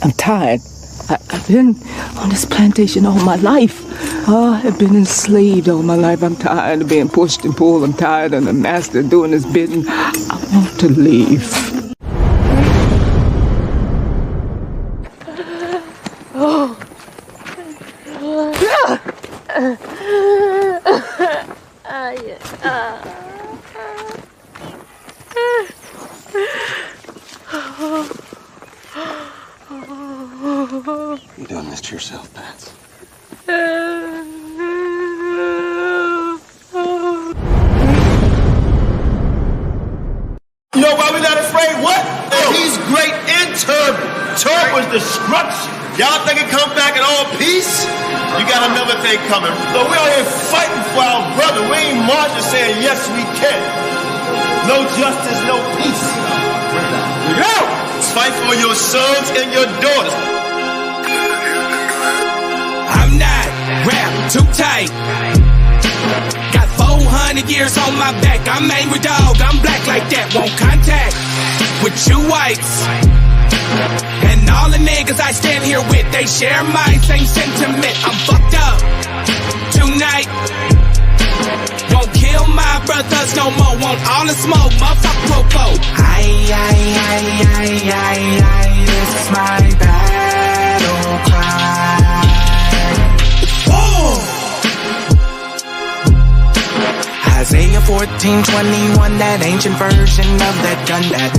I'm tired. I've been on this plantation all my life. I've been enslaved all my life. I'm tired of being pushed and pulled. I'm tired of the master doing his bidding. I want to leave. You're doing this to yourself, Pats. You know why we not afraid? What? He's great and Turb. Turb was destruction. Y'all think it come back in all peace? You got another thing coming. So we out here fighting for our brother. We ain't marching saying, yes, we can. No justice, no peace. Go! Let's fight for your sons and your daughters. I'm not wrapped too tight. Got 400 years on my back. I'm angry dog. I'm black like that. Won't contact with you whites. And all the niggas I stand here with, they share my same sentiment. I'm fucked up tonight. Won't kill my brothers no more. Want all the smoke, motherfucker popo. This is my battle cry. Isaiah 14:21, that ancient version of that gun that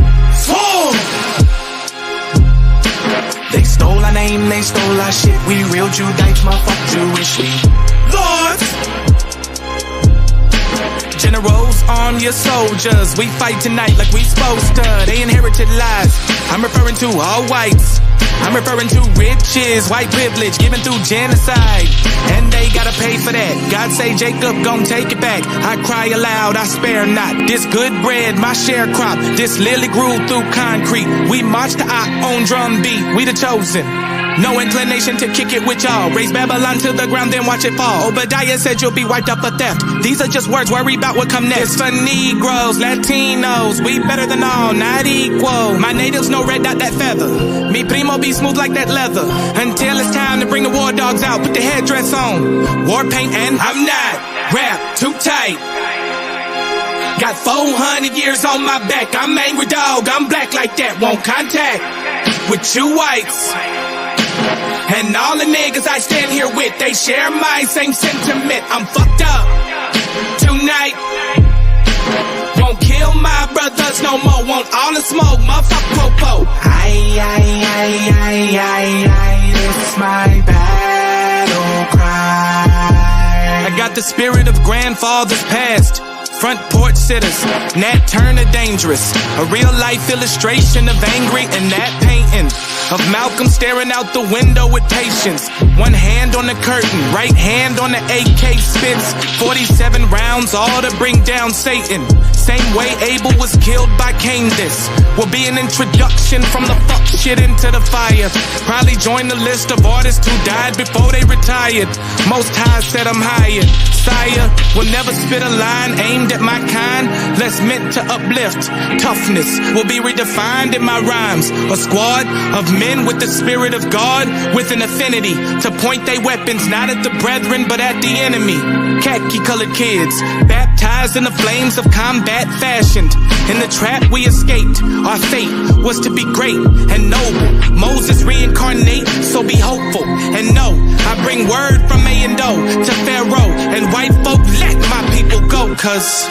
they stole our name, they stole our shit. We real Judites, motherfucker Jewish. We lords, generals, arm your soldiers. We fight tonight like we supposed to. They inherited lies. I'm referring to all whites. I'm referring to riches, white privilege, given through genocide. And they gotta pay for that. God say Jacob gon' take it back. I cry aloud, I spare not. This good bread, my sharecrop. This lily grew through concrete. We march to our own drum beat. We the chosen. No inclination to kick it with y'all. Raise Babylon to the ground, then watch it fall. Obadiah said you'll be wiped up for theft. These are just words, worry about what come next. It's for Negroes, Latinos, we better than all, not equal. My natives no red dot that feather. Me primo be smooth like that leather. Until it's time to bring the war dogs out, put the headdress on. War paint and I'm not wrapped too tight. Got 400 years on my back. I'm angry dog, I'm black like that. Won't contact with you whites. And all the niggas I stand here with, they share my same sentiment. I'm fucked up tonight. Won't kill my brothers no more. Want all the smoke, motherfucker popo. This is my battle cry. I got the spirit of grandfathers past. Front porch sitters, Nat Turner dangerous. A real life illustration of angry and that painting. Of Malcolm staring out the window with patience. One hand on the curtain, right hand on the AK spits. 47 rounds, all to bring down Satan. Same way Abel was killed by Cain. This will be an introduction from the fuck shit into the fire. Probably join the list of artists who died before they retired. Most High said I'm hired. Sire will never spit a line aimed at my kind, less meant to uplift. Toughness will be redefined in my rhymes. A squad of men with the spirit of God, with an affinity to point their weapons not at the brethren but at the enemy. Khaki colored kids, baptized in the flames of combat fashioned. In the trap we escaped, our fate was to be great and noble. Moses reincarnate, so be hopeful and know I bring word from A and O to Pharaoh and white folk, let my people go, cause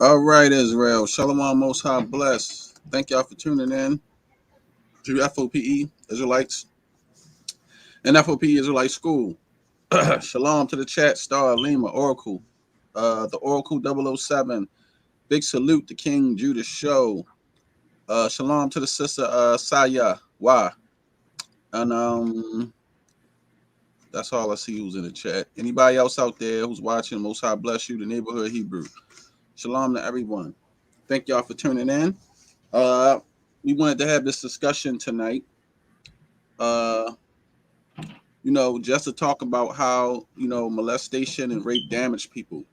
All right, Israel. Shalom, Most High bless. Thank y'all for tuning in to FOPE, Israelites, and FOPE Israelite School. Shalom to the chat, Star, Lima, Oracle, the Oracle 007. Big salute to King Judah Show. Shalom to the sister Saya. Why? And that's all I see who's in the chat. Anybody else out there who's watching, Most High bless you, the neighborhood Hebrew. Shalom to everyone. Thank y'all for tuning in. We wanted to have this discussion tonight. Just to talk about how, molestation and rape damage people,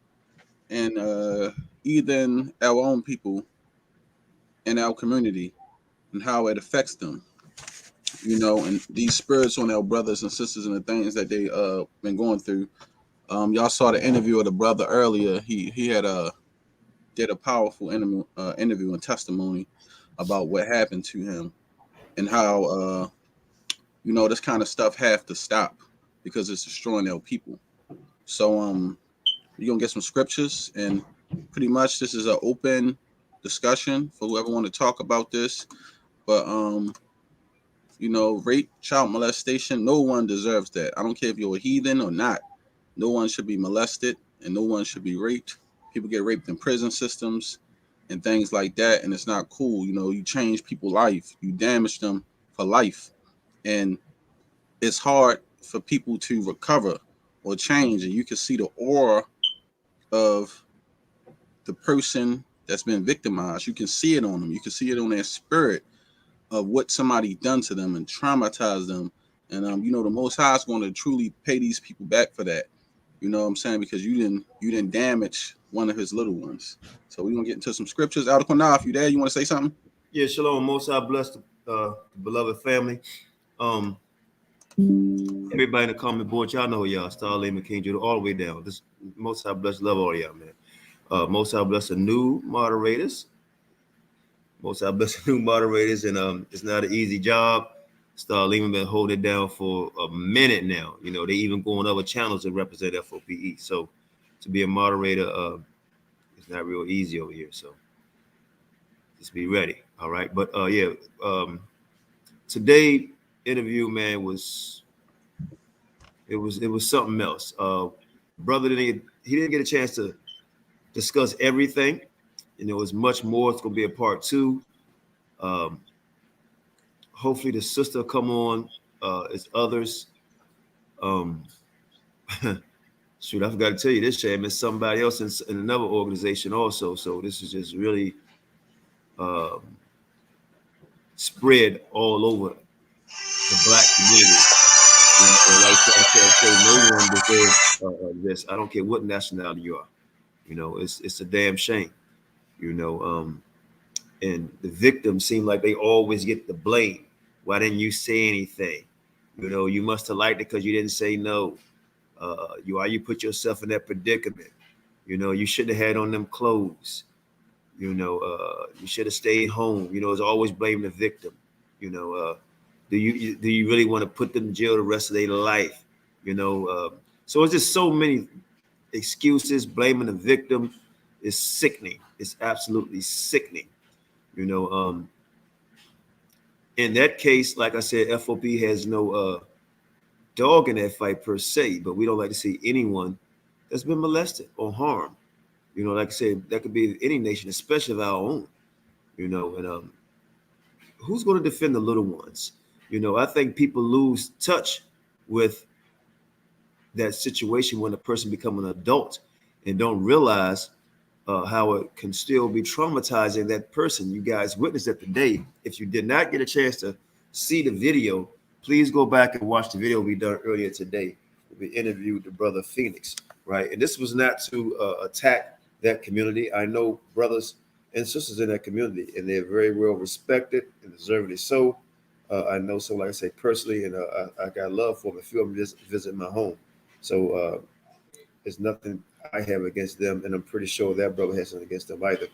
and even our own people in our community, and how it affects them, and these spirits on our brothers and sisters and the things that they been going through. Y'all saw the interview of the brother earlier. He had did a powerful interview and testimony about what happened to him, and how this kind of stuff have to stop because it's destroying our people. So we're gonna get some scriptures, and pretty much this is an open discussion for whoever want to talk about this. But rape, child molestation, no one deserves that. I don't care if you're a heathen or not. No one should be molested, and no one should be raped. People get raped in prison systems and things like that, and it's not cool. You change people's life, you damage them for life, and it's hard for people to recover or change. And you can see the aura of the person that's been victimized. You can see it on them. You can see it on their spirit of what somebody done to them and traumatized them. And the Most High is going to truly pay these people back for that. You know what I'm saying? Because you didn't damage one of his little ones. So we're gonna get into some scriptures. Out of Qanath, you there? You want to say something? Yeah, shalom. Most High bless the beloved family. Everybody in the comment board, y'all know y'all. Starlane, King Judah, all the way down. This Most High bless, love all y'all, man. Most High bless the new moderators. Most High bless the new moderators, and it's not an easy job. Starlane been holding it down for a minute now. They even go on other channels to represent FOPE. So to be a moderator, it's not real easy over here. So just be ready. All right. But today interview, man, was something else. Brother he didn't get a chance to discuss everything. It's much more. It's gonna be a part 2. Hopefully the sister come on as others. Shoot, I forgot to tell you this, Sham. It's somebody else in another organization also. So this is just really spread all over the Black community. Like I say, no one deserves this. I don't care what nationality you are. It's a damn shame. And the victims seem like they always get the blame. Why didn't you say anything? You must have liked it because you didn't say no. Why you put yourself in that predicament? You should have had on them clothes. You should have stayed home. It's always blaming the victim. Do you really want to put them in jail the rest of their life? So it's just so many excuses. Blaming the victim is sickening. It's absolutely sickening. In that case, like I said, FOPE has no dog in that fight per se, but we don't like to see anyone that's been molested or harmed. Like I said, that could be any nation, especially of our own. And who's going to defend the little ones? I think people lose touch with that situation when a person becomes an adult and don't realize how it can still be traumatizing that person. You guys witnessed it today. If you did not get a chance to see the video, please go back and watch the video we done earlier today. We interviewed the brother Phoenix, right? And this was not to attack that community. I know brothers and sisters in that community, and they're very well respected and deservedly so. I know some, like I say, personally, and I got love for them. A few of them just visit my home. So there's nothing I have against them, and I'm pretty sure that brother has nothing against them either.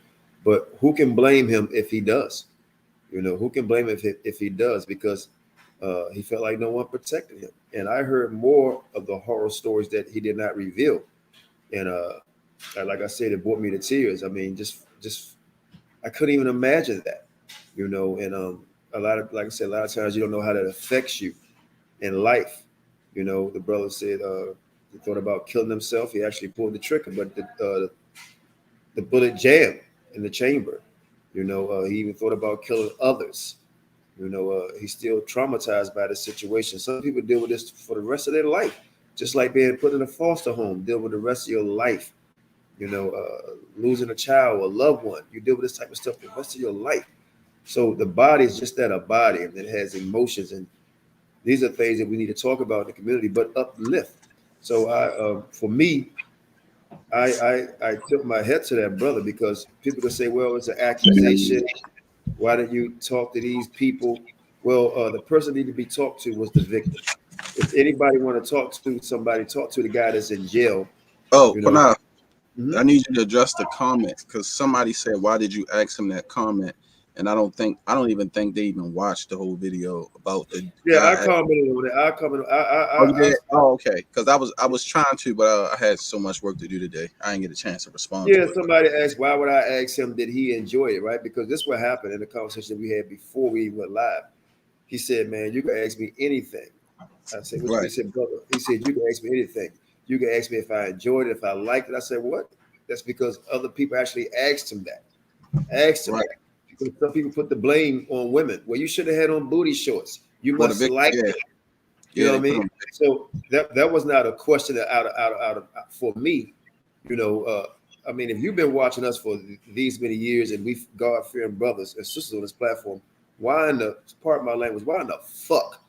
But who can blame him if he does? Who can blame him if he does? Because he felt like no one protected him. And I heard more of the horror stories that he did not reveal. And like I said, it brought me to tears. I mean, just I couldn't even imagine that, and like I said, a lot of times you don't know how that affects you in life. The brother said he thought about killing himself. He actually pulled the trigger, but the bullet jammed in the chamber, You know, he even thought about killing others. You know, he's still traumatized by the situation. Some people deal with this for the rest of their life, just like being put in a foster home. Deal with the rest of your life. You know, losing a child or a loved one. You deal with this type of stuff the rest of your life. So the body is just that, a body, and it has emotions, and these are things that we need to talk about in the community, but uplift. So for me, I took my head to that brother, because people can say, well, it's an accusation. Why didn't you talk to these people? Well, the person needed to be talked to was the victim. If anybody want to talk to somebody, talk to the guy that's in jail. Oh, You know. Qanath, Mhm. I need you to address the comment, because somebody said, why did you ask him that comment? And I don't even think they even watched the whole video about the Yeah, guy. I commented on it. I commented. Oh, you did? Oh, okay. Because I was trying to, but I had so much work to do today. I didn't get a chance to respond Yeah, to it. somebody asked, why would I ask him, did he enjoy it, right? Because this what happened in the conversation we had before we went live. He said, man, you can ask me anything. I said, what you Right. He said, brother, he said, you can ask me anything. You can ask me if I enjoyed it, if I liked it. I said, what? That's because other people actually asked him that. Asked him Right. that. Because some people put the blame on women. Well, you should have had on booty shorts. You For the must victim. like Yeah. it. You know Yeah, what they I put mean? on. So that was not a question that out of for me. You know, I mean, if you've been watching us for these many years, and we've God-fearing brothers and sisters on this platform, why in the, pardon my language, why in the fuck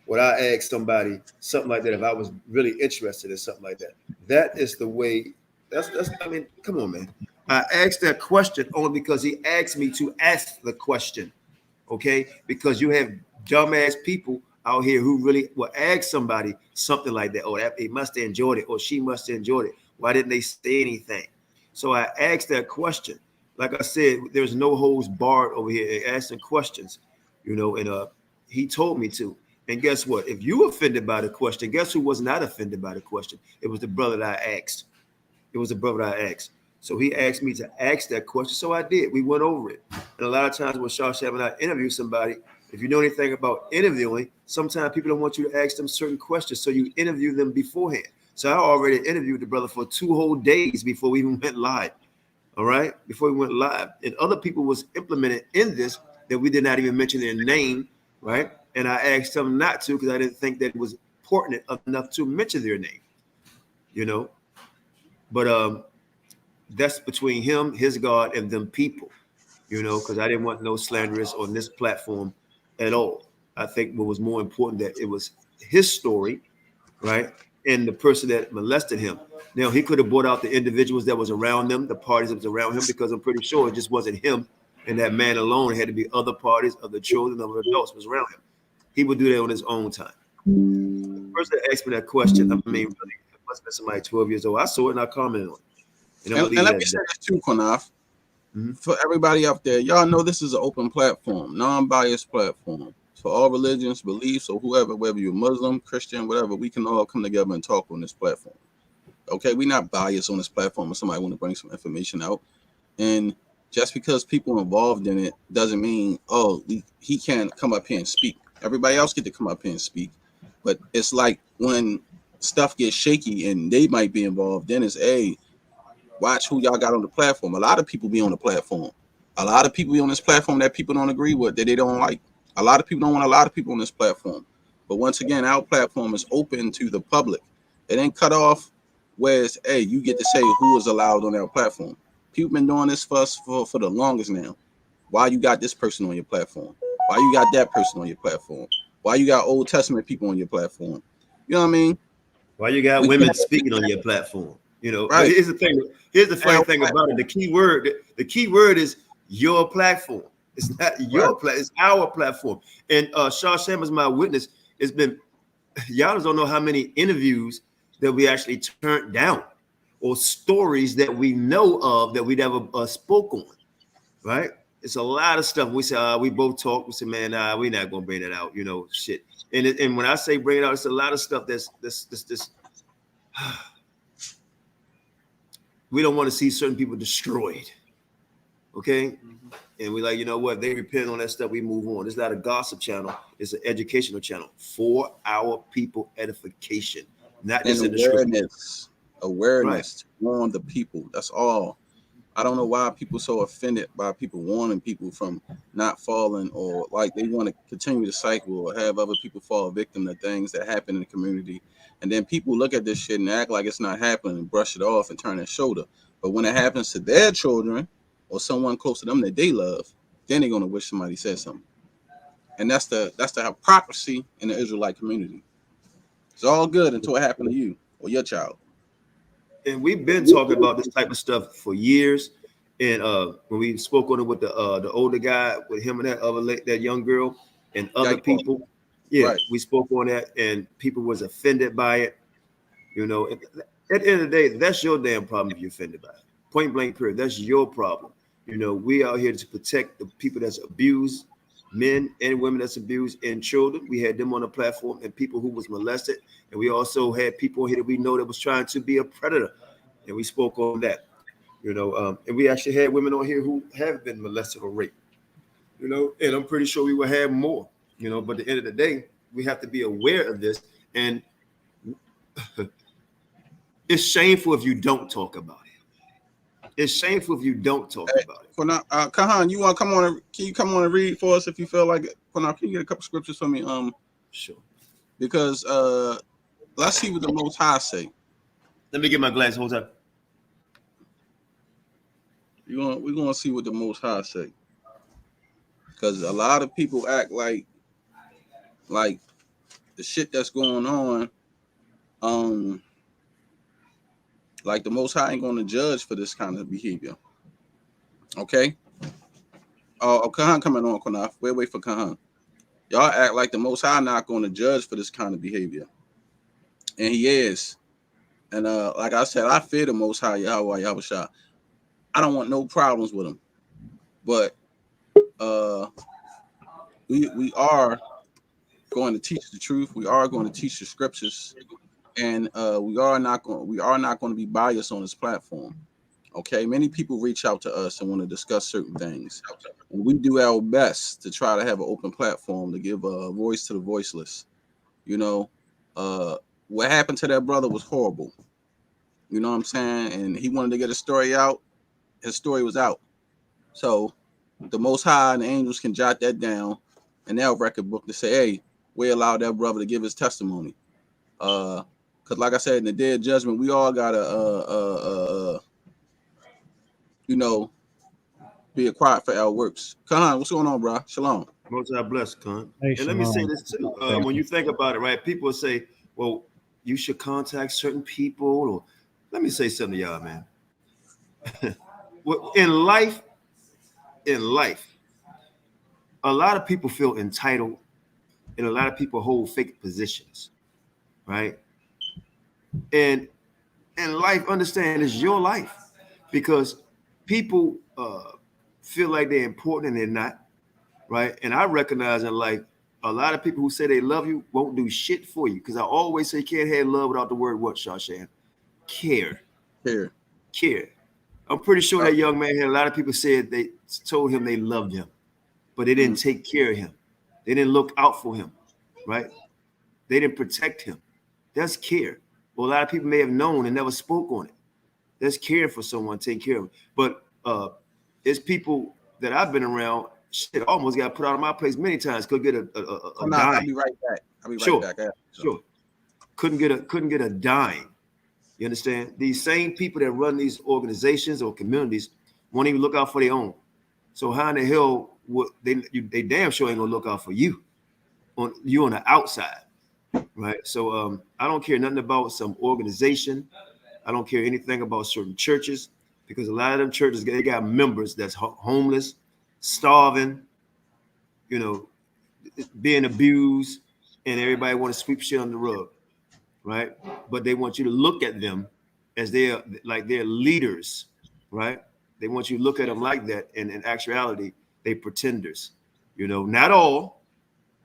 would I ask somebody something like that if I was really interested in something like that? That is the way. That's. I mean, come on, man. I asked that question only because he asked me to ask the question. Okay, because you have dumbass people out here who really will ask somebody something like that. Oh, that he must have enjoyed it, or she must have enjoyed it. Why didn't they say anything? So I asked that question. Like I said, there's no holds barred over here asking questions, you know, and he told me to. And guess what? If you offended by the question, guess who was not offended by the question? It was the brother that I asked. It was the brother I asked. So he asked me to ask that question. So I did. We went over it. And a lot of times when Shawsham and I interview somebody, if you know anything about interviewing, sometimes people don't want you to ask them certain questions. So you interview them beforehand. So I already interviewed the brother for 2 whole days before we even went live. All right. Before we went live. And other people was implemented in this that we did not even mention their name. Right. And I asked them not to, because I didn't think that it was important enough to mention their name, you know. But that's between him, his God, and them people, you know, because I didn't want no slanderous on this platform at all. I think what was more important that it was his story, right? And the person that molested him. Now, he could have brought out the individuals that was around them, the parties that was around him, because I'm pretty sure it just wasn't him and that man alone. It had to be other parties, other children, other adults was around him. He would do that on his own time. The person that asked me that question, I mean, really, it must have been somebody 12 years old. I saw it and I commented on it. And I'm And gonna leave let it me at say that. this too, Qanath. Mhm. For everybody up there, y'all know this is an open platform, non-biased platform. For all religions, beliefs, or whoever, whether you're Muslim, Christian, whatever, we can all come together and talk on this platform. Okay, we're not biased on this platform if somebody want to bring some information out. And just because people involved in it doesn't mean, oh, he can't come up here and speak. Everybody else get to come up here and speak. But it's like when stuff gets shaky and they might be involved, then it's, hey, watch who y'all got on the platform. A lot of people be on the platform. A lot of people be on this platform that people don't agree with, that they don't like. A lot of people don't want a lot of people on this platform. But once again, our platform is open to the public. It ain't cut off where it's, hey, you get to say who is allowed on our platform. People been doing this for us for the longest now. Why you got this person on your platform? Why you got that person on your platform? Why you got Old Testament people on your platform? You know what I mean? Why you got We women can't, speaking on your platform? You know, but right. here's the thing. Here's the funny Our thing about it. platform. The key word is your platform. It's not Right. your platform, it's our platform. And Shaw Sham is my witness. It's been, y'all don't know how many interviews that we actually turned down, or stories that we know of that we never spoke on, right? It's a lot of stuff. We say, we both talk. We say, man, we're not gonna bring it out, you know, shit. And when I say bring it out, it's a lot of stuff that's this. We don't want to see certain people destroyed. Okay. And we're like, you know what? They repent on that stuff. We move on. It's not a gossip channel. It's an educational channel for our people edification, not And just in the scripture. awareness Right. to warn the people. That's all. I don't know why people so offended by people warning people from not falling, or like they want to continue the cycle or have other people fall victim to things that happen in the community. And then people look at this shit and act like it's not happening and brush it off and turn their shoulder. But when it happens to their children or someone close to them that they love, then they're gonna wish somebody said something. And that's the hypocrisy in the Israelite community. It's all good until it happened to you or your child. And we've been talking about this type of stuff for years. And when we spoke on it with the older guy, with him and that young girl and other people, right. We spoke on that, and people was offended by it. You know, at the end of the day, that's your damn problem if you're offended by it. Point blank period. That's your problem. You know, we out here to protect the people that's abused, men and women that's abused, and children. We had them on the platform, and people who was molested. And we also had people here that we know that was trying to be a predator. And we spoke on that, you know, and we actually had women on here who have been molested or raped, you know, and I'm pretty sure we will have more, you know, but at the end of the day, we have to be aware of this. And it's shameful if you don't talk about it. It's shameful if you don't talk about it. Qanath, Kahan, you want to come on? Can you come on and read for us if you feel like it? Qanath, can you get a couple scriptures for me? Sure. Because let's see what the Most High say. Let me get my glass. Hold up. We're gonna see what the Most High say. Because a lot of people act like the shit that's going on, like the Most High ain't gonna judge for this kind of behavior. Okay. Kahan coming on, Qanath. Wait for Kahan. Y'all act like the Most High not going to judge for this kind of behavior, and He is. And like I said, I fear the Most High Yahweh Yahawashi. I don't want no problems with Him, but we are going to teach the truth. We are going to teach the scriptures, and we are not going to be biased on this platform. Okay, many people reach out to us and want to discuss certain things, and we do our best to try to have an open platform to give a voice to the voiceless. You know, what happened to that brother was horrible. You know what I'm saying? And he wanted to get his story out. His story was out. So the Most High and the angels can jot that down in their record book to say, hey, we allowed that brother to give his testimony. Because like I said, in the day of judgment, we all gotta you know, be acquired for our works. Khan, what's going on, bro? Shalom. Most God bless, Khan. Hey, and let me say this too. When you think about it, right? People say, well, you should contact certain people. Or let me say something to y'all, man. Well, in life, a lot of people feel entitled, and a lot of people hold fake positions, right? And in life, understand it's your life, because people feel like they're important and they're not, right? And I recognize in life, a lot of people who say they love you won't do shit for you, because I always say you can't have love without the word what, Shashan? Care. I'm pretty sure that young man had a lot of people said they told him they loved him, but they didn't take care of him. They didn't look out for him, right? They didn't protect him. That's care. Well, a lot of people may have known and never spoke on it. That's caring for someone, take care of them. But it's people that I've been around, shit, almost got put out of my place many times. Could get a dime. I'll be right back. Sure. Couldn't get a dime. You understand? These same people that run these organizations or communities won't even look out for their own. So how in the hell would they damn sure ain't gonna look out for you on the outside, right? So I don't care nothing about some organization. I don't care anything about certain churches, because a lot of them churches, they got members that's homeless, starving, you know, being abused, and everybody want to sweep shit on the rug, right? But they want you to look at them as they're leaders, right? They want you to look at them like that, and in actuality, they pretenders. You know, not all,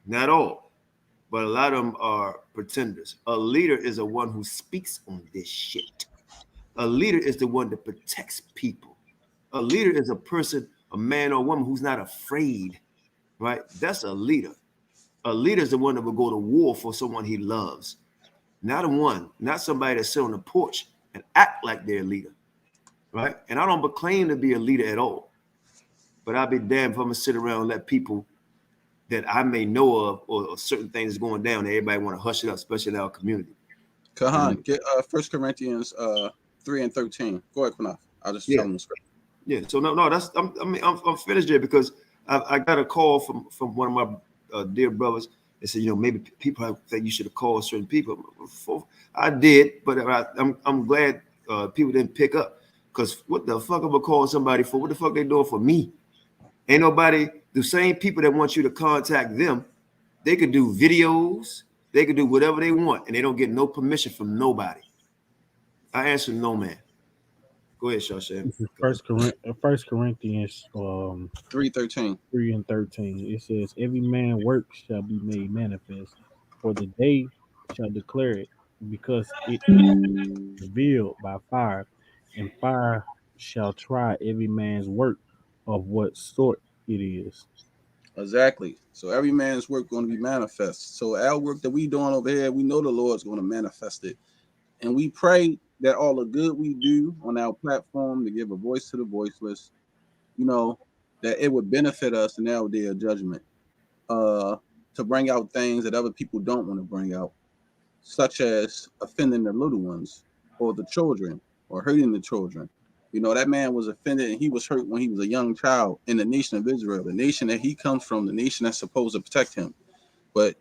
but a lot of them are pretenders. A leader is the one who speaks on this shit. A leader is the one that protects people. A leader is a person, a man or woman who's not afraid, right? That's a leader. A leader is the one that will go to war for someone he loves. Not somebody that sit on the porch and act like they're a leader, right? And I don't claim to be a leader at all, but I'll be damned if I'm gonna sit around and let people that I may know of or certain things going down that everybody want to hush it up, especially in our community. Kahan, get 1 Corinthians 3:13. Go ahead, Qanath. I'll just tell them straight. Yeah. So no, that's I'm finished there because I got a call from one of my dear brothers. They said, maybe people think you should have called certain people. I did, but I'm glad people didn't pick up, because what the fuck am I call somebody for? What the fuck they doing for me? Ain't nobody. The same people that want you to contact them, they could do videos, they could do whatever they want, and they don't get no permission from nobody. I answer no man. Go ahead, Shawshan. This is First Corinthians 3:13. 3:13. It says, "Every man's work shall be made manifest, for the day shall declare it, because it is revealed by fire, and fire shall try every man's work of what sort it is." Exactly. So every man's work going to be manifest. So our work that we doing over here, we know the Lord's going to manifest it. And we pray that all the good we do on our platform to give a voice to the voiceless, that it would benefit us in our day of judgment, to bring out things that other people don't want to bring out, such as offending the little ones or the children or hurting the children. That man was offended and he was hurt when he was a young child in the nation of Israel, the nation that he comes from, the nation that's supposed to protect him. But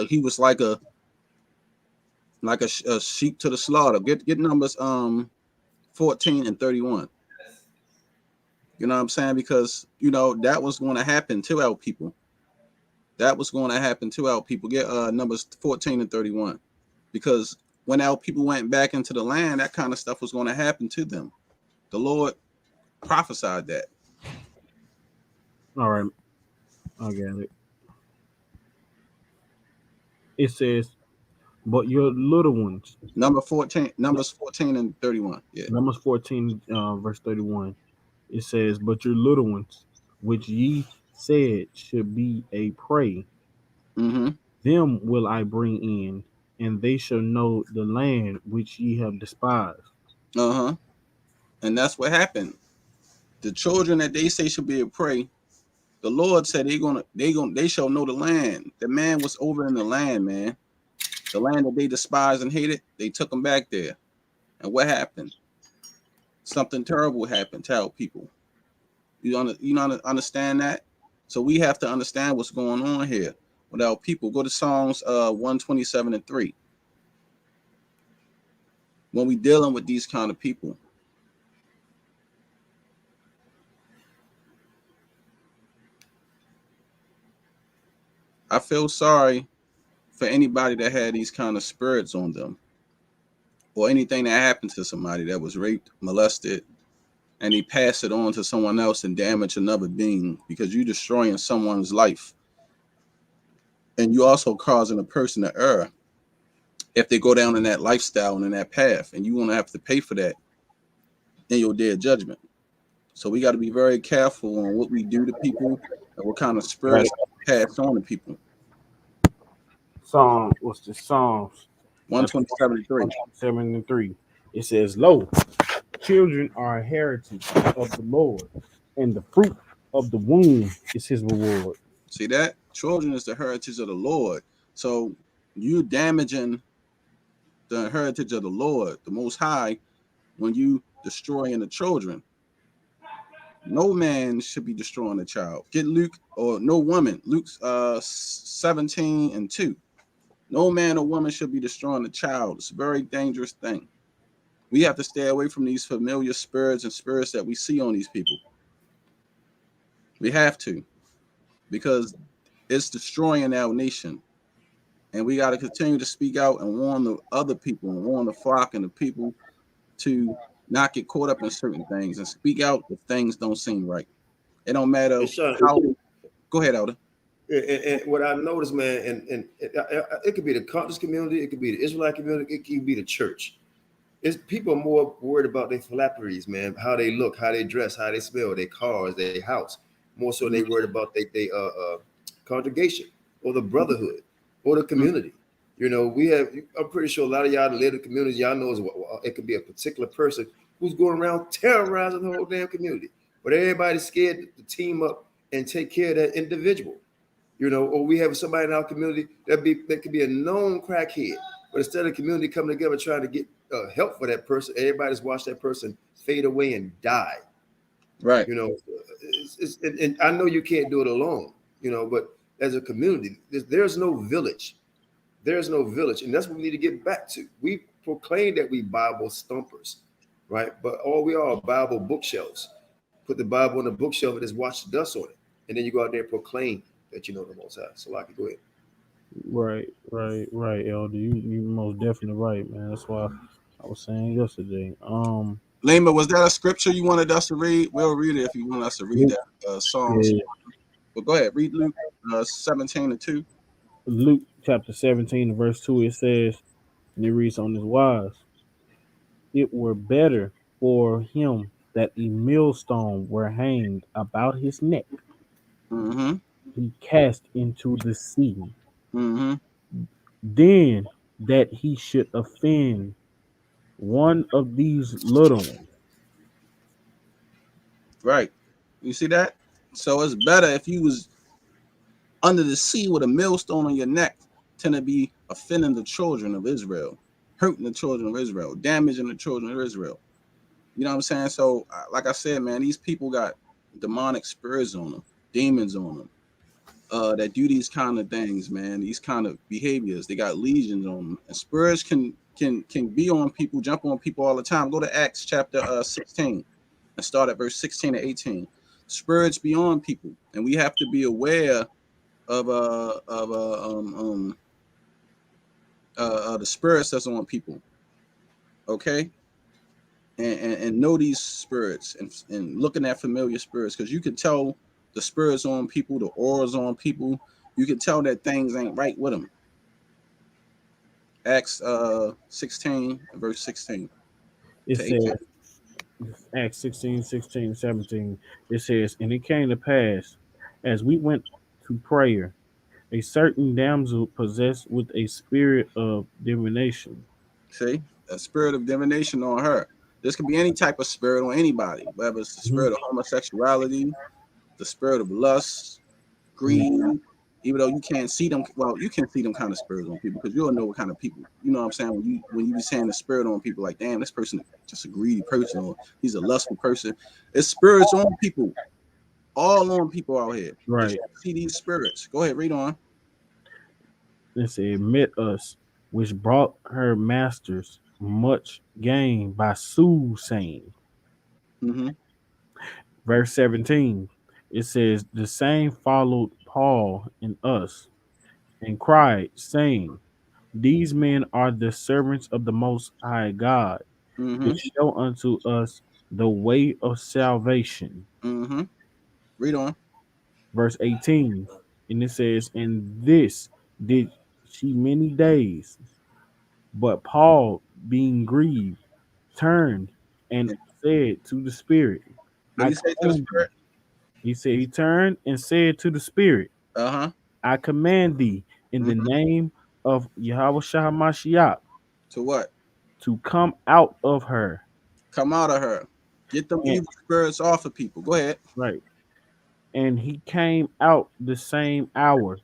he was like a sheep to the slaughter. Get numbers 14 and 31. You know what I'm saying? Because that was going to happen to our people. That was going to happen to our people. Get numbers 14 and 31. Because when our people went back into the land, that kind of stuff was going to happen to them. The Lord prophesied that. All right, I got it. It says, "But your little ones." Numbers 14 and 31. Yeah. Numbers 14, verse 31. It says, "But your little ones, which ye said should be a prey, Mm-hmm. them will I bring in, and they shall know the land which ye have despised." Uh-huh. And that's what happened. The children that they say should be a prey, the Lord said they shall know the land. The man was over in the land, man. The land that they despised and hated, they took them back there. And what happened? Something terrible happened to our people. You understand that? So we have to understand what's going on here with our people. Go to Psalms 127 and 3. When we dealing with these kind of people. I feel sorry for anybody that had these kind of spirits on them, or anything that happened to somebody that was raped, molested, and they pass it on to someone else and damage another being, because you're destroying someone's life. And you also causing a person to err if they go down in that lifestyle and in that path, and you want to have to pay for that in your day of judgment. So we got to be very careful on what we do to people and what kind of spirits pass on to people. Psalms 127 and 3. It says, "Lo, children are a heritage of the Lord, and the fruit of the womb is his reward." See that? Children is the heritage of the Lord. So you damaging the heritage of the Lord, the Most High, when you destroying the children. No man should be destroying a child. Get Luke, or no woman. Luke 17 and 2. No man or woman should be destroying a child. It's a very dangerous thing. We have to stay away from these familiar spirits and spirits that we see on these people. We have to, because it's destroying our nation. And we got to continue to speak out and warn the other people and warn the flock and the people to not get caught up in certain things and speak out if things don't seem right. It don't matter how. Go ahead, Elder. And what I noticed, man, and it could be the conscious community, it could be the Israelite community, it could be the church. It's people are more worried about their phylacteries, man, how they look, how they dress, how they smell, their cars, their house, more so than they worried about their congregation or the brotherhood or the community. I'm pretty sure a lot of y'all that live in communities, y'all know it could be a particular person who's going around terrorizing the whole damn community. But everybody's scared to team up and take care of that individual. You know, or we have somebody in our community that could be a known crackhead, but instead of the community coming together trying to get help for that person, everybody's watched that person fade away and die. Right. You know, and I know you can't do it alone, you know, but as a community, there's no village. There's no village. And that's what we need to get back to. We proclaim that we Bible stumpers, right? But all we are Bible bookshelves. Put the Bible on the bookshelf and just watch the dust on it. And then you go out there and proclaim that you know the Most High. So, like, go ahead. Right, Elder. You most definitely right, man. That's why I was saying yesterday. Lima, was that a scripture you wanted us to read? We'll read it if you want us to read that. Psalms. Yeah. Well, go ahead. Read Luke 17:2. Luke chapter 17, verse 2, it says, and it reads on this wise, it were better for him that a millstone were hanged about his neck, Mm-hmm. he cast into the sea, Mm-hmm. then that he should offend one of these little ones. Right. You see that? So it's better if you was under the sea with a millstone on your neck than to be offending the children of Israel, hurting the children of Israel, damaging the children of Israel. You know what I'm saying? So, like I said, man, these people got demonic spirits on them, demons on them, that do these kind of things, man. These kind of behaviors. They got legions on them, and spirits can be on people, jump on people all the time. Go to Acts chapter 16 and start at verse 16 to 18. Spirits be on people, and we have to be aware of the spirits that's on people. Okay. And know these spirits and looking at familiar spirits, because you can tell the spirits on people, the auras on people. You can tell that things ain't right with them. Acts 16 verse 16. It says, Acts 16, 17, it says, and it came to pass, as we went to prayer, a certain damsel possessed with a spirit of divination. See, a spirit of divination on her. This could be any type of spirit on anybody, whether it's the spirit of homosexuality, the spirit of lust, greed. Even though you can't see them, well, you can see them kind of spirits on people because you'll know what kind of people. You know what I'm saying? When you be saying the spirit on people, like, damn, this person is just a greedy person, or he's a lustful person. It's spirits on people, all on people out here. Right. See these spirits. Go ahead, read on. It said, met us, which brought her masters much gain by soothsaying. Mm-hmm. Verse 17, it says, the same followed Paul and us, and cried, saying, these men are the servants of the Most High God, Mm-hmm. which show unto us the way of salvation. Mm-hmm. Read on. Verse 18, and it says, and this did she many days, but Paul, being grieved, turned and said to the Spirit, What did he say to the spirit? He said, he turned and said to the Spirit, Uh-huh. I command thee in the name of Yahawashi Ha Mashayach To what? to come out of her. Come out of her. Get them evil spirits off of people. Go ahead. Right. And he came out the same hour.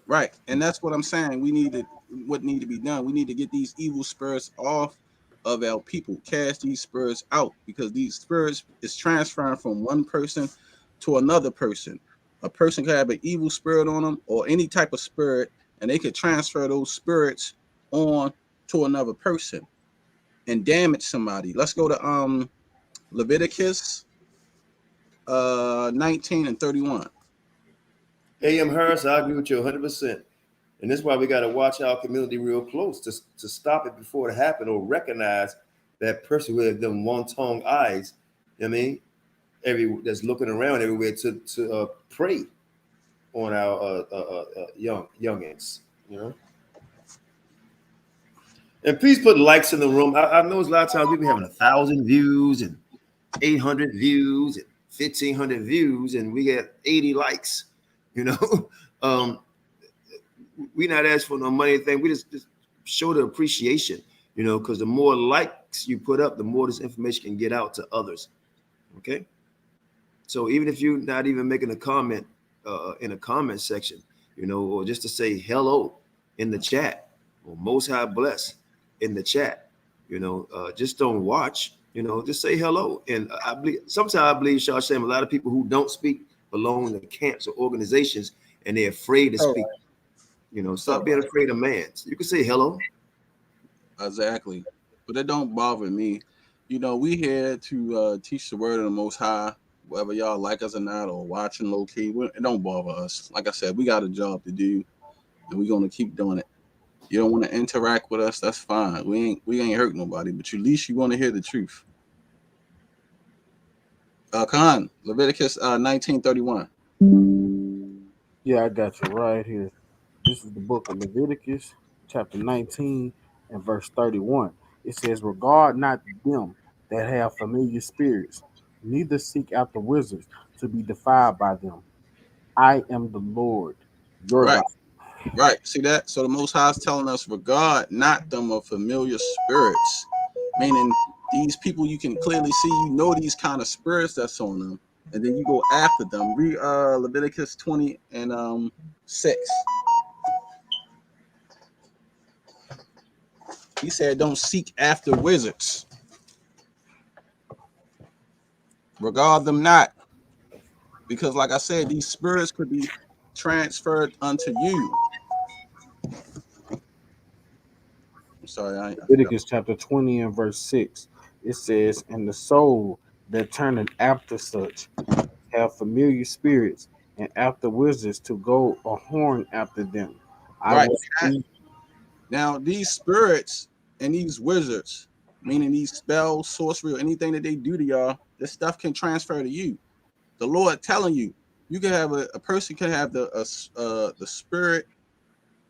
Right. And that's what I'm saying. What need to be done. We need to get these evil spirits off of our people. Cast these spirits out, because these spirits is transferring from one person to another person. A person could have an evil spirit on them or any type of spirit, and they could transfer those spirits on to another person and damage somebody. Let's go to Leviticus 19 and 31. A.M. Harris, I agree with you 100%. And that's why we got to watch our community real close to stop it before it happens, or recognize that person with them one-tongue eyes, you know what I mean, that's looking around everywhere to prey on our youngins, you know. And please put likes in the room. I know a lot of times we be having 1,000 views and 800 views and 1,500 views, and we get 80 likes. You know, we not asking for no money thing. We just show the appreciation, you know, because the more like you put up, the more this information can get out to others. Okay. So even if you're not even making a comment in a comment section, you know, or just to say hello in the chat, or Most High bless in the chat, you know, just don't watch, you know, just say hello. And I believe sometimes I believe, Shah Shem, a lot of people who don't speak belong in camps or organizations and they're afraid to speak. You know, stop being afraid of man. You can say hello. Exactly. But it don't bother me. You know, we here to teach the word of the Most High, whether y'all like us or not, or watching low key. It don't bother us. Like I said, we got a job to do, and we're gonna keep doing it. You don't want to interact with us, that's fine. We ain't hurt nobody, but at least you want to hear the truth. Khan, Leviticus 19:31. Yeah, I got you right here. This is the book of Leviticus, chapter 19 and verse 31. It says, regard not them that have familiar spirits, neither seek after wizards to be defiled by them. I am the Lord, your Right. God. Right. See that? So the Most High is telling us, regard not them of familiar spirits, meaning these people you can clearly see, you know, these kind of spirits that's on them, and then you go after them. Read Leviticus 20 and 6. He said, don't seek after wizards. Regard them not. Because like I said, these spirits could be transferred unto you. I'm sorry, I Leviticus chapter 20 and verse 6. It says, and the soul that turneth after such have familiar spirits, and after wizards to go a horn after them. I right. will speak. Now, these spirits and these wizards, meaning these spells, sorcery, or anything that they do to y'all, this stuff can transfer to you. The Lord telling you, you can have a person can have the spirit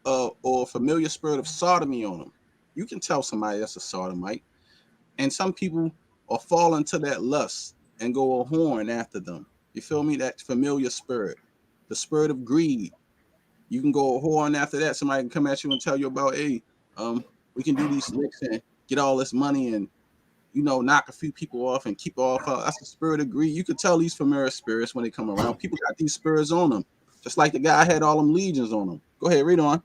or familiar spirit of sodomy on them. You can tell somebody that's a sodomite, and some people are falling to that lust and go a horn after them. You feel me? That familiar spirit, the spirit of greed. You can go a horn after that. Somebody can come at you and tell you about, hey, we can do these licks and get all this money and, you know, knock a few people off and keep off. That's the spirit of greed. You could tell these familiar spirits when they come around. People got these spirits on them, just like the guy had all them legions on him. Go ahead, read on.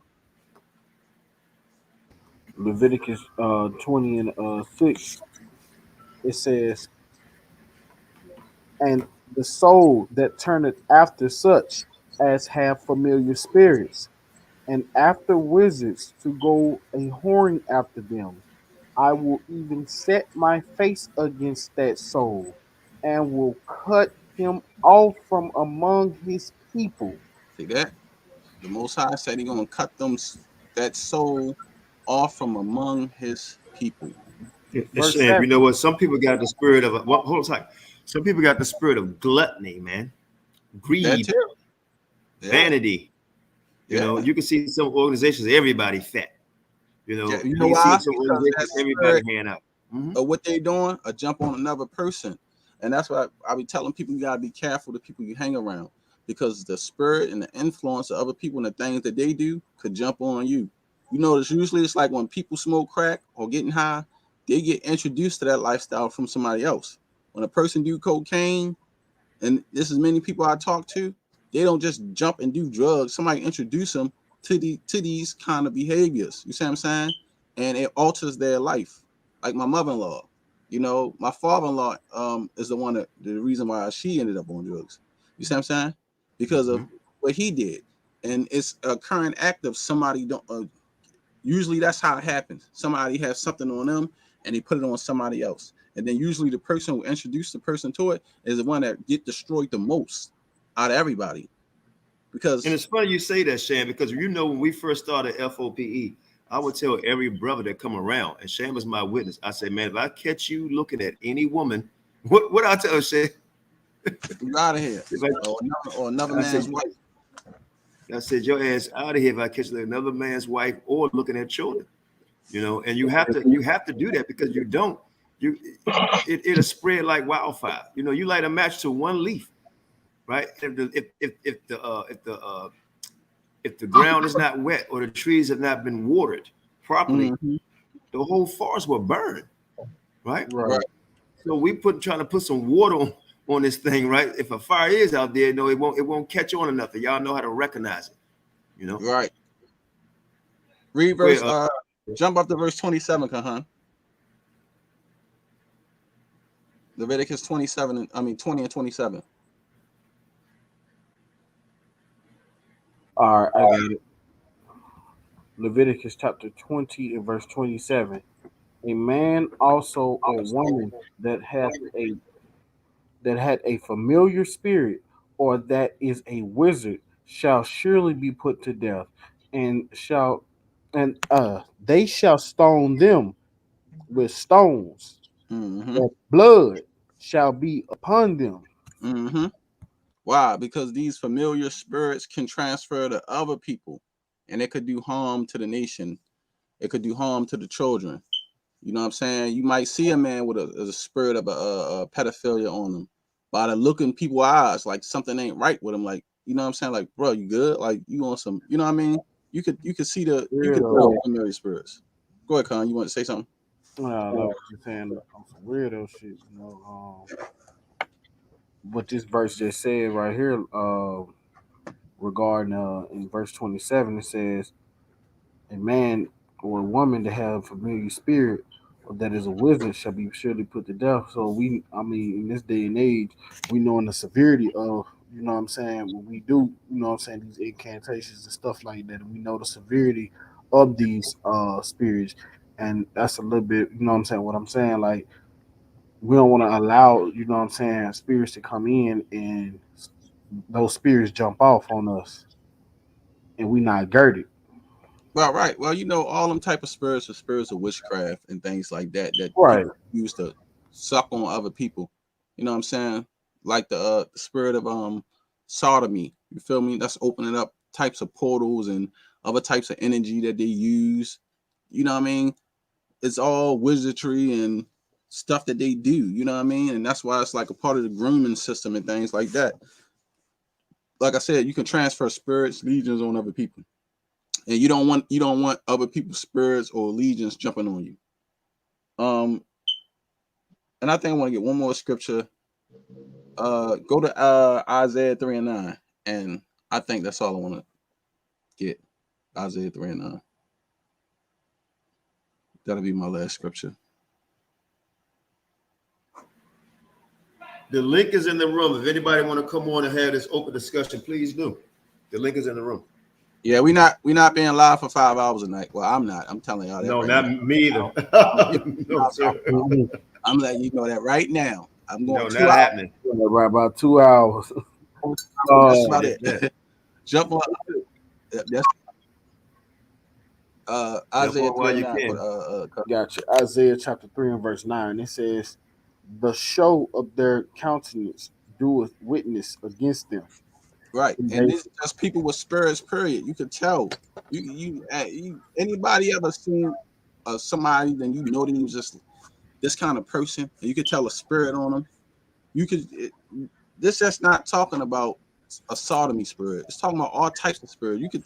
Leviticus 20 and 6. It says, and the soul that turneth after such as have familiar spirits, and after wizards to go a whoring after them. I will even set my face against that soul, and will cut him off from among his people. See that? The Most High said He's gonna cut that soul off from among His people. Verse Sham, you 7. know what? Some people got the spirit of hold on a second. Some people got the spirit of gluttony, man, That greed, too. Yeah. vanity. You know, you can see some organizations, everybody fat. You know, Yeah. You know you see why? some Because that organizations, everybody spirit hand out. of what they doing, or jump on another person. And that's why I be telling people, you gotta be careful the people you hang around, because the spirit and the influence of other people and the things that they do could jump on you. You know, usually it's like when people smoke crack or getting high, they get introduced to that lifestyle from somebody else. When a person do cocaine, and this is many people I talk to, they don't just jump and do drugs. Somebody introduce them to these kind of behaviors. You see what I'm saying? And it alters their life. Like my mother-in-law, you know, my father-in-law is the reason why she ended up on drugs. You see what I'm saying? Because of what he did. And it's a current act of somebody don't usually that's how it happens. Somebody has something on them and they put it on somebody else. And then usually the person who introduced the person to it is the one that get destroyed the most out of everybody. Because And it's funny you say that, Sham, because you know when we first started FOPE, I would tell every brother that come around, and Sham is my witness. I said, man, if I catch you looking at any woman, what I tell Sham? you out of here. Or another man's wife. I said, your ass out of here if I catch another man's wife or looking at children. You know, and you have to do that, because you don't, it'll spread like wildfire. You know, you light a match to one leaf, right? If the ground is not wet or the trees have not been watered properly, the whole forest will burn. right? Right. So we trying to put some water on this thing, right? If a fire is out there, no, it won't catch on or nothing. Y'all know how to recognize it, you know. Right. Read verse. Jump up to verse 27, Qanath. Leviticus 27. 20 and 27. All right, I got it. Leviticus chapter 20 and verse 27. A man also or woman that had a familiar spirit or that is a wizard shall surely be put to death, and they shall stone them with stones, Mm-hmm. and blood shall be upon them. Mm-hmm. Why? Because these familiar spirits can transfer to other people, and it could do harm to the nation. It could do harm to the children. You know what I'm saying? You might see a man with a spirit of a pedophilia on him. By the look in people's eyes, like something ain't right with him. Like, you know what I'm saying? Like, bro, you good? Like, you on some, you know what I mean? You could see you could tell familiar spirits. Go ahead, Con. You want to say something? I was just saying on some weirdo shit, what this verse just said right here, regarding in verse 27, it says, "A man or a woman that have a familiar spirit or that is a wizard shall be surely put to death." So in this day and age, we know the severity of, you know what I'm saying, when we do, you know what I'm saying, these incantations and stuff like that, and we know the severity of these spirits, and that's a little bit, you know what I'm saying, what I'm saying, like, we don't want to allow, you know what I'm saying, spirits to come in and those spirits jump off on us and we not girded. Well, right. Well, you know, all them type of spirits are spirits of witchcraft and things like that Right. people use to suck on other people. You know what I'm saying? Like the spirit of sodomy. You feel me? That's opening up types of portals and other types of energy that they use. You know what I mean? It's all wizardry and stuff that they do. You know what I mean? And that's why it's like a part of the grooming system and things like that. Like I said, you can transfer spirits, legions on other people. And you don't want other people's spirits or legions jumping on you. And I think I want to get one more scripture. Go to Isaiah 3 and 9. And I think that's all I want to get. Isaiah 3 and 9. That'll be my last scripture. The link is in the room. If anybody want to come on and have this open discussion, please do. The link is in the room. Yeah, we not being live for 5 hours a night. Well, I'm not. I'm telling y'all that. No, right not now. me either. No, sir. I'm letting you know that right now. I'm going No, 2 not hours. happening. Right, about 2 hours. That's about it. Jump on. That's Isaiah 3 and 9. Gotcha. Isaiah chapter 3 and verse 9. It says, "The show of their countenance doeth witness against them." Right, and this is just people with spirits. Period. You could tell. You anybody ever seen somebody, then you know they was just this kind of person, and you could tell a spirit on them. This just not talking about a sodomy spirit. It's talking about all types of spirit. You could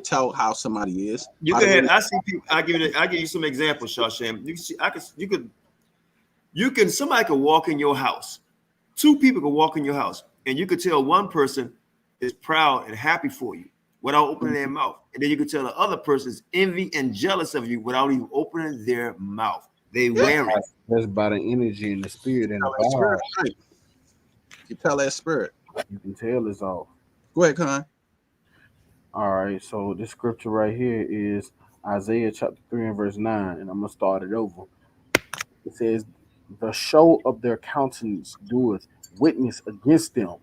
tell how somebody is. You can have, I see people. I give you some examples, Shashem. Somebody could walk in your house. Two people could walk in your house, and you could tell one person is proud and happy for you without opening their mouth, and then you could tell the other person is envy and jealous of you without even opening their mouth. They wear it. That's by the energy and the spirit and the vibe. Right. You tell that spirit. You can tell it's off. Go ahead, Con. All right, so this scripture right here is Isaiah chapter 3 and verse 9, and I'm going to start it over. It says, "The show of their countenance doeth witness against them,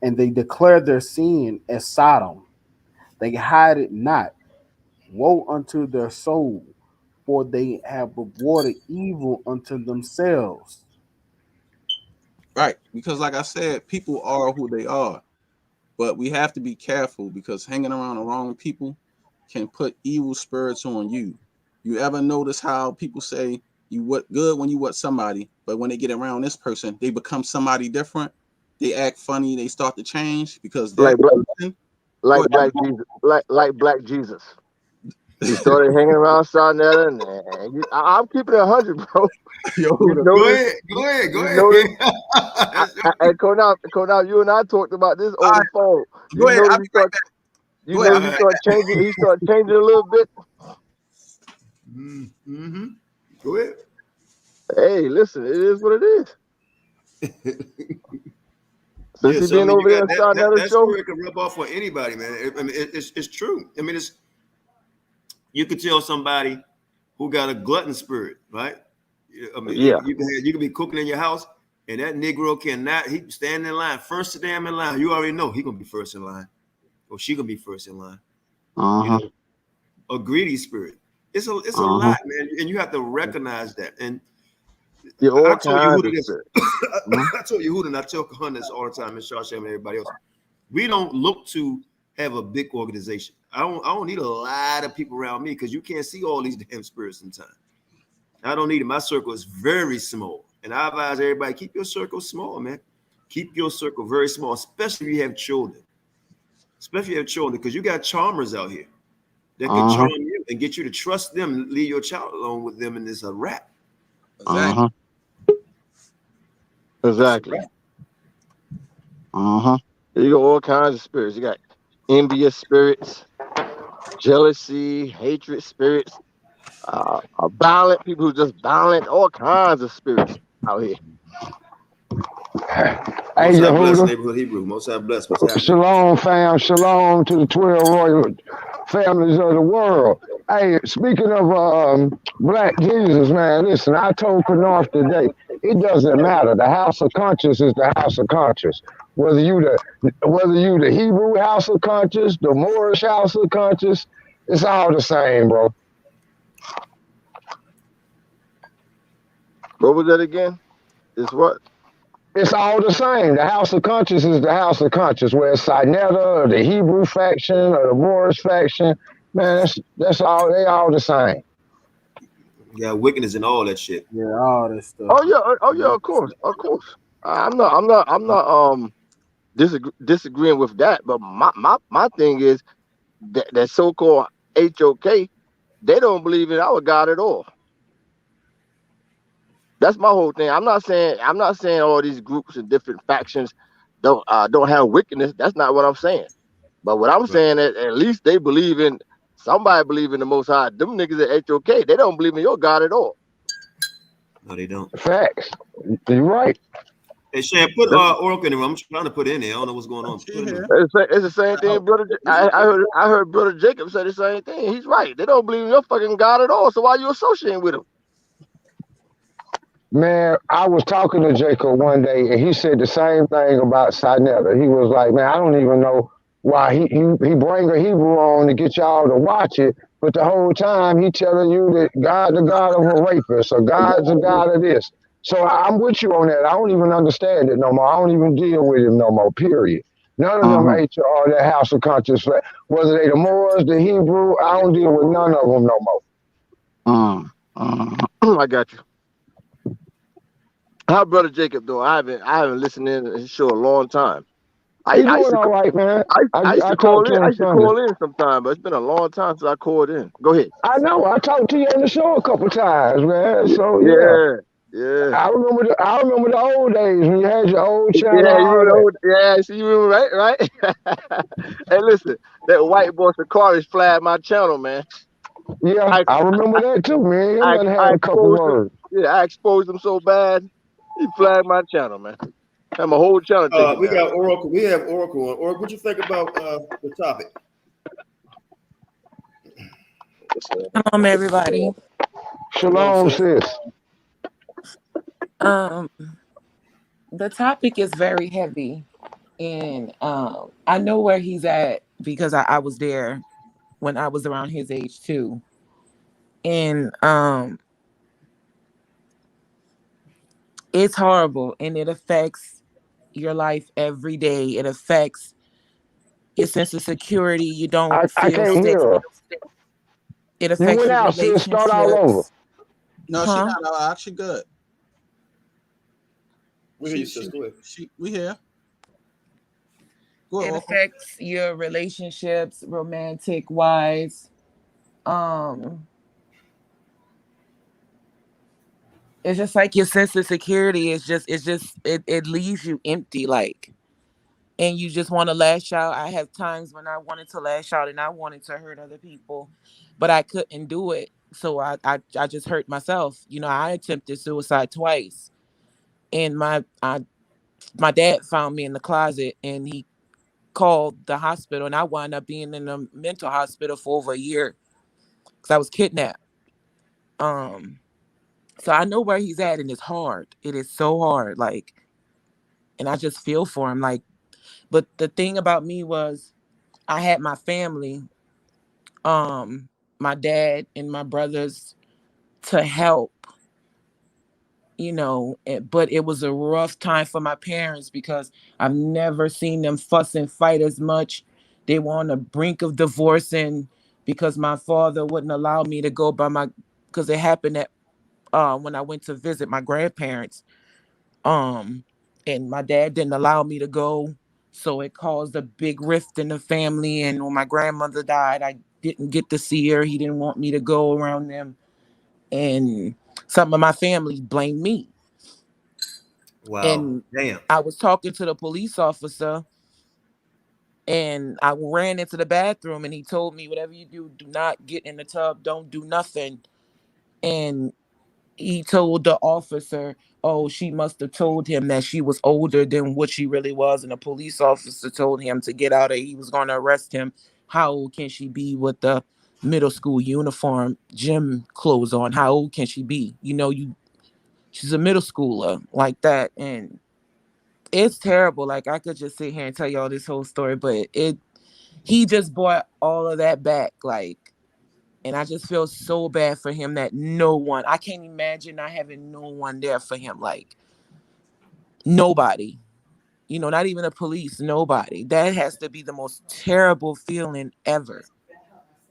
and they declare their sin as Sodom. They hide it not. Woe unto their soul, for they have rewarded evil unto themselves." Right, because like I said, people are who they are, but we have to be careful because hanging around the wrong people can put evil spirits on you. You ever notice how people say you what good when you what somebody, but when they get around this person, they become somebody different. They act funny. They start to change because like black Jesus, like Black Jesus. You started hanging around Sarnetta, and I'm keeping it 100, bro. Yo, You Go notice, ahead. Go ahead. Go you ahead. notice. That's your- And Qanath, you and I talked about this over the phone. go You ahead. I'll notice be right back. you Go ahead. notice he started changing. He started changing a little bit. Mm-hmm. Go ahead. Hey, listen, it is what it is. Since he So I been mean, you over there got and starting another that show. story can rub off on anybody, man. It's true. I mean, you could tell somebody who got a glutton spirit, right? I mean, Yeah. you can be cooking in your house, and that Negro cannot. He standing in line, first damn in line. You already know he gonna be first in line, or she gonna be first in line. You know, a greedy spirit. It's a lot, man, and you have to recognize that. And I told you who to this. I told you who, and I tell Qanath this all the time, and Shasha and everybody else. We don't look to have a big organization. I don't need a lot of people around me because you can't see all these damn spirits in time. I don't need it. My circle is very small. And I advise everybody, keep your circle small, man. Keep your circle very small, especially if you have children. Especially if you have children, because you got charmers out here that can charm you and get you to trust them and leave your child alone with them, and it's a wrap. Exactly. You got all kinds of spirits. You got envious spirits, jealousy, hatred spirits, violent people who just violent, all kinds of spirits out here. Hey, Most High bless, Yehuda. neighborhood Hebrew. Most High bless. What's happening? Shalom, fam. Shalom to the 12 royal families of the world. Hey, speaking of Black Jesus, man, listen, I told Qanath today, it doesn't matter. The house of conscience is the house of conscience. Whether you the Hebrew house of conscience, the Moorish house of conscience, it's all the same, bro. What was that again? It's what? It's all the same. The house of conscience is the house of conscience, where it's Sinetta or the Hebrew faction or the Moorish faction. Man, that's all. They all the same. Yeah, wickedness and all that shit. Yeah, all that stuff. Oh yeah, of course. I'm not disagreeing with that, but my thing is that so-called HOK, they don't believe in our God at all. That's my whole thing. I'm not saying all these groups and different factions don't have wickedness. That's not what I'm saying. But what I'm saying is at least they believe in somebody believe in the Most High. Them niggas at HOK, they don't believe in your God at all. No, they don't. Facts. You're right. Hey, Shan, put Oracle in the room. I'm trying to put it in there. I don't know what's going on. It's the same thing, brother. I heard brother Jacob say the same thing. He's right. They don't believe in your fucking God at all. So why you associating with him? Man, I was talking to Jacob one day, and he said the same thing about Sinetta. He was like, man, I don't even know why he bring a Hebrew on to get y'all to watch it, but the whole time he telling you that God the God of a rapist, or God's the God of this. So I'm with you on that. I don't even understand it no more. I don't even deal with him no more, period. None of them HR, that house of conscience, whether they the Moors, the Hebrew, I don't deal with none of them no more. I got you. How brother Jacob doing? I haven't listened in his show a long time. He's doing all right, man. I used to call in sometime, but it's been a long time since I called in. Go ahead. I know. I talked to you on the show a couple times, man. So yeah. I remember the old days when you had your old channel. So you remember, right? Hey, listen, that white boy Sakari flagged my channel, man. Yeah, I remember that too, man. I had a couple words. Yeah, I exposed him so bad, he flagged my channel, man. Had my whole channel taken We down. got Oracle. We have Oracle on. Oracle, what you think about the topic? Shalom, everybody. Shalom, sis. The topic is very heavy, and I know where he's at because I was there when I was around his age too, and it's horrible, and it affects your life every day. It affects your sense of security. You don't feel I can't safe. hear her. It affects you went your out, sis. Start all over. No, she's not actually good. We hear you, sis. Go ahead. We hear. It affects your relationships, romantic wise. It's just like your sense of security is just it leaves you empty, like, and you just want to lash out. I have times when I wanted to lash out and I wanted to hurt other people, but I couldn't do it. So I just hurt myself. I attempted suicide twice, and my dad found me in the closet, and he called the hospital, and I wound up being in a mental hospital for over a year because I was kidnapped. So I know where he's at, and it's hard. It is so hard, like, and I just feel for him, like. But the thing about me was, I had my family, my dad and my brothers, to help, but it was a rough time for my parents because I've never seen them fuss and fight as much. They were on the brink of divorcing because my father wouldn't allow me to go because it happened at when I went to visit my grandparents. And my dad didn't allow me to go, so it caused a big rift in the family. And when my grandmother died, I didn't get to see her. He didn't want me to go around them, and some of my family blamed me. Wow. And Damn. I was talking to the police officer, and I ran into the bathroom, and he told me, whatever you do, do not get in the tub, don't do nothing. And he told the officer, oh, she must have told him that she was older than what she really was. And the police officer told him to get out, or he was going to arrest him. How old can she be with the middle school uniform, gym clothes on? How old can she be? She's a middle schooler like that. And it's terrible. Like, I could just sit here and tell y'all this whole story, but he just brought all of that back. Like, and I just feel so bad for him that I can't imagine not having no one there for him. Like, nobody, not even the police, nobody. That has to be the most terrible feeling ever.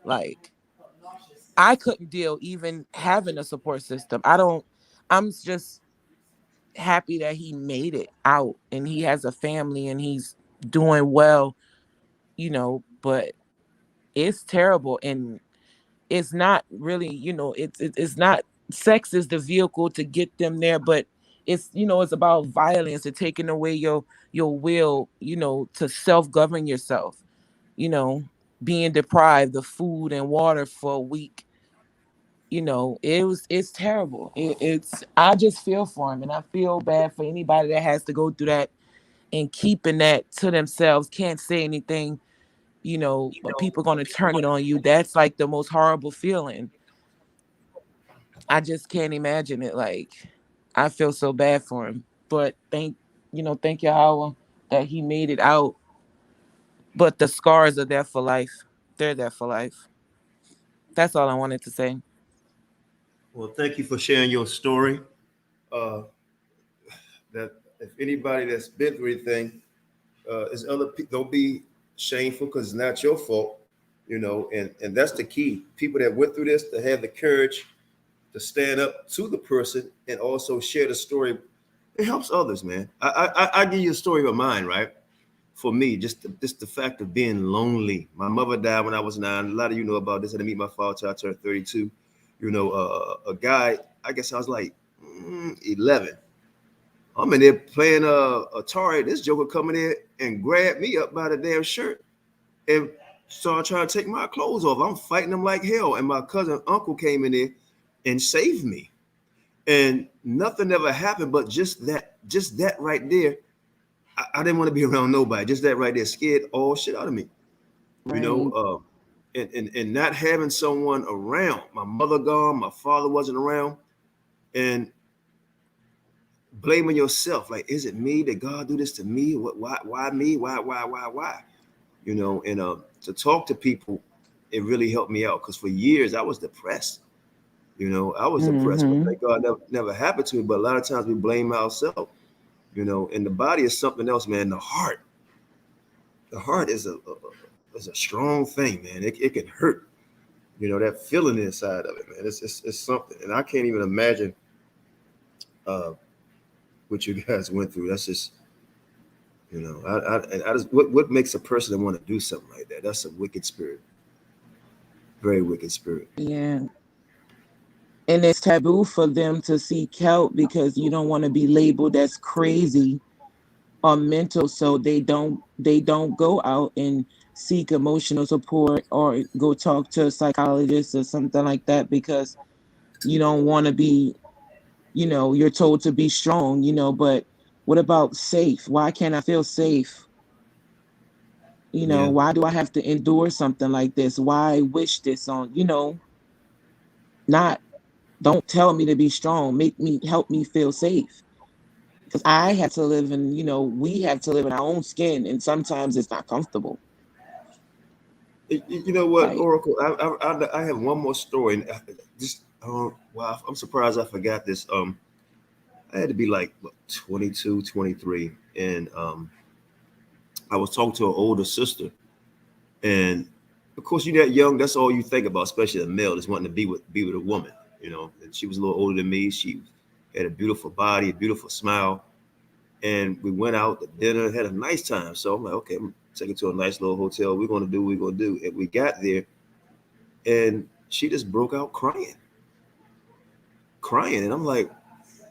Like, I couldn't deal even having a support system. I'm just happy that he made it out and he has a family and he's doing well, but it's terrible. And it's not really, it's not, sex is the vehicle to get them there, but it's about violence and taking away your will, to self-govern yourself, being deprived of food and water for a week. It's terrible. I just feel for him, and I feel bad for anybody that has to go through that and keeping that to themselves, can't say anything, but people going to turn it on you. That's like the most horrible feeling. I just can't imagine it. Like, I feel so bad for him, but thank Yahweh that he made it out. But the scars are there for life. They're there for life. That's all I wanted to say. Well, thank you for sharing your story. That if anybody that's been through anything, is other people, don't be shameful because it's not your fault, and that's the key. People that went through this, to have the courage to stand up to the person and also share the story. It helps others, man. I give you a story of mine, right? For me, just the fact of being lonely. My mother died when I was 9. A lot of you know about this. I didn't meet my father till I turned 32. A guy, I guess I was like 11. I'm in there playing Atari. This joker coming in and grabbed me up by the damn shirt and started trying to take my clothes off. I'm fighting him like hell. And my cousin uncle came in there and saved me. And nothing ever happened, but just that right there, I didn't want to be around nobody. Just that right there scared all shit out of me. Right. And not having someone around. My mother gone, my father wasn't around, and blaming yourself, like, is it me? Did God do this to me? Why me? Why? And to talk to people, it really helped me out, because for years I was depressed. I was depressed, but thank God never happened to me. But a lot of times we blame ourselves, and the body is something else, man. The heart is a strong thing, man. It can hurt, that feeling inside of it, man. It's something, and I can't even imagine what you guys went through. That's just, I just, what makes a person want to do something like that? That's a wicked spirit. Very wicked spirit. Yeah. And it's taboo for them to seek help because you don't want to be labeled as crazy or mental, so they don't go out and seek emotional support or go talk to a psychologist or something like that because you don't want to be, you're told to be strong, but what about safe? Why can't I feel safe? Yeah. Why do I have to endure something like this? Why wish this on, not don't tell me to be strong, help me feel safe. Because I have to live in, we have to live in our own skin, and sometimes it's not comfortable. You know what, Like, Oracle? I have one more story. And just wow, I'm surprised I forgot this. I had to be like 22, 23, and I was talking to an older sister, and of course, you're that young. That's all you think about, especially a male is wanting to be with a woman. And she was a little older than me. She had a beautiful body, a beautiful smile, and we went out to dinner, had a nice time. So I'm like, okay, I'm taking to a nice little hotel. We're gonna do what we're gonna do. And we got there, and she just broke out crying, and I'm like,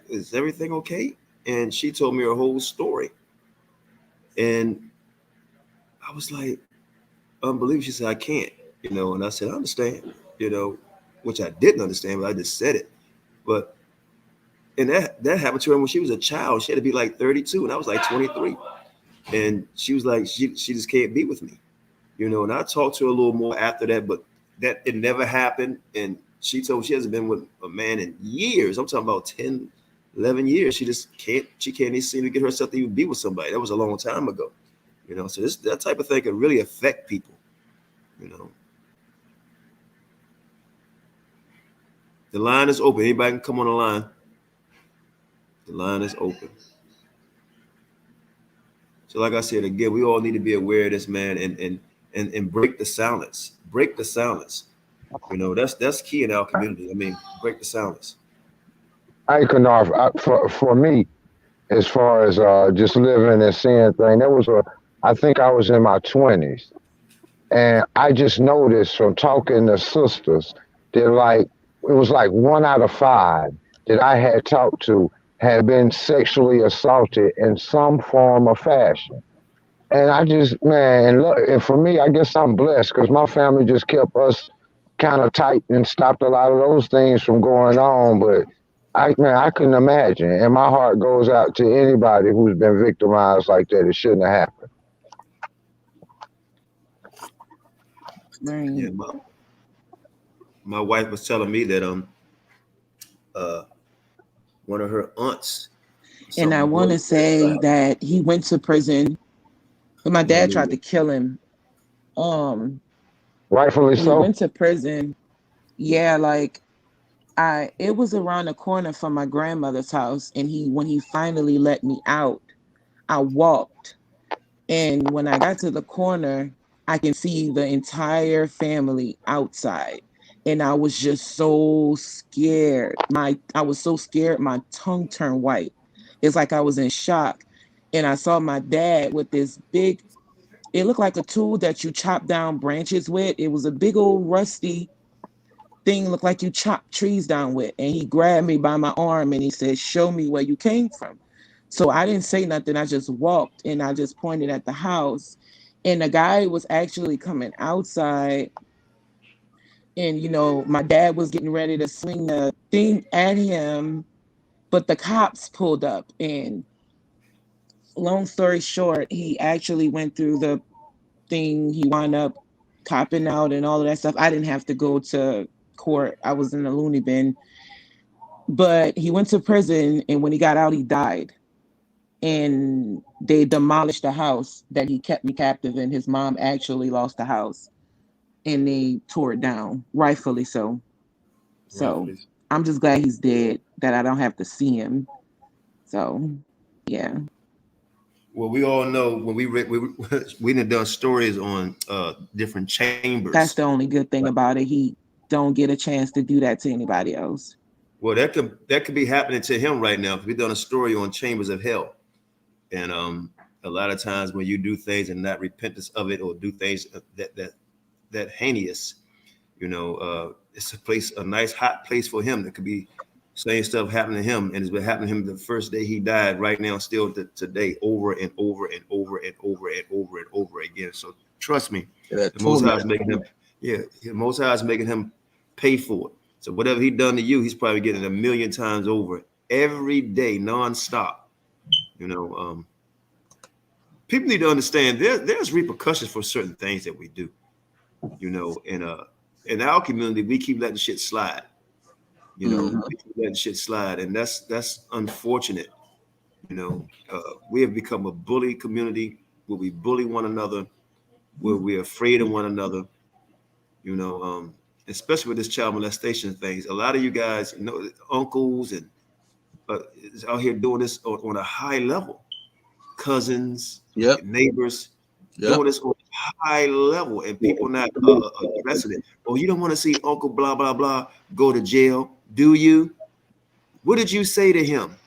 is everything okay? And she told me her whole story, and I was like, unbelievable. She said, I can't, and I said, I understand, which I didn't understand, but I just said it. But and that happened to her when she was a child. She had to be like 32, and I was like 23. And she was like, she just can't be with me, And I talked to her a little more after that, but that it never happened. And she told me she hasn't been with a man in years. I'm talking about 10, 11 years. She can't even seem to get herself to even be with somebody. That was a long time ago, So that type of thing can really affect people, The line is open. Anybody can come on the line. The line is open. So like I said, again, we all need to be aware of this, man, and break the silence. Break the silence. That's key in our community. I mean, break the silence. Hey, Qanath, for me, as far as just living and seeing thing, I think I was in my 20s. And I just noticed from talking to sisters that it was like 1 out of 5 that I had talked to had been sexually assaulted in some form or fashion. And I just, man, and look, and for me, I guess I'm blessed because my family just kept us kind of tight and stopped a lot of those things from going on. But I couldn't imagine. And my heart goes out to anybody who's been victimized like that. It shouldn't have happened. right. Yeah, my wife was telling me that one of her aunts. And I want to say that he went to prison, but my dad tried to kill him. Rightfully He so. went to prison. Yeah, like it was around the corner from my grandmother's house, and when he finally let me out, I walked. And when I got to the corner, I can see the entire family outside. And I was just so scared. I was so scared my tongue turned white. It's like I was in shock. And I saw my dad with this big, it looked like a tool that you chop down branches with. It was a big old rusty thing, looked like you chop trees down with. And he grabbed me by my arm and he said, show me where you came from. So I didn't say nothing. I just walked and I just pointed at the house. And the guy was actually coming outside. And, my dad was getting ready to swing the thing at him, but the cops pulled up. And long story short, he actually went through the thing. He wound up copping out and all of that stuff. I didn't have to go to court. I was in a loony bin. But he went to prison, and when he got out, he died. And they demolished the house that he kept me captive in. His mom actually lost the house, and they tore it down, rightfully so. So I'm just glad he's dead, that I don't have to see him. So, yeah. Well, we all know when we done stories on different chambers. That's the only good thing about it. He don't get a chance to do that to anybody else. Well, that could be happening to him right now. We've done a story on chambers of hell, and a lot of times when you do things and not repentance of it, or do things that heinous, It's a nice hot place for him. That could be same stuff happening to him, and it's been happening to him the first day he died. Right now, still today, over and over and over and over and over and over again. So trust me, the Most High is making him. Yeah, the Most High is making him pay for it. So whatever he done to you, he's probably getting 1,000,000 times over every day, nonstop. People need to understand there's repercussions for certain things that we do. In our community, we keep letting shit slide. We keep letting shit slide, and that's unfortunate. We have become a bully community where we bully one another, where we're afraid of one another. Especially with this child molestation things. A lot of you guys, uncles and out here doing this on a high level. Cousins, neighbors, doing this on a high level, and people not addressing it. Oh, you don't want to see Uncle blah blah blah go to jail, do you? What did you say to him?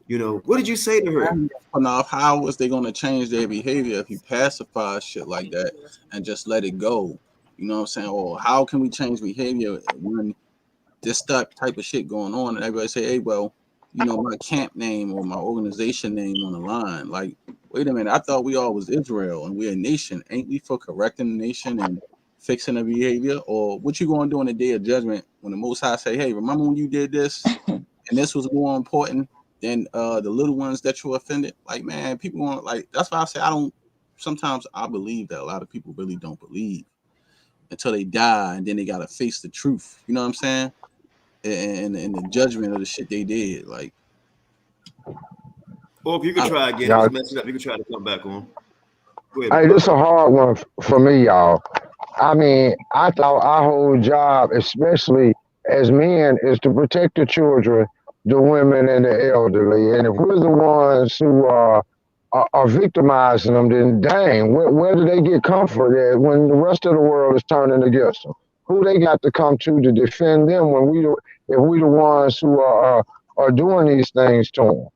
What did you say to her? Qanath, how was they going to change their behavior if you pacify shit like that and just let it go? You know what I'm saying? Or how can we change behavior when this type of shit going on and everybody say, hey, well, my camp name or my organization name on the line. Like, wait a minute, I thought we all was Israel and we're a nation. Ain't we for correcting the nation and fixing the behavior? Or what you going to do in the day of judgment when the Most High say, hey, remember when you did this and this was more important than the little ones that you offended? Like, man, people want, like, that's why I say sometimes I believe that a lot of people really don't believe until they die, and then they got to face the truth. You know what I'm saying? And the judgment of the shit they did. Like, if you can try again, just mess it up. You can try to come back on. Go ahead. Hey, this is a hard one for me, y'all. I mean, I thought our whole job, especially as men, is to protect the children, the women, and the elderly. And if we're the ones who are victimizing them, then dang, where do they get comfort at when the rest of the world is turning against them? Who they got to come to defend them when if we the ones who are doing these things to them?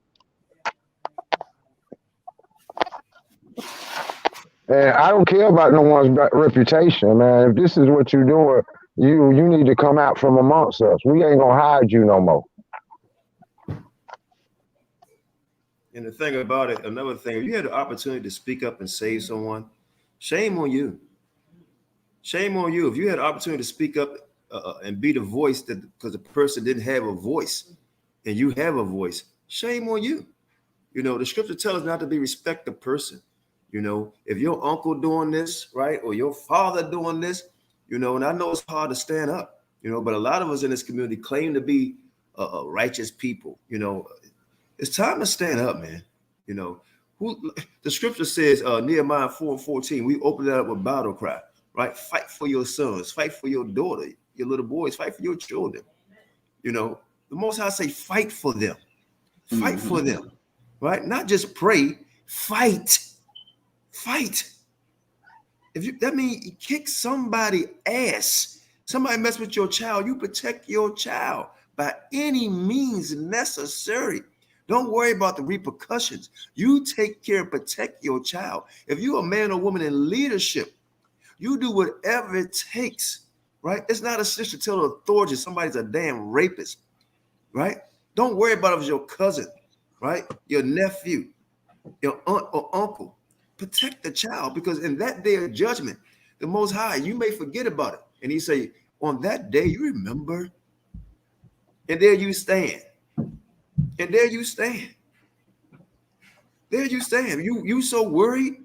And I don't care about no one's reputation, man. If this is what you're doing, you need to come out from amongst us. We ain't gonna hide you no more. And the thing about it, another thing, if you had the opportunity to speak up and save someone, shame on you. Shame on you. If you had the opportunity to speak up and be the voice because the person didn't have a voice and you have a voice, shame on you. The scripture tells us not to be respect the person. If your uncle doing this, right, or your father doing this, and I know it's hard to stand up, but a lot of us in this community claim to be righteous people. It's time to stand up, man. The scripture says, Nehemiah 4:14, we open it up with battle cry, right? Fight for your sons, fight for your daughter, your little boys, fight for your children. The Most High say, fight for them, fight for them, right? Not just pray, fight. That means you kick somebody ass. Somebody mess with your child, you protect your child by any means necessary. Don't worry about the repercussions. You take care and protect your child. If you're a man or woman in leadership, you do whatever it takes, right? It's not a sister to tell the authorities somebody's a damn rapist, right? Don't worry about it if it's your cousin, right? Your nephew, your aunt or uncle. Protect the child, because in that day of judgment, the Most High, you may forget about it. And he say, on that day, you remember, and there you stand. And there you stand. There you stand. You so worried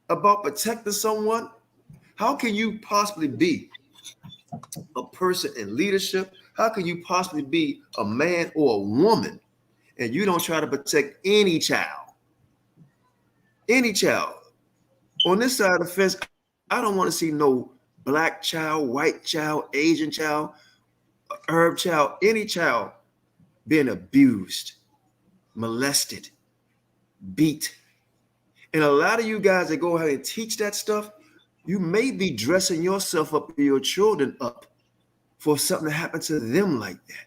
about protecting someone. How can you possibly be a person in leadership? How can you possibly be a man or a woman and you don't try to protect any child? Any child. On this side of the fence, I don't want to see no black child, white child, Asian child, Arab child, any child being abused, molested, beat. And a lot of you guys that go ahead and teach that stuff, you may be dressing yourself up or your children up for something to happen to them like that.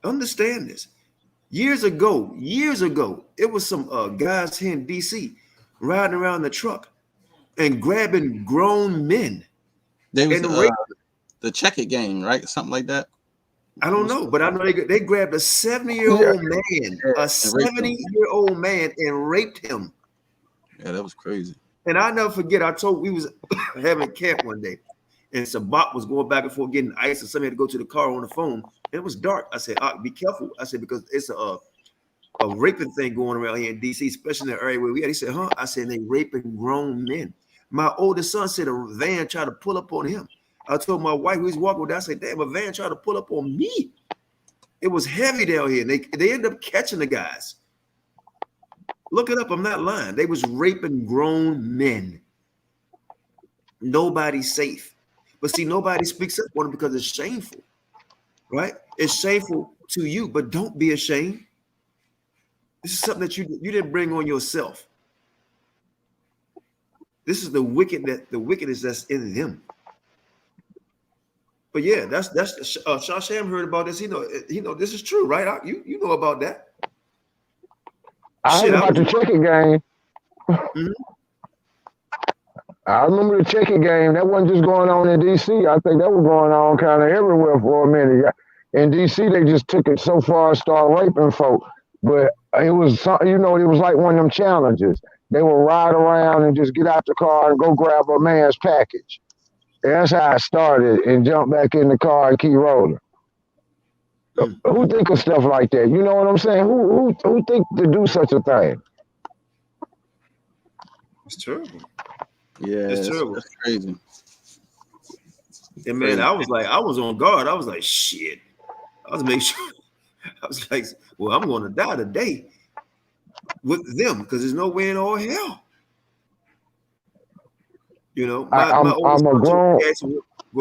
Understand this. Years ago, it was some guys here in DC riding around the truck and grabbing grown men They was and raped. the check it game, right? Something like that. I don't know, but I know they grabbed a 70-year-old man, a 70-year-old man, and raped him. Yeah, that was crazy. And I never forget. We was having camp one day, and Sabat was going back and forth getting ice, and somebody had to go to the car on the phone. It was dark. I said, "Be careful." I said, because it's a raping thing going around here in DC, especially in the area where we at. He said, "Huh?" I said, "They raping grown men." My oldest son said a van tried to pull up on him. I told my wife who was walking with that, I said, "Damn, a van tried to pull up on me." It was heavy down here. And they ended up catching the guys. Look it up. I'm not lying. They was raping grown men. Nobody's safe. But see, nobody speaks up on it because it's shameful, right? It's shameful to you, but don't be ashamed. This is something that you didn't bring on yourself. This is the wickedness that's in them. But yeah, that's Shasham heard about this. He know this is true, right? You know about that. I heard about the chicken game. Mm-hmm. I remember the chicken game. That wasn't just going on in DC. I think that was going on kind of everywhere for a minute. In DC, they just took it so far and started raping folk. But it was, it was like one of them challenges. They would ride around and just get out the car and go grab a man's package. And that's how I started, and jump back in the car and keep rolling. Who think of stuff like that? You know what I'm saying? Who think to do such a thing? It's terrible. Yeah, it's terrible. That's crazy. And man, I was on guard. I was like, shit. I was making sure. I was like, well, I'm going to die today with them because there's no way in all hell. You know, I'm a grown. Go ahead.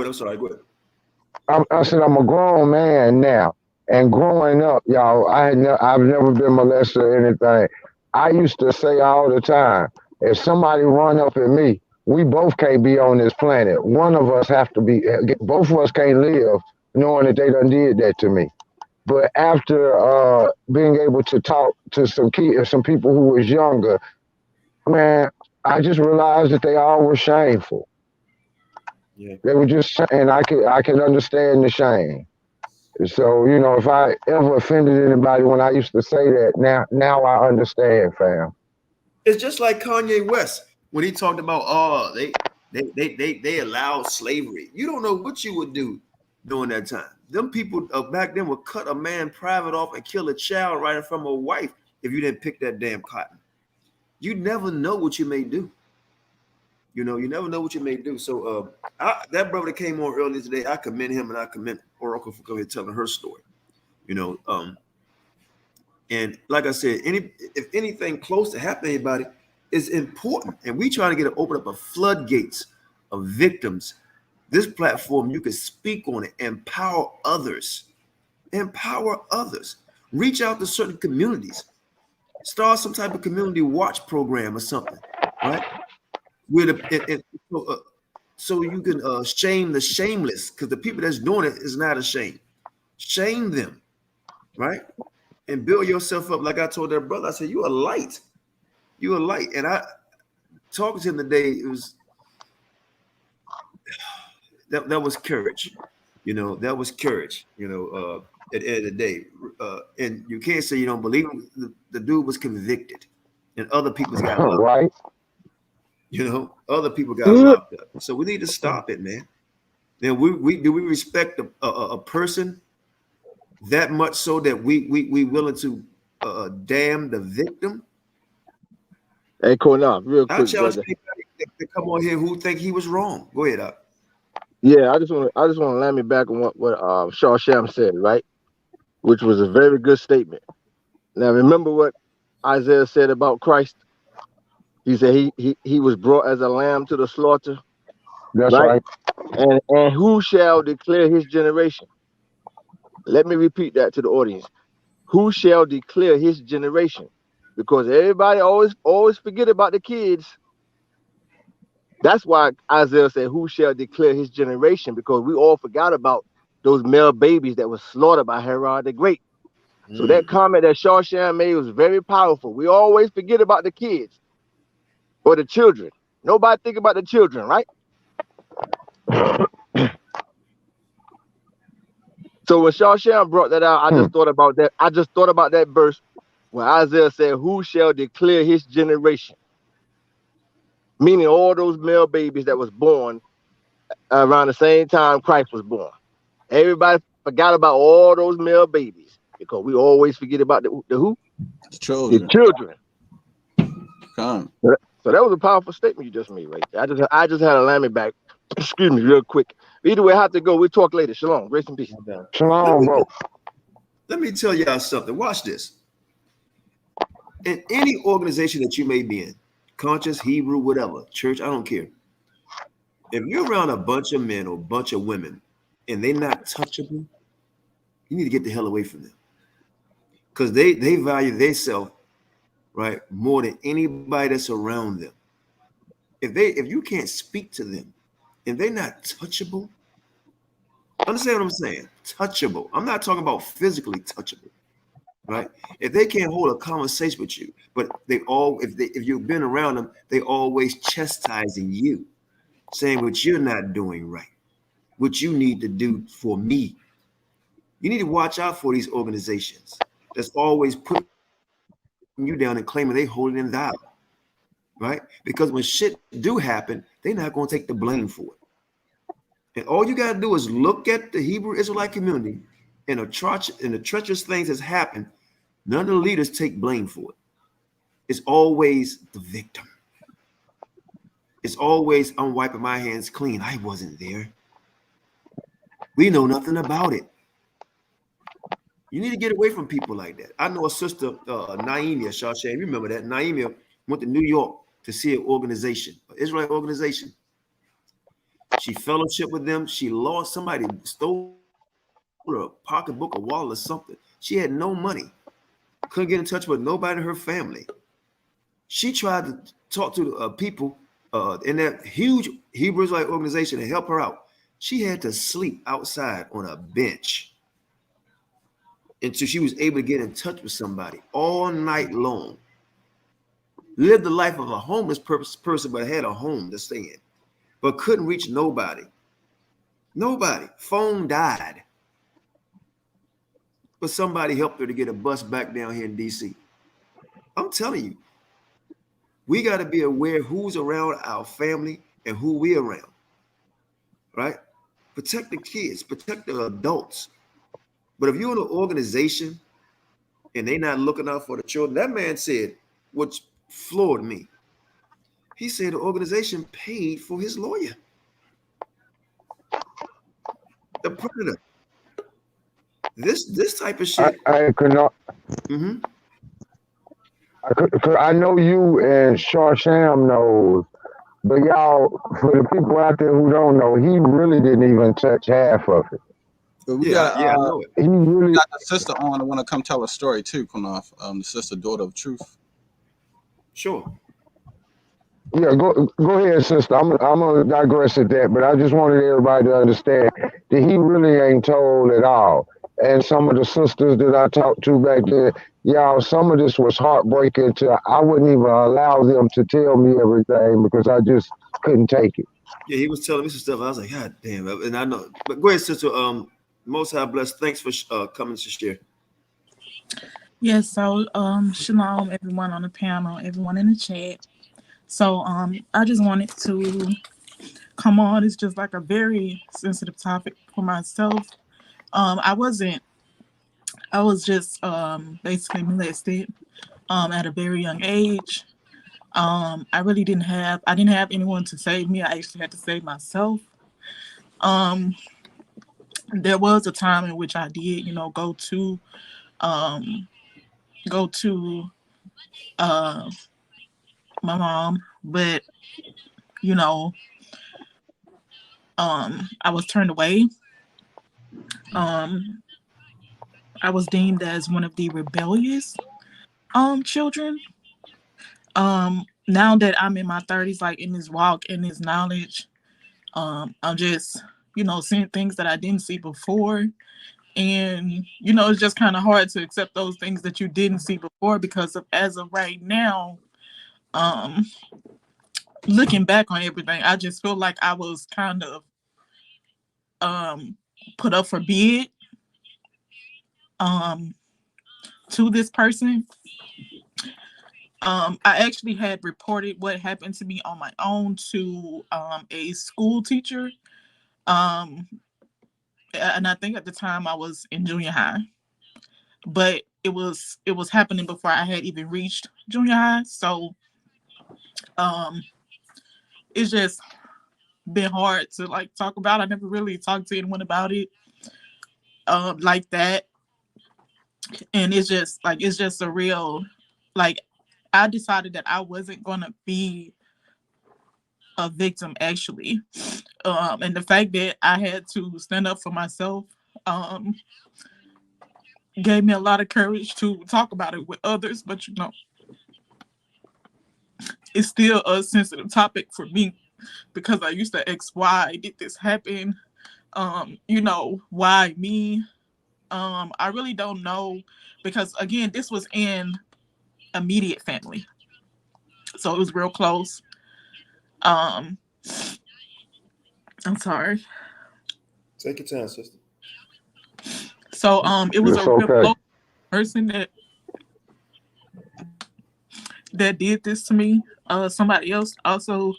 I'm sorry. Go ahead. I said I'm a grown man now, and growing up, y'all, I've never been molested or anything. I used to say all the time, if somebody run up at me, we both can't be on this planet. One of us have to be. Both of us can't live knowing that they done did that to me. But after being able to talk to some people who was younger, man, I just realized that they all were shameful. Yeah. They were just, and I can understand the shame. So, if I ever offended anybody when I used to say that, now I understand, fam. It's just like Kanye West when he talked about, they allowed slavery. You don't know what you would do during that time. Them people back then would cut a man private off and kill a child right in front of a wife if you didn't pick that damn cotton. You never know what you may do. You never know what you may do. So that brother that came on earlier today, I commend him and I commend Oracle for coming and telling her story. And like I said, if anything close to happening to anybody is important, and we try to open up a floodgates of victims. This platform, you can speak on it, empower others, reach out to certain communities, start some type of community watch program or something, right? So you can shame the shameless, because the people that's doing it is not ashamed. Shame them, right? And build yourself up. Like I told that brother, I said, you a light. And I talking to him today, it was that was courage. That was courage, at the end of the day. And you can't say you don't believe him. The dude was convicted and other people's got locked right. up. Other people got locked up. So we need to stop it, man. Then we respect a person that much so that we willing to damn the victim? Hey, Qanath, real quick, I challenge brother. anybody to come on here who think he was wrong. Go ahead, Up. Yeah, I just want to land me back on what Shasham said, right? Which was a very good statement. Now remember what Isaiah said about Christ. He said he was brought as a lamb to the slaughter. That's right. And who shall declare his generation? Let me repeat that to the audience. Who shall declare his generation? Because everybody always forget about the kids. That's why Isaiah said, who shall declare his generation? Because we all forgot about those male babies that were slaughtered by Herod the Great. So that comment that Shasham made was very powerful. We always forget about the kids or the children. Nobody think about the children, right? So when Shawsham brought that out, I just thought about that. I just thought about that verse where Isaiah said, "Who shall declare his generation?" Meaning all those male babies that was born around the same time Christ was born. Everybody forgot about all those male babies because we always forget about the who? The children. The children. Come. So that was a powerful statement you just made right there. I just had to land me back. Excuse me, real quick. Either way, I have to go. We'll talk later. Shalom. Grace and peace. Shalom, bro. Let me tell y'all something. Watch this. In any organization that you may be in, conscious, Hebrew, whatever, church, I don't care. If you're around a bunch of men or a bunch of women and they're not touchable, you need to get the hell away from them. Because they value themselves, right, more than anybody that's around them. If you can't speak to them and they're not touchable, understand what I'm saying? Touchable. I'm not talking about physically touchable, right? If they can't hold a conversation with you, but if you've been around them, they always chastising you, saying what you're not doing right, what you need to do for me. You need to watch out for these organizations that's always putting you down and claiming they hold it down, right? Because when shit do happen, they're not going to take the blame for it. And all you got to do is look at the Hebrew Israelite community and the treacherous things that's happened. None of the leaders take blame for it. It's always the victim. It's always, I'm wiping my hands clean. I wasn't there. We know nothing about it. You need to get away from people like that. I know a sister, Naimia Shashay. Remember that? Naimia went to New York to see an organization, an Israelite organization. She fellowship with them. She lost, somebody stole her pocketbook, a wallet or something. She had no money. Couldn't get in touch with nobody in her family. She tried to talk to people in that huge Hebrew Israelite organization to help her out. She had to sleep outside on a bench until she was able to get in touch with somebody all night long. Lived the life of a homeless person, but had a home to stay in, but couldn't reach nobody. Nobody. Phone died. But somebody helped her to get a bus back down here in DC. I'm telling you, we got to be aware who's around our family and who we around, right? Protect the kids, protect the adults. But if you're in an organization and they're not looking out for the children, that man said, which floored me. He said the organization paid for his lawyer. The predator. This type of shit. I could not. Mm-hmm. I know you and Shawsham knows, but y'all, for the people out there who don't know, he really didn't even touch half of it. But we got I know it. He really got the sister on. I want to come tell a story too, Qanath. The sister, daughter of truth. Sure. Yeah, go ahead, sister. I'm gonna digress at that, but I just wanted everybody to understand that he really ain't told at all. And some of the sisters that I talked to back then, y'all, some of this was heartbreaking. I wouldn't even allow them to tell me everything because I just couldn't take it. Yeah, he was telling me some stuff. I was like, God damn. And I know. But go ahead, sister. Most High bless. Thanks for coming to share. Yes, so shalom everyone on the panel, everyone in the chat. So I just wanted to come on. It's just like a very sensitive topic for myself. I was just basically molested at a very young age. I didn't have anyone to save me. I actually had to save myself. There was a time in which I did, go to my mom, but I was turned away. I was deemed as one of the rebellious children. Now that I'm in my 30s, like in this walk, in this knowledge, I'm just, seeing things that I didn't see before. And, it's just kind of hard to accept those things that you didn't see before because as of right now, looking back on everything, I just feel like I was kind of put up for bid to this person. I actually had reported what happened to me on my own to a school teacher. And I think at the time I was in junior high, but it was happening before I had even reached junior high. So it's just been hard to like talk about. I never really talked to anyone about it like that. And it's just a real, like, I decided that I wasn't gonna be a victim actually. And the fact that I had to stand up for myself gave me a lot of courage to talk about it with others. But it's still a sensitive topic for me because I used to ask, why did this happen? Why me? I really don't know, because again, this was in immediate family, so it was real close. I'm sorry. Take your time, sister. So it was It's a real okay. close person that did this to me. Somebody else also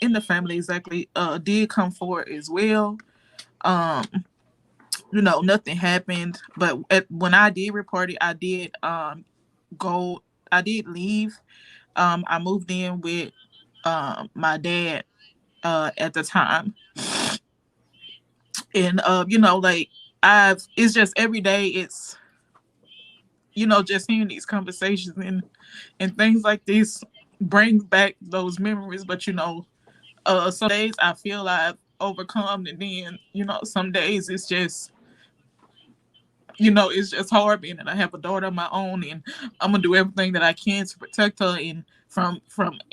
in the family exactly did come forward as well. Nothing happened, but when I did report it, I did leave. I moved in with my dad at the time. And it's just every day, it's just hearing these conversations and things like this brings back those memories. But some days I feel I've overcome, and then some days it's just it's just hard being that I have a daughter of my own, and I'm gonna do everything that I can to protect her and from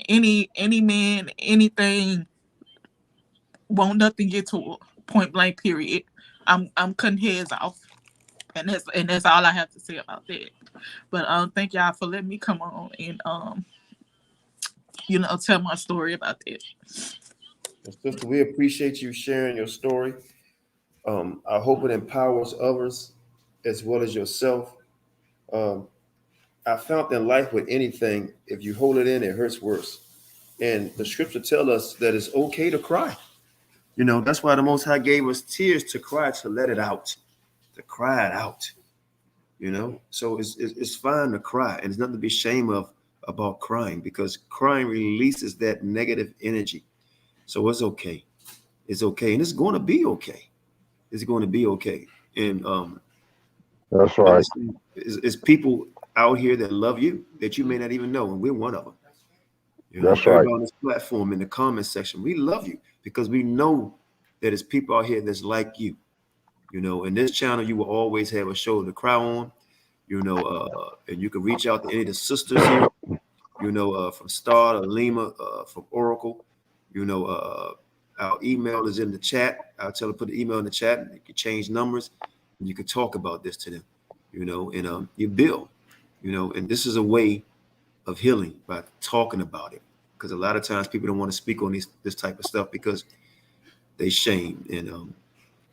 any man, anything. Won't nothing get to a point blank period. I'm cutting heads off, and that's all I have to say about that. But thank y'all for letting me come on and tell my story about that. Sister, we appreciate you sharing your story. I hope it empowers others as well as yourself. I found in life with anything, if you hold it in, it hurts worse. And the scripture tells us that it's okay to cry. That's why the Most High gave us tears to cry, to let it out, to cry it out. So it's fine to cry, and there's nothing to be ashamed of about crying, because crying releases that negative energy. So it's okay. It's okay, and it's going to be okay. It's going to be okay. And That's right. it's people out here that love you that you may not even know, and we're one of them. That's Everybody right. on this platform, in the comment section, we love you because we know that there's people out here that's like you. In this channel, you will always have a shoulder to cry on. And you can reach out to any of the sisters here. From Star to Lima, from Oracle. Our email is in the chat. I'll tell her to put the email in the chat. You can change numbers, and you can talk about this to them. And you build. And this is a way of healing by talking about it, because a lot of times people don't want to speak on this type of stuff because they shame. And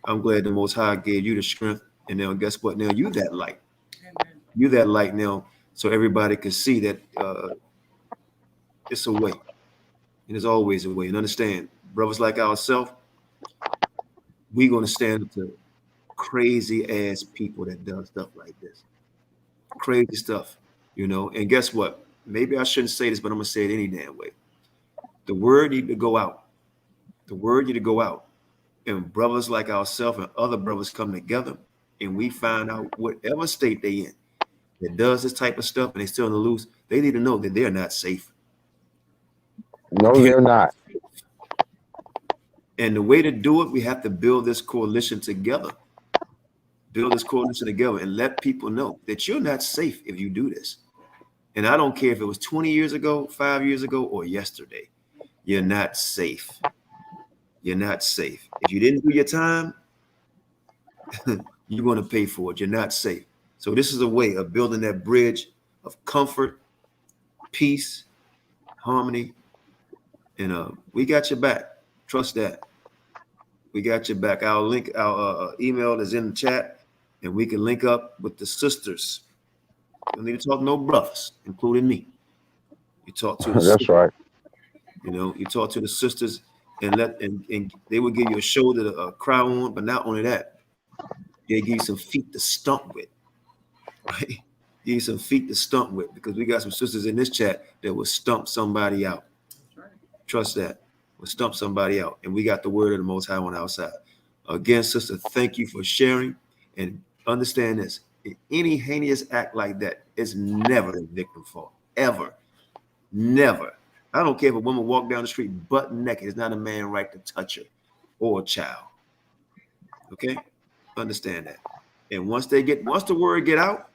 I'm glad the Most High gave you the strength. And now guess what? Now you that light. You that light now, so everybody can see that it's a way. And there's always a way. And understand, brothers like ourselves, we're going to stand up to crazy ass people that does stuff like this. Crazy stuff, And guess what? Maybe I shouldn't say this, but I'm going to say it any damn way. The word need to go out. The word need to go out. And brothers like ourselves and other brothers come together, and we find out whatever state they in that does this type of stuff and they still on the loose, they need to know that they're not safe. No, they're not. And the way to do it, we have to build this coalition together. Build this coalition together and let people know that you're not safe if you do this. And I don't care if it was 20 years ago, 5 years ago, or yesterday. You're not safe. You're not safe. If you didn't do your time, you're going to pay for it. You're not safe. So this is a way of building that bridge of comfort, peace, harmony, and we got your back. Trust that. We got your back. Our link, our email is in the chat, and we can link up with the sisters. You don't need to talk to no brothers, including me. You talk to the That's sisters, right. you know, you talk to the sisters and they will give you a shoulder to cry on, but not only that, they give you some feet to stump with, right? Give you some feet to stump with, because we got some sisters in this chat that will stump somebody out. Trust that. Will stump somebody out. And we got the word of the Most High on our side. Again, sister, thank you for sharing, and understand this. Any heinous act like that is never the victim's fault, ever. Never. I don't care if a woman walk down the street butt naked. It's not a man's right to touch her or a child. Okay? Understand that. And once the word get out,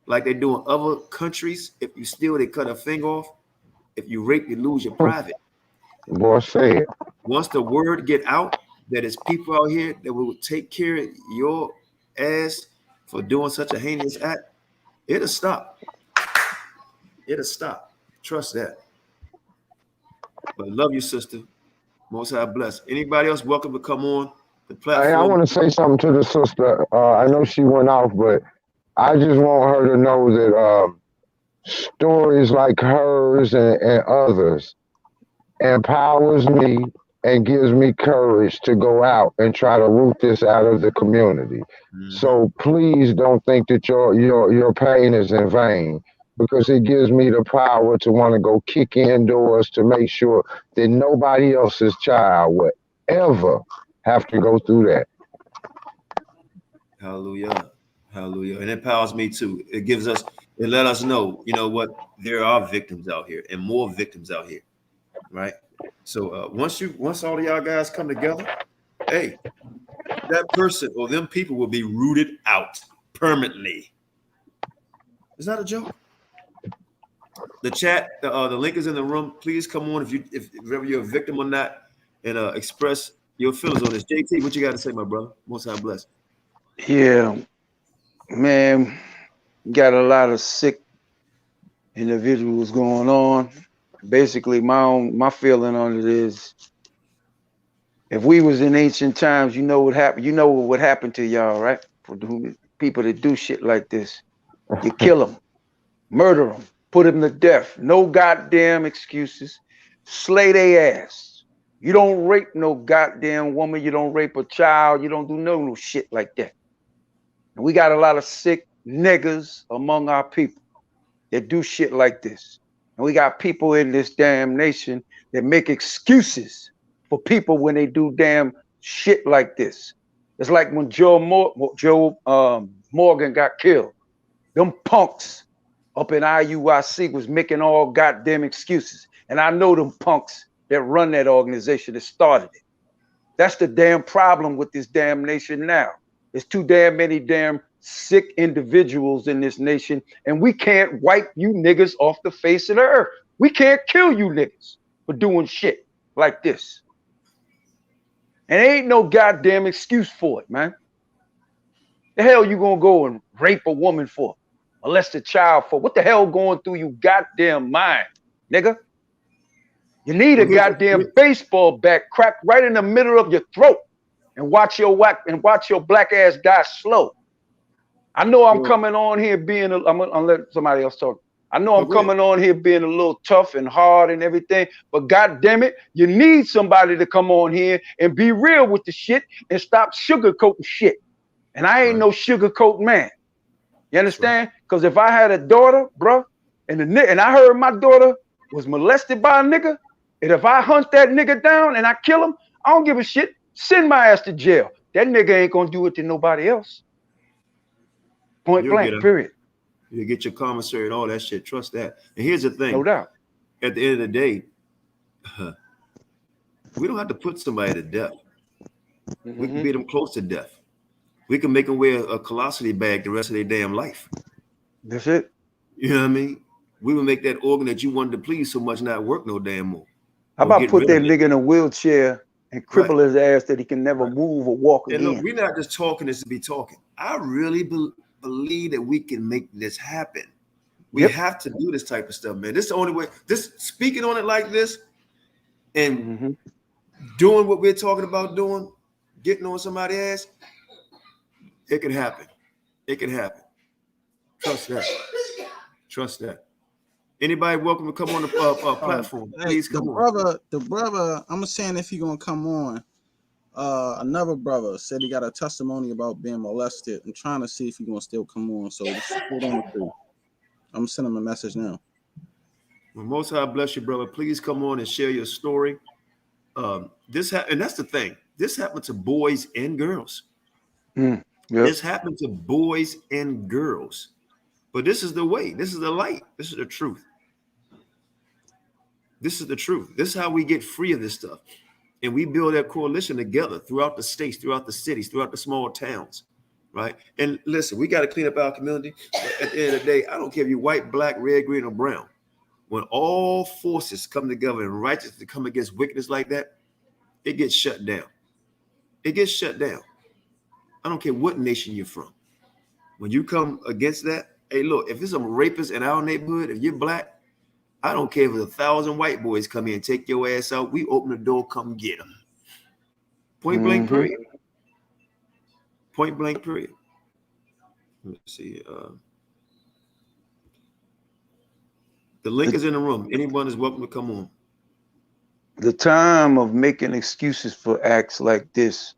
like they do in other countries, if you steal, they cut a finger off. If you rape, you lose your private. Boy, say it. Once the word get out that there's people out here that will take care of your ass for doing such a heinous act, it'll stop. It'll stop. Trust that. But love you, sister. Most High bless. Anybody else welcome to come on the platform? Hey, I want to say something to the sister. I know she went off, but I just want her to know that stories like hers and others empowers me and gives me courage to go out and try to root this out of the community. Mm-hmm. So please don't think that your pain is in vain, because it gives me the power to want to go kick in doors to make sure that nobody else's child will ever have to go through that. Hallelujah. Hallelujah. And it empowers me too. It let us know, you know what, there are victims out here and more victims out here. Right. So once all of y'all guys come together, hey, that person or them people will be rooted out permanently. It's not a joke. The chat, the link is in the room. Please come on if ever you're a victim or not, and express your feelings on this. JT, what you got to say, my brother? Most High bless. Yeah, man, got a lot of sick individuals going on. Basically, my feeling on it is, if we was in ancient times, you know what happened. You know what would happen to y'all, right? For people that do shit like this, you kill them, murder them, put them to death. No goddamn excuses. Slay their ass. You don't rape no goddamn woman. You don't rape a child. You don't do no shit like that. And we got a lot of sick niggas among our people that do shit like this. And we got people in this damn nation that make excuses for people when they do damn shit like this. It's like when Joe Morgan got killed. Them punks up in IUIC was making all goddamn excuses. And I know them punks that run that organization that started it. That's the damn problem with this damn nation now. There's too damn many damn sick individuals in this nation, and we can't wipe you niggas off the face of the earth. We can't kill you niggas for doing shit like this. And ain't no goddamn excuse for it, man. The hell you gonna go and rape a woman for? Molest a child for? What the hell going through you goddamn mind, nigga? You need a goddamn baseball bat cracked right in the middle of your throat and watch your black ass die slow. I know I'm coming on here being, I'm gonna let somebody else talk. I know I'm coming on here being a little tough and hard and everything, but God damn it, you need somebody to come on here and be real with the shit and stop sugarcoating shit. And I ain't no sugarcoat man. You understand? Because if I had a daughter, bro, and I heard my daughter was molested by a nigga, and if I hunt that nigga down and I kill him, I don't give a shit. Send my ass to jail. That nigga ain't gonna do it to nobody else. Point blank, period. You get your commissary and all that shit. Trust that. And here's the thing. No doubt. At the end of the day, we don't have to put somebody to death. We can beat them close to death. We can make them wear a colostomy bag the rest of their damn life. That's it. You know what I mean? We would make that organ that you wanted to please so much not work no damn more. How about put that nigga in a wheelchair and cripple his ass that he can never move or walk again? And look, we're not just talking this to be talking. I really believe that we can make this happen. We have to do this type of stuff, man. This is the only way. This speaking on it like this and doing what we're talking about doing, getting on somebody's ass, it can happen. It can happen. Trust that. Trust that. Anybody welcome to come on the platform? Please come on. The brother, I'm saying if he gonna come on. Another brother said he got a testimony about being molested. I'm trying to see if he gonna still come on. So just hold on to. I'm sending him a message now. Well, Most High bless you, brother. Please come on and share your story. And that's the thing. This happened to boys and girls. Yep. This happened to boys and girls. But this is the way. This is the light. This is the truth. This is the truth. This is how we get free of this stuff. And we build that coalition together throughout the states, throughout the cities, throughout the small towns, right? And listen, we got to clean up our community. But at the end of the day, I don't care if you're white, black, red, green, or brown. When all forces come together and righteousness come against wickedness like that, it gets shut down. It gets shut down. I don't care what nation you're from. When you come against that, hey, look, if there's some rapists in our neighborhood, if you're black, I don't care if 1,000 white boys come in and take your ass out. We open the door, come get them. Point blank, period. Point blank, period. Let's see. The link is in the room. Anyone is welcome to come on. The time of making excuses for acts like this,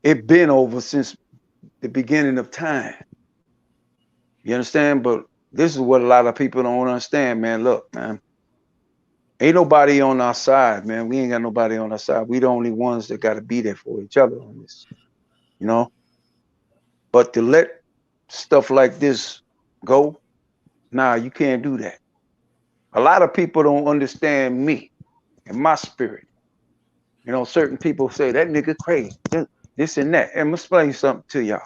it been over since the beginning of time. You understand? But this is what a lot of people don't understand, man. Look, man, ain't nobody on our side, man. We ain't got nobody on our side. We the only ones that got to be there for each other on this, you know? But to let stuff like this go, nah, you can't do that. A lot of people don't understand me and my spirit. You know, certain people say, that nigga crazy, this and that. And I'm going to explain something to y'all.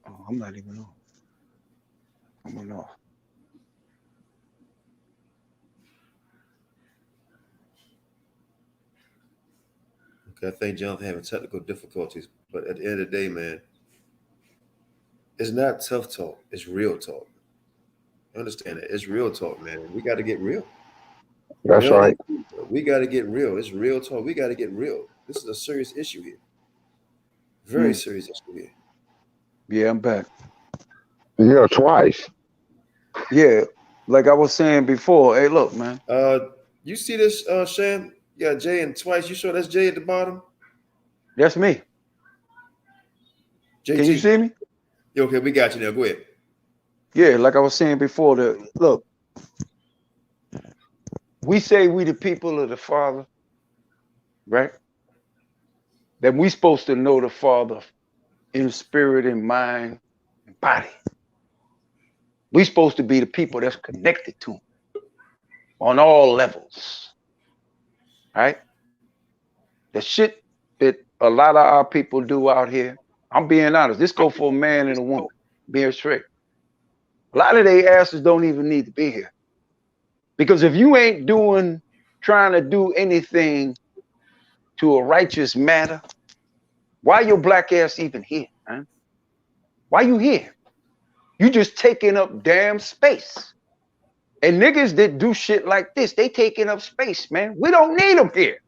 Oh, I'm not even on. I'm off. Okay, I think Jonathan having technical difficulties, but at the end of the day, man, it's not tough talk. It's real talk. Understand that? It's real talk, man. We got to get real. That's right. We got to get real. It's real talk. We got to get real. This is a serious issue here. Very serious issue here. Yeah, I'm back. Yeah, twice. Yeah, like I was saying before. Hey, look, man. You see this, Shan? You got Jay and twice. You sure that's Jay at the bottom? That's me. JG. Can you see me? Yeah, okay, we got you now. Go ahead. Yeah, like I was saying before, look, we say we the people of the Father, right? That we supposed to know the Father in spirit and mind and body. We supposed to be the people that's connected to him on all levels, right? The shit that a lot of our people do out here, I'm being honest, this go for a man and a woman, being straight. A lot of their asses don't even need to be here. Because if you ain't trying to do anything to a righteous matter, why your black ass even here, man? Why you here? You just taking up damn space. And niggas that do shit like this, they taking up space, man. We don't need them here.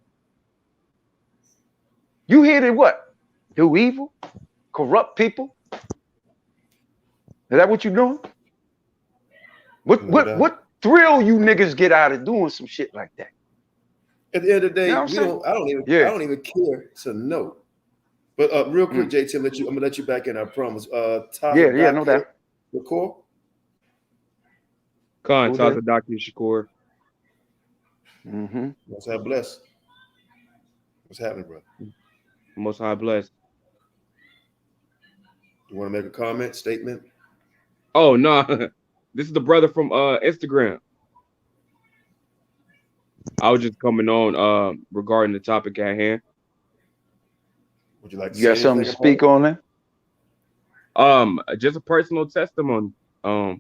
You here to what? Do evil? Corrupt people? Is that what you doing? What thrill you niggas get out of doing some shit like that? At the end of the day, you know I don't even care to know. But real quick, JT, I'm gonna let you back in. I promise. Yeah, no doubt. Shakur. Qanath, Dr. Shakur. Most High bless. What's happening, bro? Most High bless. You want to make a comment, statement? Oh no, this is the brother from Instagram. I was just coming on regarding the topic at hand. Would you like to you got something to speak on that? Just a personal testimony. Tell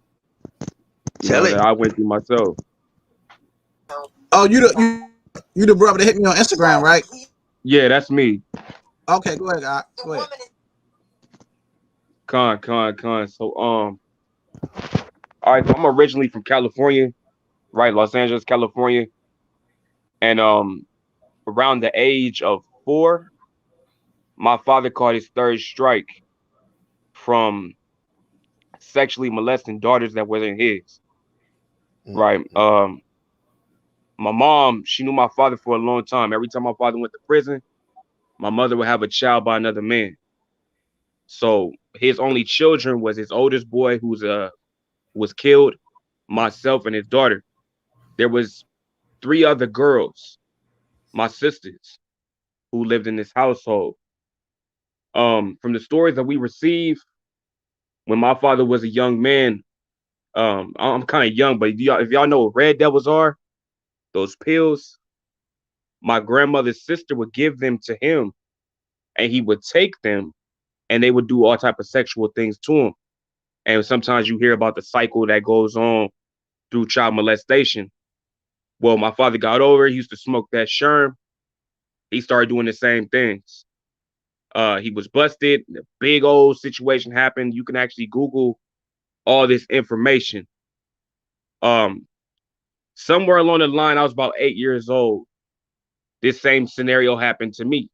it. That I went through myself. Oh, you the brother that hit me on Instagram, right? Yeah, that's me. Okay, go ahead, guy. Go ahead. Con. So all right, so I'm originally from California, right? Los Angeles, California. And around the age of 4, my father caught his 3rd strike from sexually molesting daughters that wasn't his. Right. My mom, she knew my father for a long time. Every time my father went to prison, my mother would have a child by another man. So his only children was his oldest boy, who was killed, myself, and his daughter. There was 3 other girls, my sisters, who lived in this household. From the stories that we receive, when my father was a young man, I'm kind of young, but if y'all know what red devils are, those pills, my grandmother's sister would give them to him, and he would take them, and they would do all type of sexual things to him. And sometimes you hear about the cycle that goes on through child molestation. Well, my father got over, he used to smoke that sherm. He started doing the same things. He was busted. A big old situation happened. You can actually Google all this information. Somewhere along the line, I was about 8 years old. This same scenario happened to me.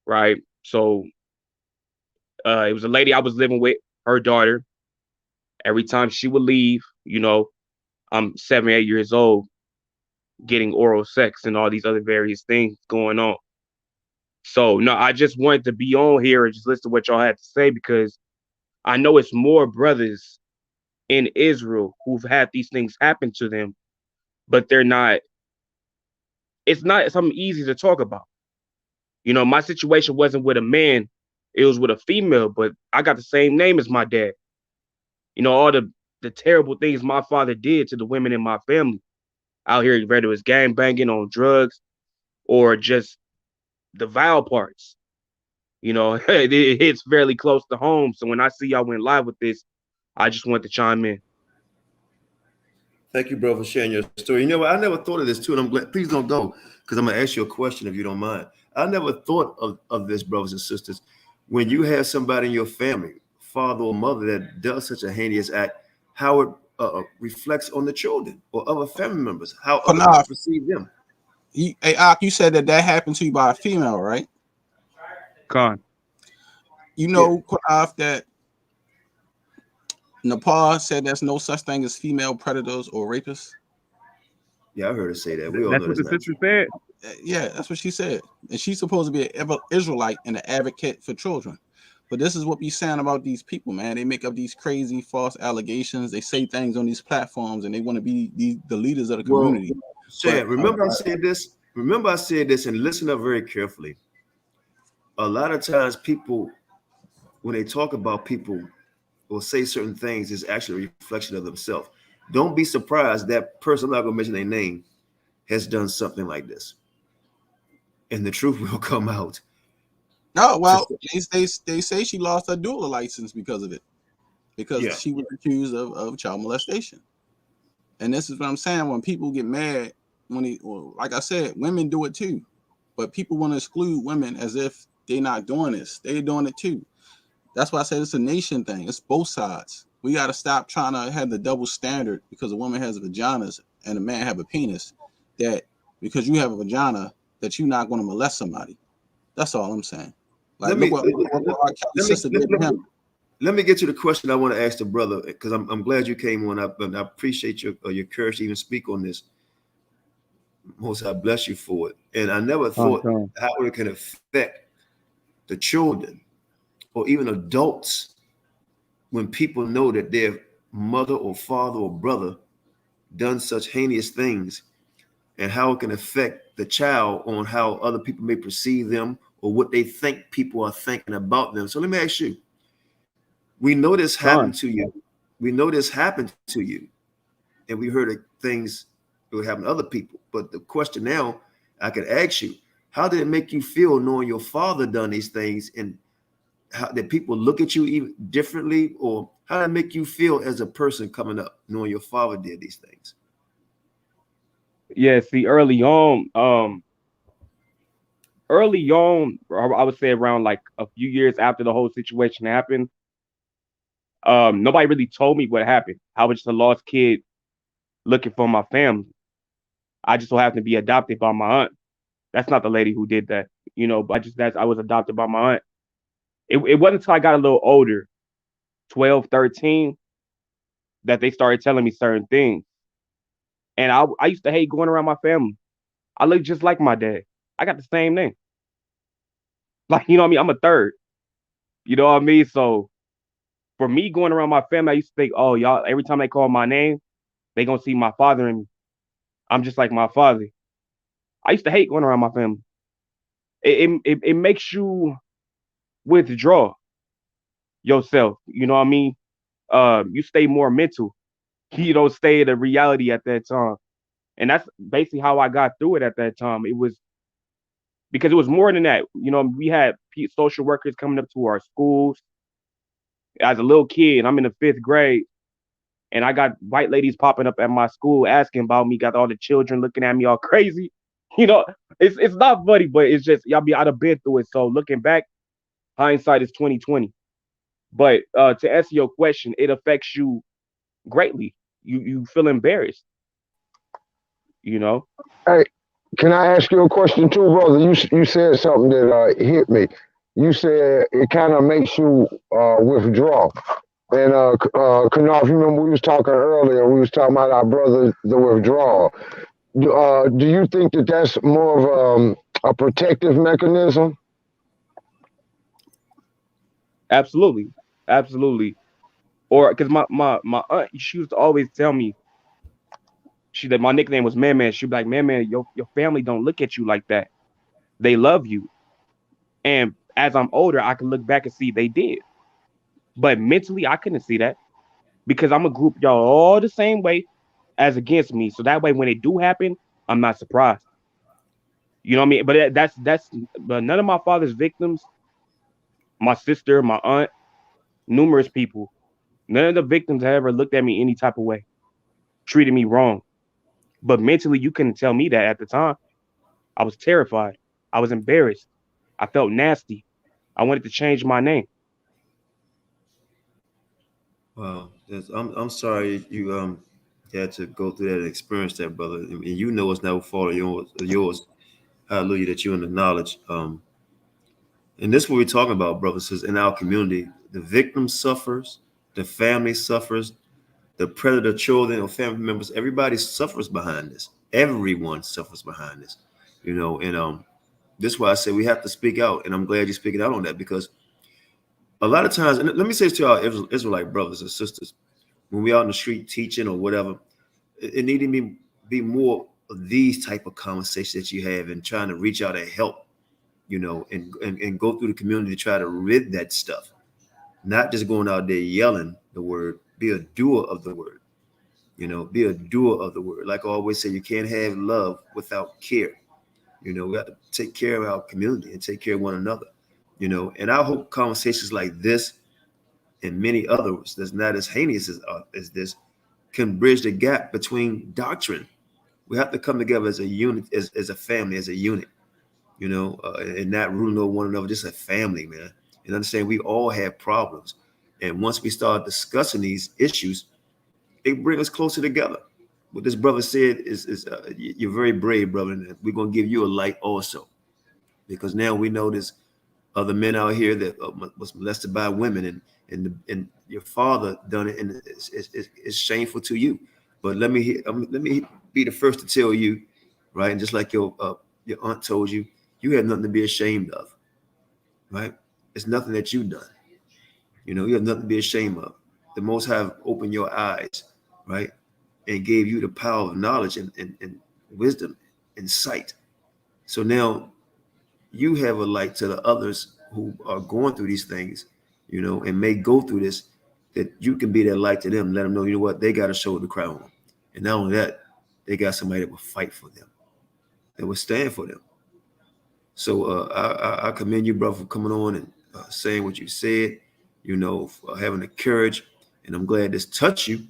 Right. So it was a lady I was living with, her daughter. Every time she would leave, I'm 7, 8 years old, getting oral sex and all these other various things going on. So no, I just wanted to be on here and just listen to what y'all had to say, because I know it's more brothers in Israel who've had these things happen to them, but it's not something easy to talk about. My situation wasn't with a man, it was with a female, but I got the same name as my dad. All the terrible things my father did to the women in my family out here, whether it was gang banging, on drugs, or just the vile parts. It hits fairly close to home. So when I see y'all went live with this, I just want to chime in. Thank you, bro, for sharing your story. You know what? I never thought of this too, and I'm glad. Please don't go, because I'm gonna ask you a question if you don't mind. I never thought of this, brothers and sisters. When you have somebody in your family, father or mother, that does such a heinous act, how it reflects on the children or other family members, how other people perceive them. You said that happened to you by a female, right? Con. Qanath, that Nepal said there's no such thing as female predators or rapists. Yeah, I heard her say that. That's what the sister said. Yeah, that's what she said. And she's supposed to be an Israelite and an advocate for children. But this is what we saying about these people, man. They make up these crazy false allegations. They say things on these platforms, and they want to be the leaders of the community. Remember I said this? Remember I said this, and listen up very carefully. A lot of times people, when they talk about people or say certain things, is actually a reflection of themselves. Don't be surprised that person, I'm not going to mention their name, has done something like this. And the truth will come out. No, well, they say she lost her dual license because of it. Because she was accused of child molestation. And this is what I'm saying. When people get mad, like I said, women do it too. But people want to exclude women as if they're not doing this. They're doing it too. That's why I said it's a nation thing. It's both sides. We got to stop trying to have the double standard because a woman has vaginas and a man have a penis, that because you have a vagina that you're not going to molest somebody. That's all I'm saying. Like, let me get to the question I want to ask the brother, because I'm glad you came on up, and I appreciate your courage to even speak on this. Most I bless you for it. And I never thought how it can affect the children or even adults when people know that their mother or father or brother done such heinous things, and how it can affect the child on how other people may perceive them or what they think people are thinking about them. So let me ask you, we know this happened to you. We know this happened to you. And we heard of things that would happen to other people. But the question now I could ask you, how did it make you feel knowing your father done these things, and how did people look at you even differently, or how did it make you feel as a person coming up knowing your father did these things? Yeah, see, early on, I would say around like a few years after the whole situation happened, nobody really told me what happened. I was just a lost kid looking for my family. I just so happened to be adopted by my aunt. That's not the lady who did that. you know, but I was adopted by my aunt. It wasn't until I got a little older, 12, 13, that they started telling me certain things. And I used to hate going around my family. I look just like my dad. I got the same name. Like, you know what I mean? I'm a third. You know what I mean? So for me going around my family, I used to think, oh, y'all, every time they call my name, they gonna see my father in me. I'm just like my father. I used to hate going around my family. It makes you withdraw yourself. You know what I mean? You stay more mental. You don't stay in the reality at that time. And that's basically how I got through it at that time. It was because it was more than that. You know, we had social workers coming up to our schools. As a little kid, I'm in the 5th grade, and I got white ladies popping up at my school asking about me. Got all the children looking at me all crazy. You know, it's not funny, but it's just I'd have been through it. So looking back, hindsight is 2020. But to answer your question, it affects you greatly. You feel embarrassed. You know. Hey, can I ask you a question too, brother? You said something that hit me. You said it kind of makes you withdraw. And Qanath, you remember we was talking earlier. We was talking about our brother, the withdrawal. Do you think that that's more of a protective mechanism? Absolutely, absolutely. Or because my aunt, she used to always tell me, that my nickname was Man Man. She'd be like, Man, your family don't look at you like that. They love you. And as I'm older, I can look back and see they did. But mentally, I couldn't see that because I'm gonna group y'all all the same way as against me. So that way, when it do happen, I'm not surprised. You know what I mean? But but none of my father's victims, my sister, my aunt, numerous people, none of the victims have ever looked at me any type of way, treated me wrong. But mentally, you couldn't tell me that at the time. I was terrified. I was embarrassed. I felt nasty. I wanted to change my name. Wow, I'm sorry you had to go through that and experience that, brother. And you know it's never fault of yours. Hallelujah, that you're in the knowledge. And this is what we're talking about, brothers, is in our community, the victim suffers, the family suffers, the predator children or family members, everybody suffers behind this. Everyone suffers behind this, you know. And this is why I say we have to speak out. And I'm glad you're speaking out on that, because a lot of times, and let me say this to our Israelite brothers and sisters, when we out in the street teaching or whatever, it need to be more of these type of conversations that you have and trying to reach out and help, you know, and go through the community to try to rid that stuff. Not just going out there yelling the word, be a doer of the word. You know, be a doer of the word. Like I always say, you can't have love without care. You know, we have to take care of our community and take care of one another. You know, and I hope conversations like this and many others that's not as heinous as this can bridge the gap between doctrine. We have to come together as a unit, as a family, as a unit, you know, and not ruling over one another, just a family, man. And understand we all have problems. And once we start discussing these issues, it brings us closer together. What this brother said is you're very brave, brother, and we're going to give you a light also. Because now we know there's other men out here that was molested by women, and your father done it, and it's shameful to you. But let me be the first to tell you, right? And just like your aunt told you, you have nothing to be ashamed of, right? It's nothing that you've done. You know, you have nothing to be ashamed of. The Most High have opened your eyes, right, and gave you the power of knowledge and wisdom and sight. So now you have a light to the others who are going through these things, you know, and may go through this, that you can be that light to them, let them know, you know what, they got a shoulder to cry on. And not only that, they got somebody that will fight for them, that will stand for them. So I commend you, brother, for coming on and saying what you said, you know, for having the courage. And I'm glad this touched you,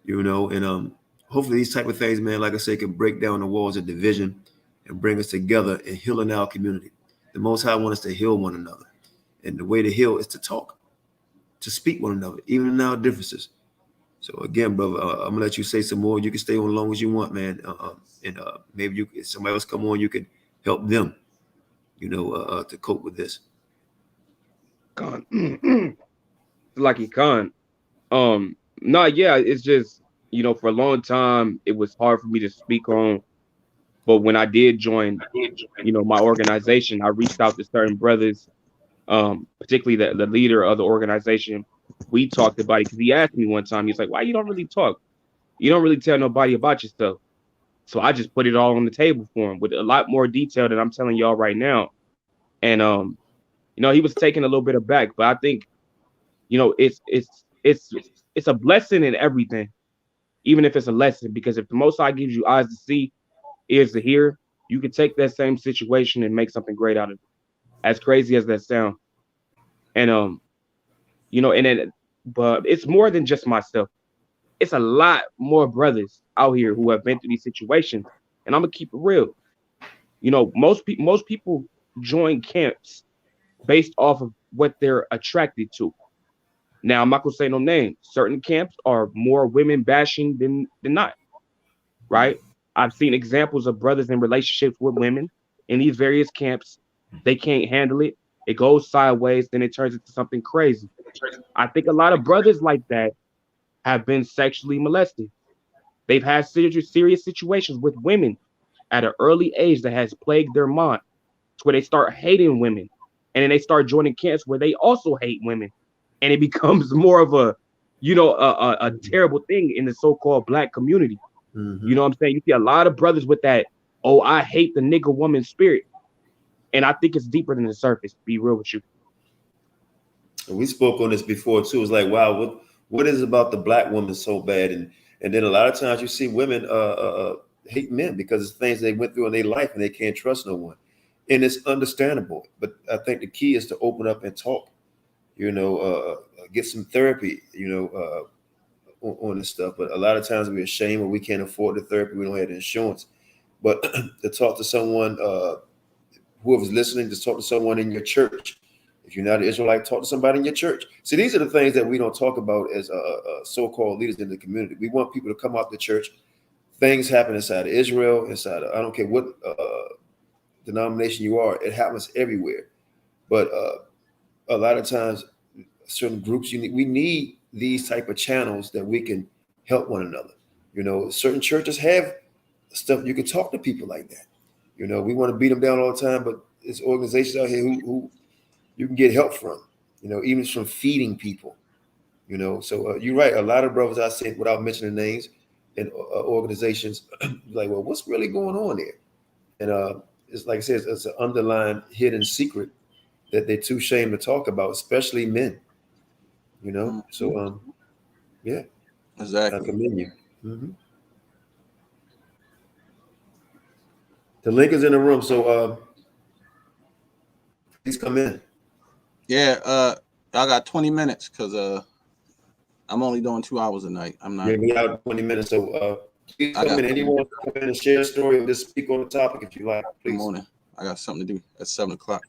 you know, and hopefully these type of things, man, like I say, can break down the walls of division and bring us together and heal in our community. The Most High wants us to heal one another. And the way to heal is to talk, to speak one another, even in our differences. So again, brother, I'm gonna let you say some more. You can stay on as long as you want, man. And maybe if somebody else come on, you can help them. to cope with this? Like Khan. No, yeah, it's just, for a long time it was hard for me to speak on, but when I did join, my organization, I reached out to certain brothers, particularly the leader of the organization. We talked about it because he asked me one time, he's like, why you don't really talk? You don't really tell nobody about yourself. So I just put it all on the table for him with a lot more detail than I'm telling y'all right now. And he was taken a little bit aback, but I think, it's a blessing in everything, even if it's a lesson, because if the Most High gives you eyes to see, ears to hear, you can take that same situation and make something great out of it. As crazy as that sounds. And but it's more than just myself. It's a lot more brothers out here who have been through these situations. And I'm gonna keep it real. Most people join camps based off of what they're attracted to. Now, I'm not gonna say no names. Certain camps are more women bashing than not, right? I've seen examples of brothers in relationships with women in these various camps. They can't handle it. It goes sideways, then it turns into something crazy. I think a lot of brothers like that have been sexually molested. They've had serious situations with women at an early age that has plagued their mind, to where they start hating women, and then they start joining camps where they also hate women, and it becomes more of a terrible thing in the so-called black community. You know what I'm saying? You see a lot of brothers with that, oh, I hate the nigga woman spirit, and I think it's deeper than the surface. To be real with you. We spoke on this before too. It's like, wow, what is about the black woman so bad? And then a lot of times you see women hate men because it's things they went through in their life and they can't trust no one. And it's understandable. But I think the key is to open up and talk, get some therapy, on this stuff. But a lot of times we're ashamed or we can't afford the therapy. We don't have the insurance. But to talk to someone, whoever's listening, just talk to someone in your church. If you're not an Israelite, talk to somebody in your church. See, these are the things that we don't talk about as so-called leaders in the community. We want people to come out to church. Things happen inside of Israel, I don't care what denomination you are, it happens everywhere. But a lot of times, certain groups, we need these type of channels that we can help one another. Certain churches have stuff you can talk to people like that. We want to beat them down all the time, but there's organizations out here who you can get help from, even from feeding people, So you're right. A lot of brothers I see, without mentioning names, and organizations, like, well, what's really going on there? And it's like I said, it's an underlying hidden secret that they're too ashamed to talk about, especially men. So yeah, exactly. I commend you. The link is in the room, so please come in. Yeah, I got 20 minutes because I'm only doing 2 hours a night. I'm not. Yeah, we out 20 minutes. So please come in. Anyone come in and share a story or just speak on the topic if you like, please. Good morning. I got something to do at 7 o'clock.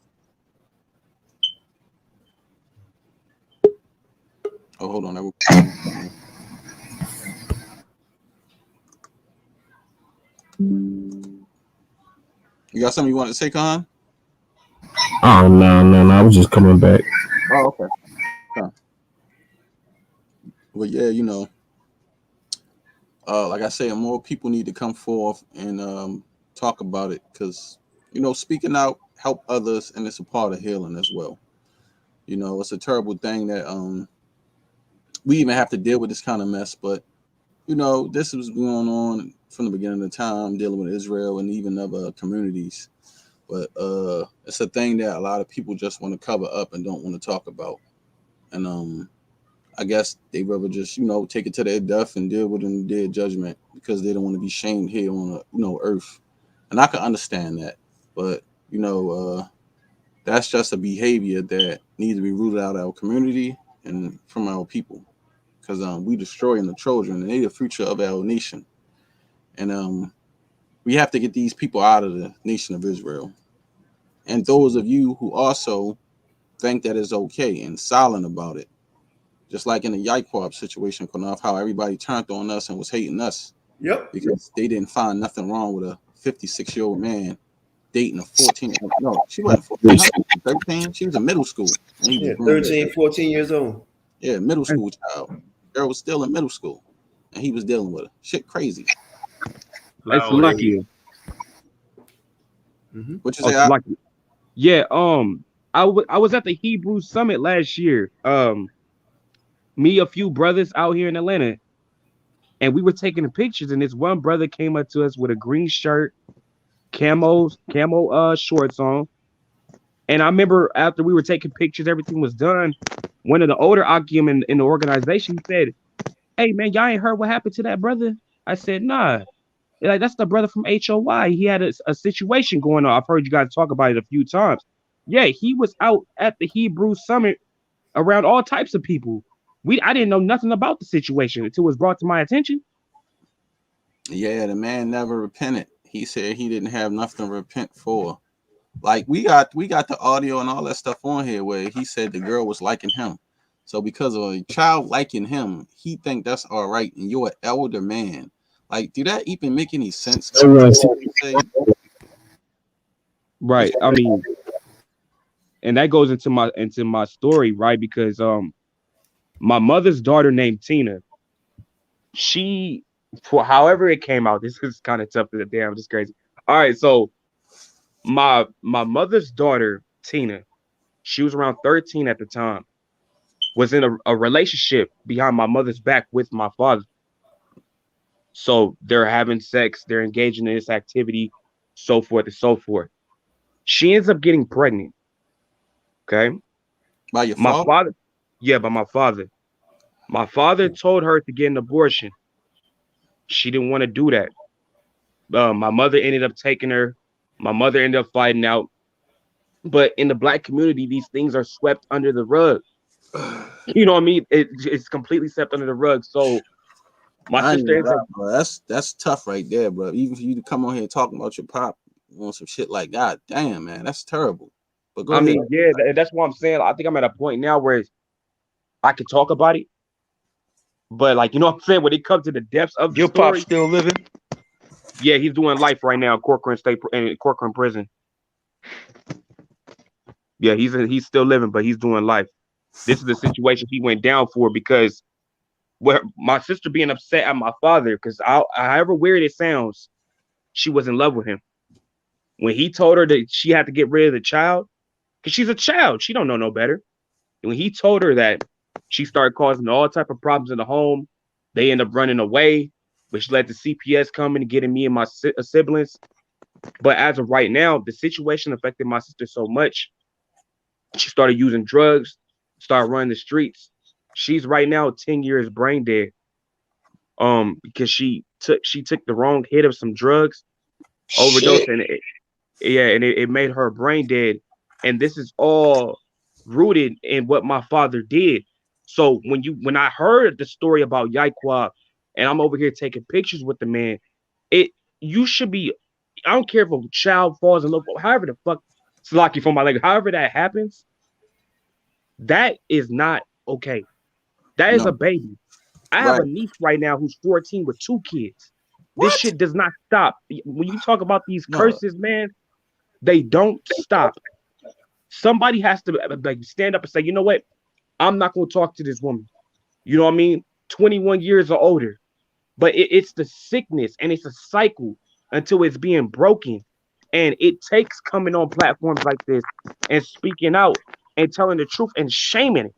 Oh, hold on. You got something you want to say, Khan? Oh, no. I was just coming back. Oh, okay. Well, yeah, like I said, more people need to come forth and talk about it because, speaking out help others, and it's a part of healing as well. It's a terrible thing that we even have to deal with this kind of mess, but, this was going on from the beginning of the time, dealing with Israel and even other communities. But it's a thing that a lot of people just want to cover up and don't want to talk about. And I guess they rather just, take it to their death and deal with it in their judgment because they don't want to be shamed here on, earth. And I can understand that. But, that's just a behavior that needs to be rooted out of our community and from our people. Because we destroying the children and they're the future of our nation. And we have to get these people out of the nation of Israel. And those of you who also think that it's okay and silent about it, just like in the Yaquab situation, Qanath, how everybody turned on us and was hating us. Yep. Because they didn't find nothing wrong with a 56-year-old man dating a 14. No, she wasn't 14. 13. She was in middle school. And he was 13, 14 years old. Yeah, middle school child. Girl was still in middle school, and he was dealing with her. Shit, crazy. It's lucky. What you say? Lucky. Yeah. I was at the Hebrew Summit last year. Me, a few brothers out here in Atlanta, and we were taking the pictures. And this one brother came up to us with a green shirt, camo shorts on. And I remember after we were taking pictures, everything was done. One of the older Akim in the organization said, "Hey man, y'all ain't heard what happened to that brother?" I said, "Nah." They're like, "That's the brother from HOY. He had a situation going on. I've heard you guys talk about it a few times." Yeah, he was out at the Hebrew Summit around all types of people. I didn't know nothing about the situation until it was brought to my attention. Yeah, the man never repented. He said he didn't have nothing to repent for. Like we got the audio and all that stuff on here where he said the girl was liking him. So because of a child liking him, he think that's all right, and you're an elder man. Like, do that even make any sense? Right. I mean, and that goes into my story, right? Because my mother's daughter named Tina, she, for however it came out, this is kind of tough to damn, this is crazy. All right, so my mother's daughter, Tina, she was around 13 at the time, was in a relationship behind my mother's back with my father. So they're having sex, they're engaging in this activity, so forth and so forth. She ends up getting pregnant. Okay. By your father? Yeah, by my father. My father told her to get an abortion. She didn't want to do that. My mother ended up taking her. My mother ended up fighting out. But in the Black community, these things are swept under the rug. You know what I mean? It's completely swept under the rug. So my sister, that's tough right there, bro. Even for you to come on here talking about your pop on some shit like that, damn, man, that's terrible. But go ahead. mean, yeah, that's what I'm saying. I think I'm at a point now where I can talk about it, but like, you know what I'm saying, when it comes to the depths of the story, pop's still living. Yeah, he's doing life right now in Corcoran prison. Yeah, he's still living, but he's doing life. This is the situation he went down for because where my sister being upset at my father, because however weird it sounds, she was in love with him. When he told her that she had to get rid of the child, because she's a child, she don't know no better. And when he told her that, she started causing all type of problems in the home. They end up running away, which led to CPS coming and getting me and my siblings. But as of right now, the situation affected my sister so much. She started using drugs, started running the streets. She's right now 10 years brain dead. Because she took the wrong hit of some drugs, overdose, and it made her brain dead. And this is all rooted in what my father did. So when I heard the story about Yaquab, and I'm over here taking pictures with the man, you should be. I don't care if a child falls in love, however the fuck, Slaki for my leg, however that happens, that is not okay. That is a baby. I have a niece right now who's 14 with 2 kids. This shit does not stop. When you talk about these curses, man, they don't stop. Somebody has to stand up and say, you know what? I'm not going to talk to this woman. You know what I mean? 21 years or older. But it's the sickness and it's a cycle until it's being broken. And it takes coming on platforms like this and speaking out and telling the truth and shaming it.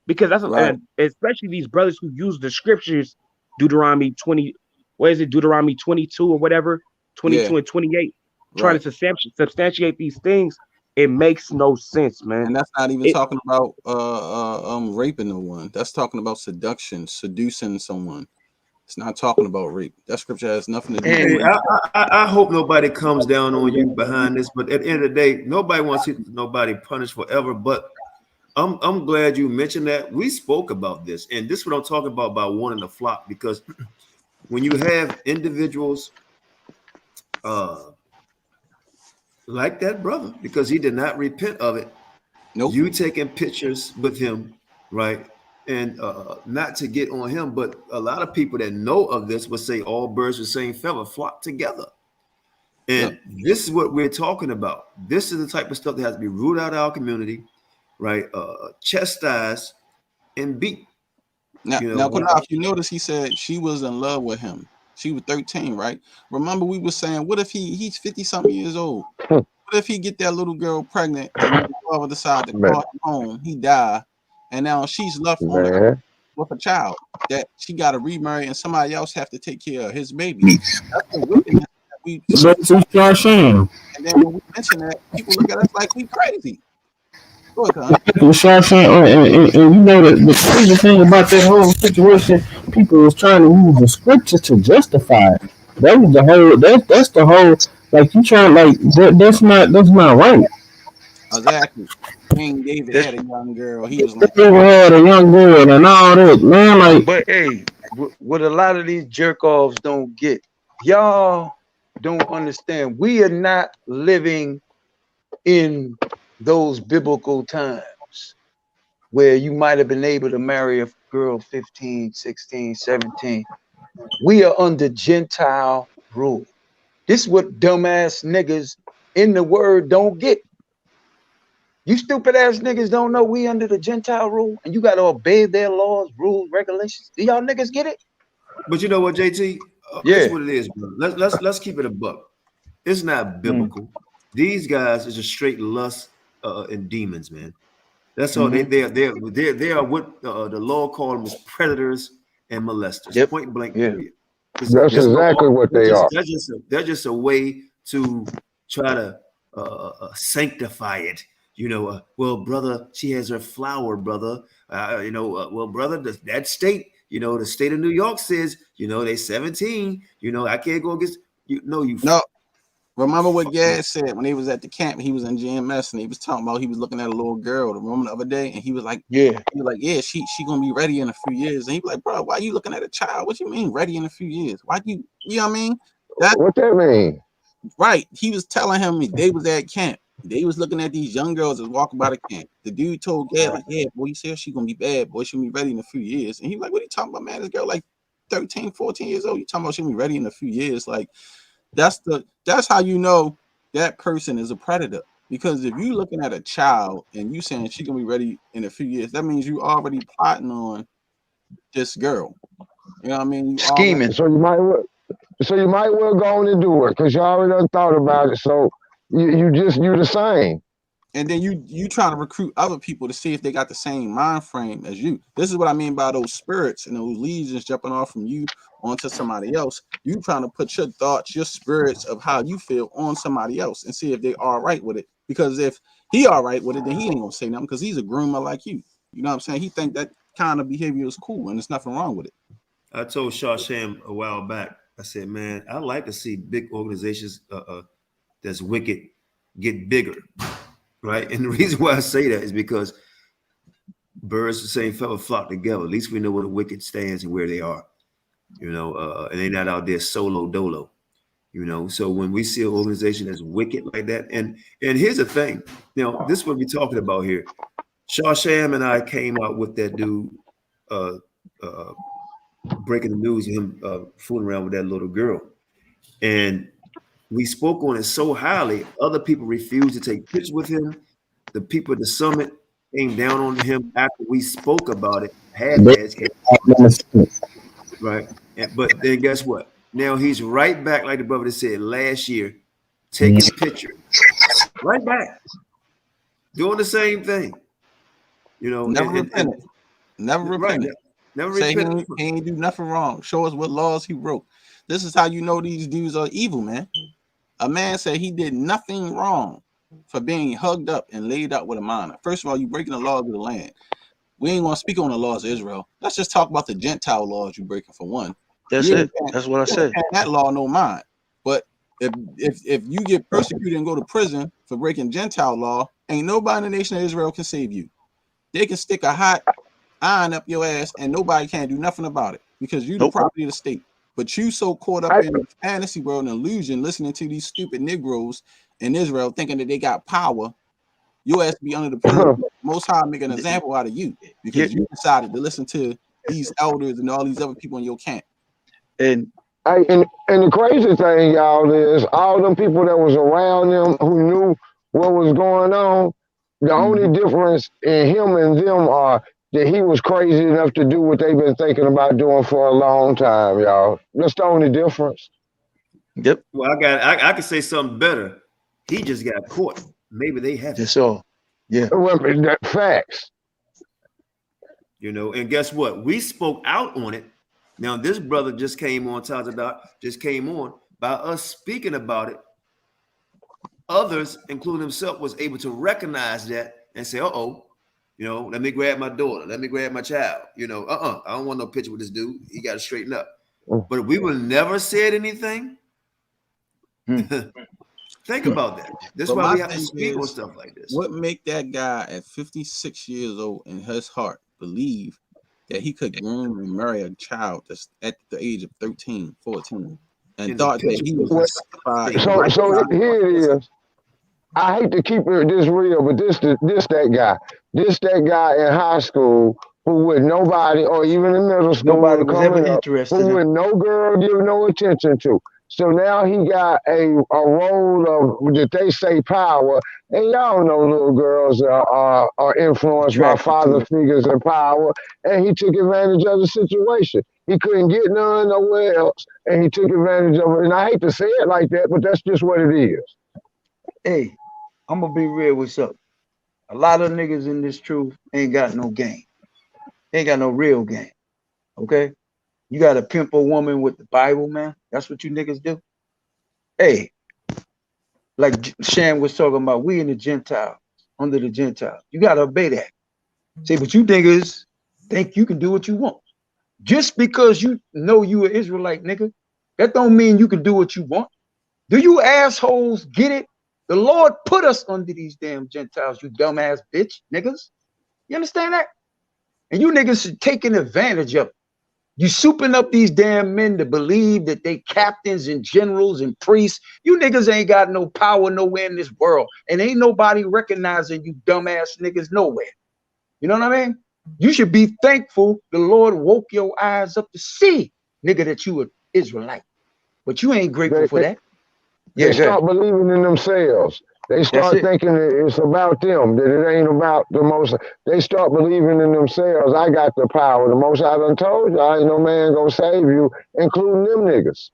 Because that's and especially these brothers who use the scriptures, Deuteronomy 22 or whatever, 22 and 28, trying to substantiate these things. It makes no sense, man. And that's not even talking about raping no one. That's talking about seduction, seducing someone. It's not talking about rape. That scripture has nothing to do with rape. I hope nobody comes down on you behind this, but at the end of the day, nobody wants to see nobody punished forever. But I'm glad you mentioned that. We spoke about this, and this is what I'm talking about wanting to flop, because when you have individuals like that brother, because he did not repent of it, you taking pictures with him, right? And not to get on him, but a lot of people that know of this would say all birds with the same feather flock together. And this is what we're talking about. This is the type of stuff that has to be rooted out of our community, right? Chastised and beat. Now, You now, know, Qanath, you notice he said she was in love with him. She was 13, right? Remember, we were saying, what if he's 50-something years old? What if he get that little girl pregnant and then the father decide to call him home, he die, and now she's left on the earth with a child that she got to remarry and somebody else have to take care of his baby. That's the wickedness that we see. And then when we mention that, people look at us like we crazy. Go ahead, And you know the crazy thing about that whole situation, people was trying to use the scripture to justify it. That was the whole. That's the whole. Like you trying like that's not right. exactly. King David had a young girl. He was like, They had a young girl and all that, man. Like, But hey, what a lot of these jerk offs don't get, y'all don't understand. We are not living in those biblical times where you might have been able to marry a girl 15, 16, 17. We are under Gentile rule. This is what dumbass niggas in the word don't get. You stupid ass niggas don't know we under the Gentile rule and you got to obey their laws, rules, regulations. Do y'all niggas get it? but you know what, JT? This is what it is, bro. Let's keep it a buck. It's not biblical. These guys is a straight lust and demons, man. That's all. They are what the law called them as predators and molesters. Point blank. Period. That's exactly what they are. They're just a way to try to sanctify it. You know, well, brother, she has her flower, brother. Well, brother, that state, the state of New York says, they 17. I can't go against you. No. Remember what Gad said when he was at the camp? He was in GMS and he was talking about he was looking at a little girl, the woman the other day, and he was like, yeah, she gonna be ready in a few years. And he was like, bro, why are you looking at a child? What you mean ready in a few years? Why you know what I mean? What that mean? Right. He was telling him they was at camp. They was looking at these young girls that walking by the camp. The dude told Gad, like, yeah, boy, you said she gonna be bad, boy, she gonna be ready in a few years. And he was like, what are you talking about, man? This girl like 13, 14 years old. You talking about she gonna be ready in a few years? Like, that's how you know that person is a predator. Because if you looking at a child and you saying she gonna be ready in a few years, that means you already plotting on this girl. You know what I mean? You scheming. So you might well go on and do it because you already done thought about it. So you the same. And then you trying to recruit other people to see if they got the same mind frame as you. This is what I mean by those spirits and those legions jumping off from you onto somebody else. You trying to put your thoughts, your spirits of how you feel on somebody else and see if they are right with it. Because if he all right with it, then he ain't gonna say nothing because he's a groomer like you. You know what I'm saying? He think that kind of behavior is cool and there's nothing wrong with it. I told Sham a while back, I said, man, I like to see big organizations that's wicked get bigger. Right. And the reason why I say that is because birds the same feather flock together. At least we know where the wicked stands and where they are, and they're not out there solo dolo, So when we see an organization that's wicked like that, and here's the thing, this is what we're talking about here. Sham and I came out with that dude breaking the news of him fooling around with that little girl. And we spoke on it so highly, other people refused to take pictures with him. The people at the summit came down on him after we spoke about it. Right. But then guess what? Now he's right back, like the brother said last year, taking pictures. Right back. Doing the same thing. Never repented. Never repented. Never say repented. He ain't do nothing wrong. Show us what laws he broke. This is how you know these dudes are evil, man. A man said he did nothing wrong for being hugged up and laid out with a minor. First of all, you breaking the laws of the land. We ain't gonna speak on the laws of Israel. Let's just talk about the Gentile laws you breaking for one. That's it. That's what I said. That law no mind. But if you get persecuted and go to prison for breaking Gentile law, ain't nobody in the nation of Israel can save you. They can stick a hot iron up your ass and nobody can do nothing about it because you the property of the state. But you so caught up in the fantasy world and illusion, listening to these stupid Negroes in Israel, thinking that they got power. Your ass be under the prison. Most High make an example out of you because you decided to listen to these elders and all these other people in your camp. And And the crazy thing, y'all, is all them people that was around them who knew what was going on, the only difference in him and them are that he was crazy enough to do what they've been thinking about doing for a long time, y'all. That's the only difference. Yep. Well, I could say something better. He just got caught. Maybe they haven't. That's all. Yeah. Well, facts. You know, and guess what? We spoke out on it. Now, this brother just came on by us speaking about it. Others, including himself, was able to recognize that and say, "Uh-oh, you know, let me grab my daughter, let me grab my child. You know, I don't want no picture with this dude. He got to straighten up." But we will never said anything. Think about that. This is why we have to speak on stuff like this. What make that guy at 56 years old in his heart believe that he could groom and marry a child that's at the age of 13, 14, and thought that he was justified? So here it is. I hate to keep it this real, but this that guy. This that guy in high school who would nobody, or even in middle school, nobody was ever interested who would no girl give no attention to. So now he got a role of, that they say, power. And y'all know little girls are influenced by father figures and power. And he took advantage of the situation. He couldn't get none nowhere else. And he took advantage of it. And I hate to say it like that, but that's just what it is. Hey, I'm going to be real with something. A lot of niggas in this truth ain't got no game. Ain't got no real game. Okay? You got to pimp a woman with the Bible, man. That's what you niggas do. Hey, like Shan was talking about, we in the Gentiles, under the Gentiles. You got to obey that. See, but you niggas think you can do what you want. Just because you know you an Israelite, nigga, that don't mean you can do what you want. Do you assholes get it? The Lord put us under these damn Gentiles, you dumbass bitch, niggas. You understand that? And you niggas are taking advantage of it. You souping up these damn men to believe that they captains and generals and priests. You niggas ain't got no power nowhere in this world. And ain't nobody recognizing you dumbass niggas nowhere. You know what I mean? You should be thankful the Lord woke your eyes up to see, nigga, that you an Israelite. But you ain't grateful for that. They start believing in themselves. They start thinking it's about them, that it ain't about the Most. They start believing in themselves. I got the power. The Most I done told you, ain't no man gonna save you, including them niggas.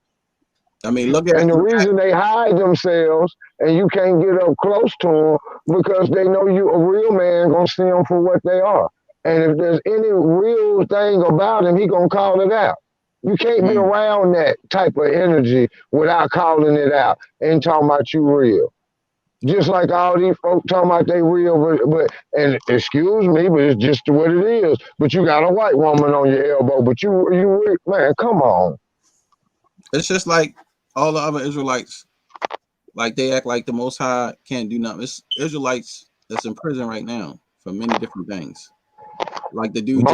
I mean, look at. And the reason they hide themselves and you can't get up close to them because they know you a real man gonna see them for what they are. And if there's any real thing about him, he gonna call it out. You can't be around that type of energy without calling it out and talking about you real. Just like all these folks talking about they real, but and excuse me, but it's just what it is. But you got a white woman on your elbow, but you man, come on. It's just like all the other Israelites, like they act like the Most High can't do nothing. It's Israelites that's in prison right now for many different things. Like the dude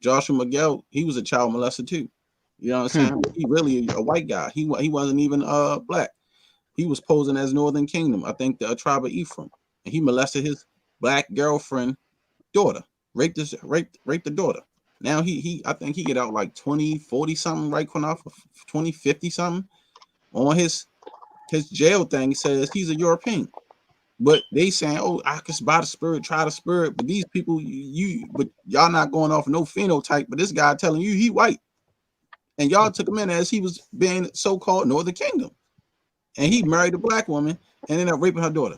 Joshua Miguel, he was a child molester too. You know what I'm saying? He really a white guy. He wasn't even black. He was posing as Northern Kingdom, I think the tribe of Ephraim, and he molested his black girlfriend daughter, raped the daughter. Now I think he get out like 20, 40 something, right, Qanath, 20, 50 something. On his jail thing, he says he's a European. But they saying, oh, I can by the spirit, try the spirit. But these people, but y'all not going off no phenotype. But this guy telling you he white. And y'all took him in as he was being so-called Northern Kingdom. And he married a black woman and ended up raping her daughter.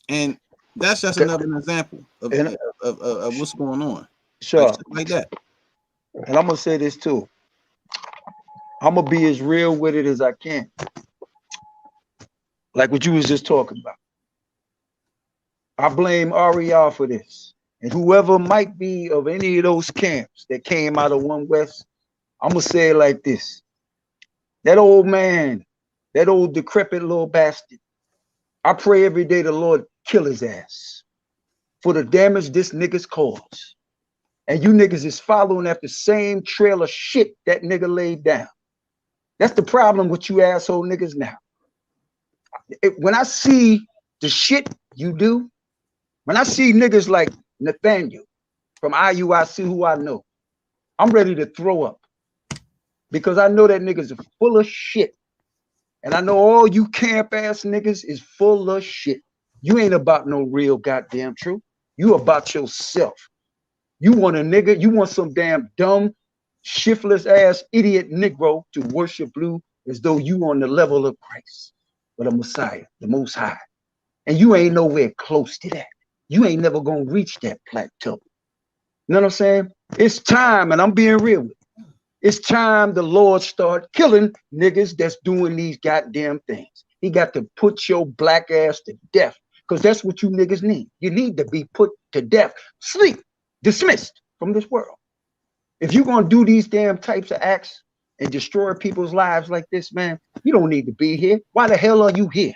And that's just another example of what's going on. Sure. Like that. And I'm going to say this too. I'm going to be as real with it as I can. Like what you was just talking about. I blame AREA for this. And whoever might be of any of those camps that came out of One West, I'm going to say it like this. That old man, that old decrepit little bastard, I pray every day the Lord kill his ass for the damage this nigga's caused. And you niggas is following after the same trail of shit that nigga laid down. That's the problem with you asshole niggas now. When I see the shit you do, when I see niggas like Nathaniel from IUIC, who I know, I'm ready to throw up. because I know that niggas are full of shit. And I know all you camp ass niggas is full of shit. You ain't about no real goddamn truth. You about yourself. You want a nigga, you want some damn dumb, shiftless ass idiot Negro to worship you as though you on the level of Christ or the Messiah, the Most High. And you ain't nowhere close to that. You ain't never gonna reach that plateau. You know what I'm saying? It's time, and I'm being real with you. It's time the Lord start killing niggas that's doing these goddamn things. He got to put your black ass to death, because that's what you niggas need. You need to be put to death. Sleep, dismissed from this world. If you're gonna do these damn types of acts and destroy people's lives like this, man, you don't need to be here. Why the hell are you here?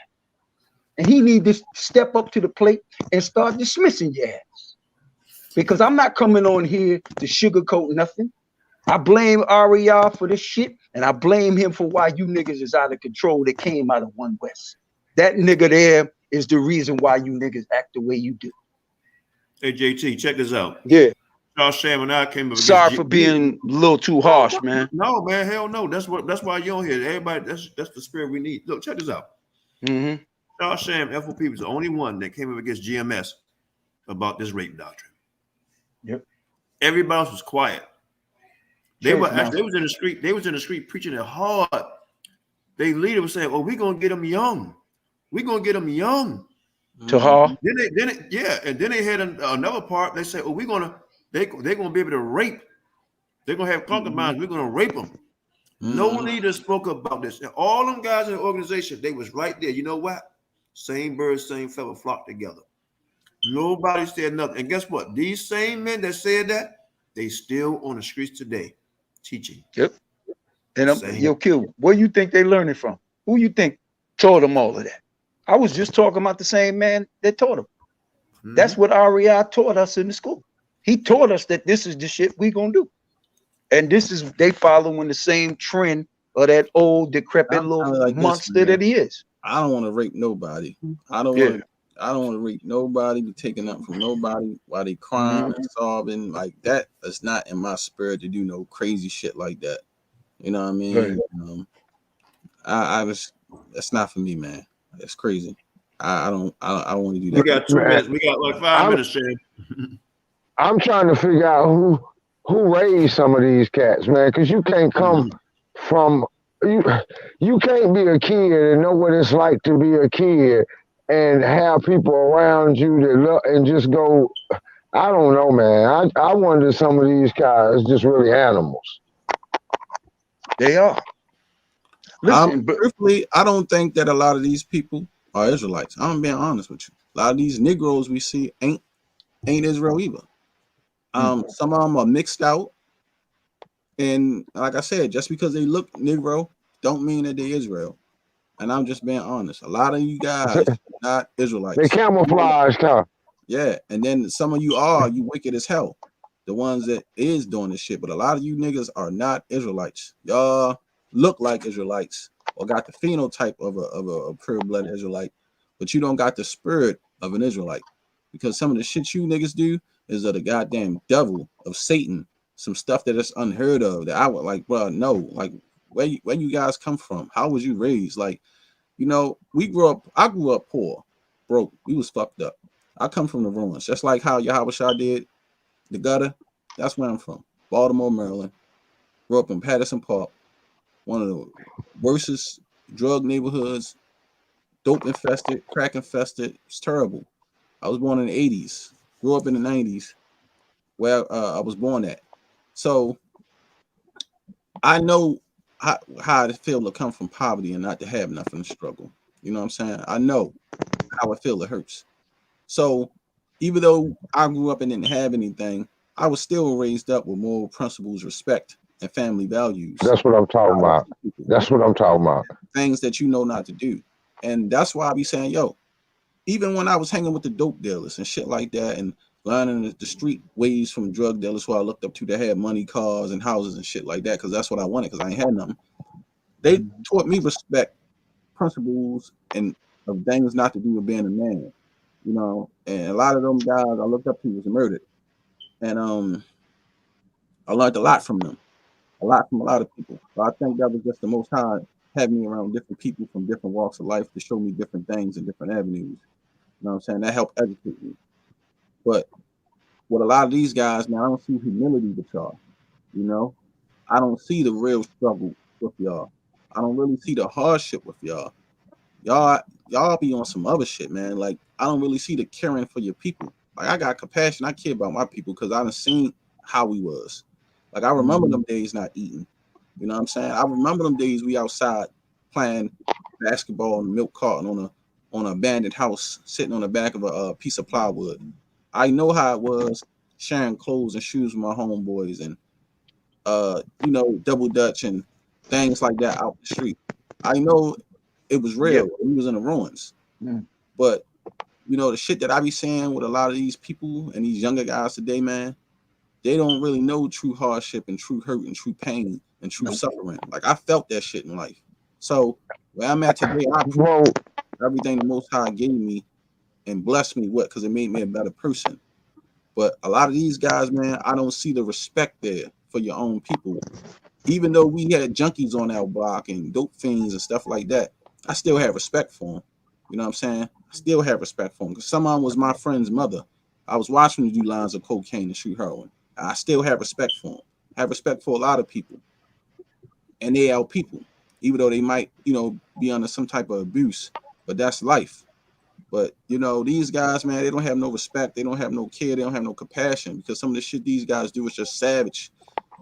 And he need to step up to the plate and start dismissing your ass. Because I'm not coming on here to sugarcoat nothing. I blame AREA for this shit, and I blame him for why you niggas is out of control that came out of One West. That nigga there is the reason why you niggas act the way you do. Hey, JT, check this out. Yeah. Charles Sham and I came up. Sorry for being a little too harsh, man. No, man, hell no. That's why you're on here. Everybody, that's the spirit we need. Look, check this out. Mm-hmm. Charles Sham, F.O.P.E was the only one that came up against GMS about this rape doctrine. Yep. Everybody else was quiet. They was in the street. They was in the street preaching it hard. They leader was saying, "Oh, we're gonna get them young. We're gonna get them young." To her. And then they had another part. They say, "Oh, they're gonna be able to rape. They're gonna have concubines. We're gonna rape them." No leader spoke about this. And all them guys in the organization, they was right there. You know what? Same birds, same feather flock together. Nobody said nothing. And guess what? These same men that said that, they still on the streets today teaching. Yep. And yo, Q, where you think they learning from? Who you think taught them all of that? I was just talking about the same man that taught them. That's what AREA taught us in the school. He taught us that this is the shit we gonna do. And this is, they following the same trend of that old decrepit little monster that he is. I don't want to rape nobody. I don't want to rape nobody, be taking up from nobody while they crying and sobbing. Like, that is not in my spirit to do no crazy shit like that. You know what I mean? Right. I just, that's not for me, man. It's crazy. I don't want to do that. We got 2 minutes. We got like 5 minutes, Shane. I'm trying to figure out who raised some of these cats, man, because you can't come from you can't be a kid and know what it's like to be a kid and have people around you that look and just go. I don't know, man. I wonder if some of these guys just really animals. They are. Listen, truthfully, I don't think that a lot of these people are Israelites. I'm being honest with you. A lot of these Negroes we see ain't Israel either. Some of them are mixed out, and like I said, just because they look Negro don't mean that they Israel. And I'm just being honest. A lot of you guys are not Israelites. They camouflaged, huh? Yeah, and then some of you are wicked as hell. The ones that is doing this shit, but a lot of you niggas are not Israelites. Y'all look like Israelites or got the phenotype of a pure blood Israelite, but you don't got the spirit of an Israelite, because some of the shit you niggas do is of the goddamn devil, of Satan, some stuff that is unheard of that I would like, bro, no, like where you guys come from? How was you raised? Like, you know, I grew up poor, broke, we was fucked up. I come from the ruins, just like how Yahawashi did, the gutter. That's where I'm from, Baltimore, Maryland. Grew up in Patterson Park, one of the worstest drug neighborhoods, dope infested, crack infested. It's terrible. I was born in the 80s, grew up in the 90s, where I was born at. So I know how it feel to come from poverty and not to have nothing to struggle. You know what I'm saying? I know how it feel. It hurts. So even though I grew up and didn't have anything, I was still raised up with moral principles, respect, and family values. That's what I'm talking about. That's what I'm talking about. Things that you know not to do. And that's why I be saying, yo, even when I was hanging with the dope dealers and shit like that and learning the street ways from drug dealers who I looked up to that had money, cars, and houses and shit like that, because that's what I wanted, because I ain't had nothing. They taught me respect, principles, and of things not to do with being a man. You know, and a lot of them guys I looked up to was murdered. And I learned a lot from them. a lot from a lot of people. But I think that was just the Most High having me around different people from different walks of life to show me different things and different avenues. You know what I'm saying? That helped educate me. But with a lot of these guys, man, I don't see humility with y'all. You know, I don't see the real struggle with y'all. I don't really see the hardship with y'all. Y'all be on some other shit, man. Like, I don't really see the caring for your people. Like, I got compassion. I care about my people because I done seen how we was. Like, I remember them days not eating. You know what I'm saying? I remember them days we outside playing basketball in the milk carton on an abandoned house, sitting on the back of a piece of plywood. I know how it was sharing clothes and shoes with my homeboys and you know, double dutch and things like that out the street. I know it was real. We was in the ruins. But you know, the shit that I be saying with a lot of these people and these younger guys today, man, they don't really know true hardship and true hurt and true pain and true suffering. Like, I felt that shit in life. So where I'm at today, I appreciate everything the Most High gave me and blessed me with because it made me a better person. But a lot of these guys, man, I don't see the respect there for your own people. Even though we had junkies on our block and dope fiends and stuff like that, I still have respect for them. You know what I'm saying? I still have respect for them because someone was my friend's mother. I was watching them do lines of cocaine and shoot heroin. I still have respect for them. I have respect for a lot of people. And they are people, even though they might, you know, be under some type of abuse. But that's life. But, you know, these guys, man, they don't have no respect. They don't have no care. They don't have no compassion because some of the shit these guys do is just savage,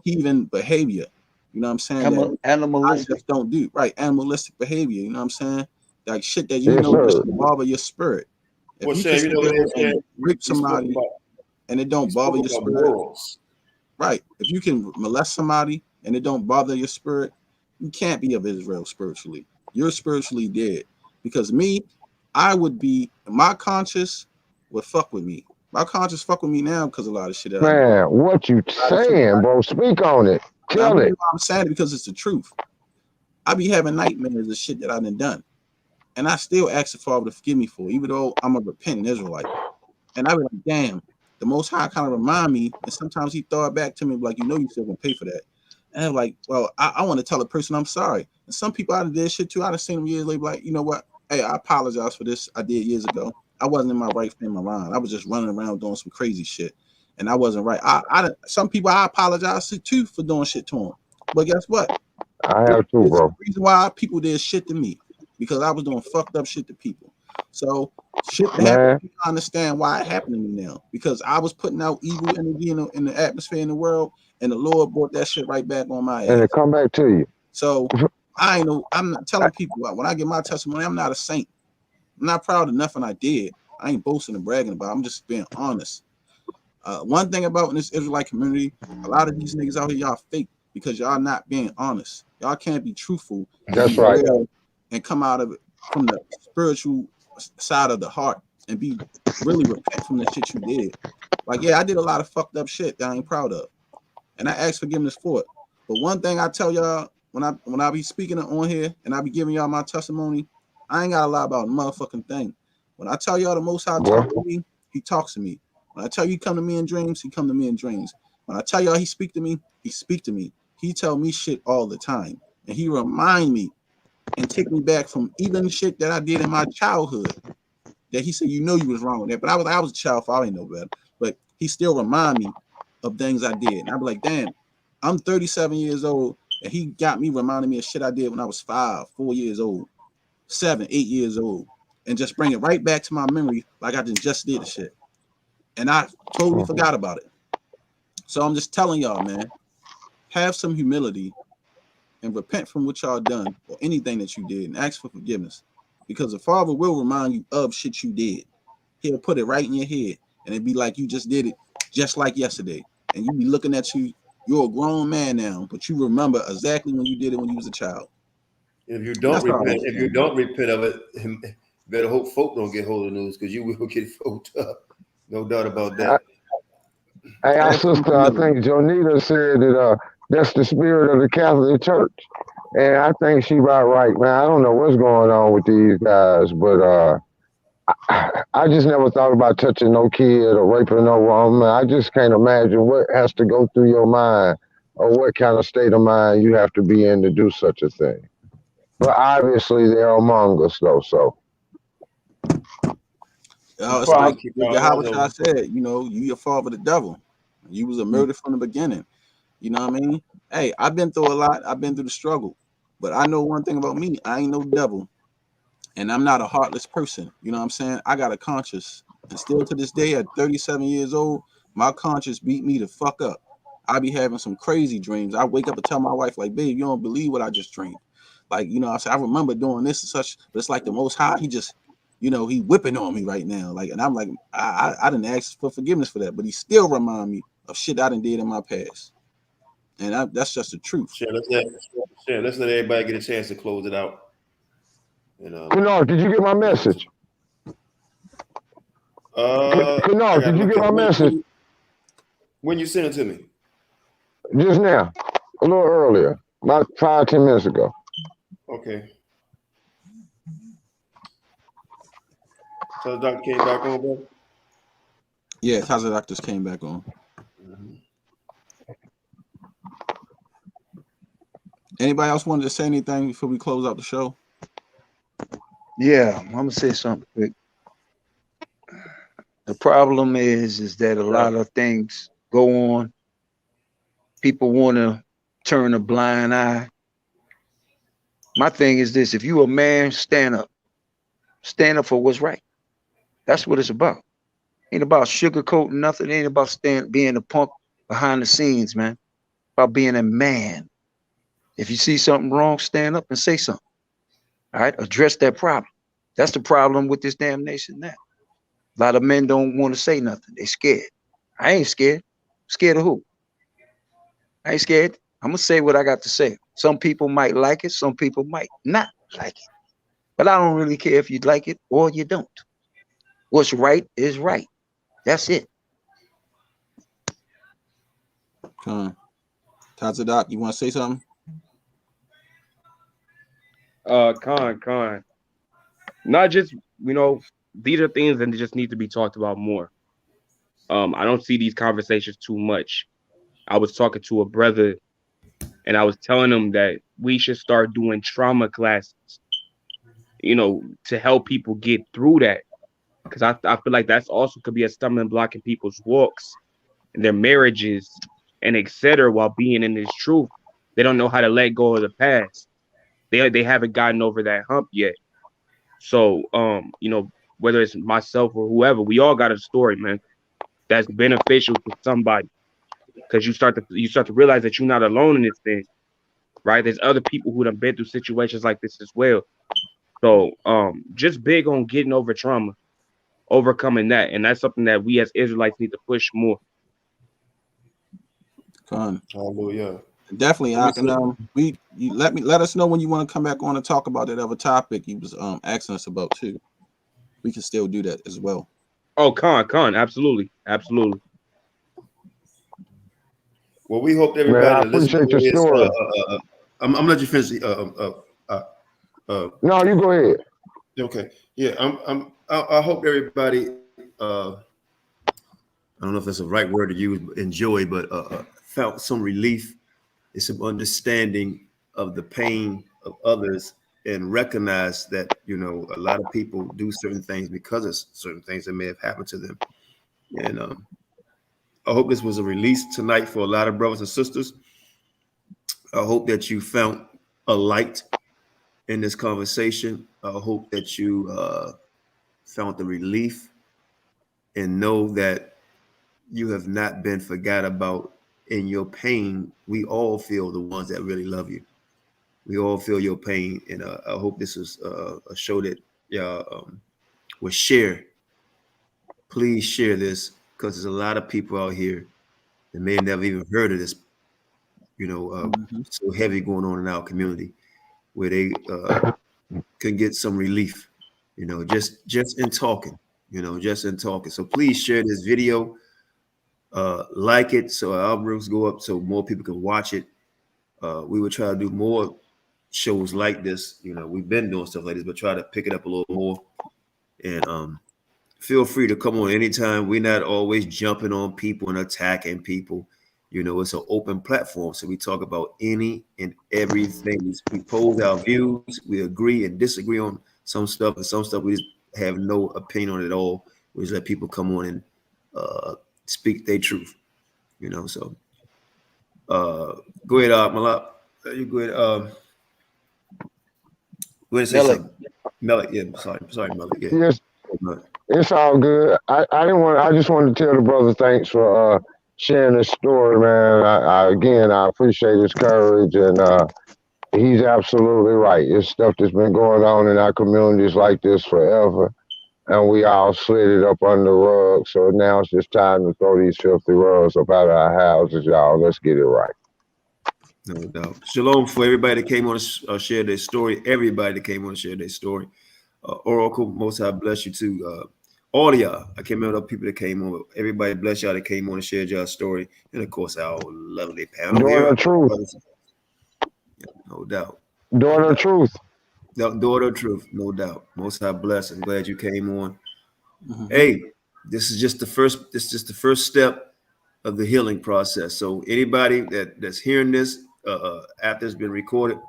heathen behavior. You know what I'm saying? Animalistic. I just don't do. Right. Animalistic behavior. You know what I'm saying? Like shit that you know just bother your spirit. If Well, you Sam, can you know what I'm saying? and rape somebody and it don't bother your spirit. Right. If you can molest somebody and it don't bother your spirit, you can't be of Israel spiritually. You're spiritually dead. Because me, I would be, my conscience would fuck with me. My conscience fuck with me now because a lot of shit that I do. Man, what you saying, bro? Speak on it. Tell it. I'm saying it because it's the truth. I be having nightmares of shit that I done. And I still ask the Father to forgive me for it, even though I'm a repentant Israelite. And I be like, damn, the Most High kind of remind me, and sometimes he throw it back to me like, you know, you still gonna pay for that. And I'm like, well, I want to tell a person I'm sorry. And some people I did shit too. I done seen them years later, like, you know what? Hey, I apologize for this I did years ago. I wasn't in my right frame of mind. I was just running around doing some crazy shit, and I wasn't right. Some people I apologize to too for doing shit to them. But guess what? I have too, bro. The reason why people did shit to me because I was doing fucked up shit to people. So shit happened. You understand why it happened to me now because I was putting out evil energy in the atmosphere in the world, and the Lord brought that shit right back on my ass. And it come back to you. So I'm not telling people when I get my testimony, I'm not a saint. I'm not proud of nothing I did. I ain't boasting and bragging about it. I'm just being honest. One thing about in this Israelite community, a lot of these niggas out here, y'all fake because y'all not being honest. Y'all can't be truthful. That's right. And come out of it from the spiritual side of the heart and be really repent from the shit you did. Like, yeah, I did a lot of fucked up shit that I ain't proud of. And I ask forgiveness for it. But one thing I tell y'all when I be speaking on here and I be giving y'all my testimony, I ain't gotta lie about a motherfucking thing. When I tell y'all the Most High talk to me, he talks to me. When I tell you he come to me in dreams, he come to me in dreams. When I tell y'all he speak to me, he speak to me. He tell me shit all the time. And he remind me and take me back from even shit that I did in my childhood. That he said, you know you was wrong with that. But I was a child, so I didn't know better. But he still remind me of things I did. And I be like, damn, I'm 37 years old, and he got me reminding me of shit I did when I was 5, 4 years old, 7, 8 years old, and just bring it right back to my memory like I just did the shit. And I totally forgot about it. So I'm just telling y'all, man, have some humility and repent from what y'all done or anything that you did and ask for forgiveness. Because the Father will remind you of shit you did. He'll put it right in your head, and it'd be like you just did it just like yesterday. And you be looking at you're a grown man now, but you remember exactly when you did it when you was a child. If you don't repent of it, better hope folk don't get hold of the news because you will get fucked up. No doubt about that. Hey, our sister, I think Jonita said that that's the spirit of the Catholic Church. And I think she about right, man. I don't know what's going on with these guys, but I just never thought about touching no kid or raping no woman. I just can't imagine what has to go through your mind or what kind of state of mind you have to be in to do such a thing. But obviously they're among us though, so. It's like Problem. Yahweh said, you know, you your father the devil. You was a murder from the beginning. You know what I mean? Hey, I've been through a lot. I've been through the struggle. But I know one thing about me. I ain't no devil. And I'm not a heartless person. You know what I'm saying? I got a conscience. And still to this day, at 37 years old, my conscience beat me the fuck up. I be having some crazy dreams. I wake up and tell my wife, like, babe, you don't believe what I just dreamed. Like, you know, I remember doing this and such, but it's like the Most High, he just, you know, he whipping on me right now. Like, and I'm like, I didn't ask for forgiveness for that, but he still remind me of shit I done did in my past. And that's just the truth. Let's let everybody get a chance to close it out. Qanath, did you get my message? Qanath, did you get my message? When you sent it to me? Just now, a little earlier, about 5-10 minutes ago. Okay. So the doctor came back on, bro? Yeah, how's the doctors came back on? Anybody else wanted to say anything before we close out the show? Yeah, I'm gonna say something quick. The problem is that a lot of things go on. People want to turn a blind eye. My thing is this: if you a man, stand up. Stand up for what's right. That's what it's about. Ain't about sugarcoating nothing. Ain't about being a punk behind the scenes, man. About being a man. If you see something wrong, stand up and say something. All right, address that problem. That's the problem with this damn nation now. A lot of men don't want to say nothing. They scared. I ain't scared. Scared of who? I ain't scared. I'm gonna say what I got to say. Some people might like it. Some people might not like it. But I don't really care if you like it or you don't. What's right is right. That's it. Tazadak, you want to say something? Con. Not just, you know, these are things that just need to be talked about more. I don't see these conversations too much. I was talking to a brother and I was telling him that we should start doing trauma classes, you know, to help people get through that. Because I feel like that's also could be a stumbling block in people's walks and their marriages and etc. while being in this truth. They don't know how to let go of the past. They haven't gotten over that hump yet. So, you know, whether it's myself or whoever, we all got a story, man, that's beneficial to somebody. Because you start to realize that you're not alone in this thing, right? There's other people who have been through situations like this as well. So, just big on getting over trauma, overcoming that, and that's something that we as Israelites need to push more. Hallelujah. Definitely, I can. Let us know when you want to come back on and talk about that other topic you was asking us about too. We can still do that as well. Oh, Con, absolutely. Well, we hope everybody. Man, I appreciate your story. I'm gonna let you finish. No, you go ahead. Okay. Yeah. I hope everybody. I don't know if that's the right word to use. Enjoy, but felt some relief and some understanding of the pain of others, and recognize that, you know, a lot of people do certain things because of certain things that may have happened to them. And I hope this was a release tonight for a lot of brothers and sisters. I hope that you found a light in this conversation. I hope that you found the relief and know that you have not been forgot about in your pain. We all feel the ones that really love you. We all feel your pain. And I hope this is a show that will share. Please share this, because there's a lot of people out here that may have never even heard of this, you know, so heavy going on in our community, where they can get some relief, you know, just in talking, So please share this video, like it, so our algorithms go up so more people can watch it. We will try to do more shows like this. You know, we've been doing stuff like this, but try to pick it up a little more. And feel free to come on anytime. We're not always jumping on people and attacking people. You know, it's an open platform, so we talk about any and everything. We pose our views, we agree and disagree on some stuff, and some stuff we just have no opinion on at all. We just let people come on and speak their truth. You know, so go ahead, Malak. You go ahead. Go ahead and say something. Melek, yeah, sorry, Melek. Yeah. Yes, it's all good. I just wanted to tell the brother thanks for sharing this story, man. I appreciate his courage, and he's absolutely right. It's stuff that's been going on in our communities like this forever, and we all slid it up under the rug. So now it's just time to throw these filthy rugs up out of our houses, y'all. Let's get it right. No doubt. Shalom for everybody that came on to share their story. Everybody that came on to share their story. Oracle, Most High bless you too. All of y'all. I can't remember the people that came on. Everybody bless y'all that came on and shared y'all story. And of course, our lovely panel. Daughter of truth. No doubt. Daughter of truth. Daughter of truth, no doubt. Most High bless. I'm glad you came on. Mm-hmm. Hey, this is just the first step of the healing process. So anybody that's hearing this after it's been recorded,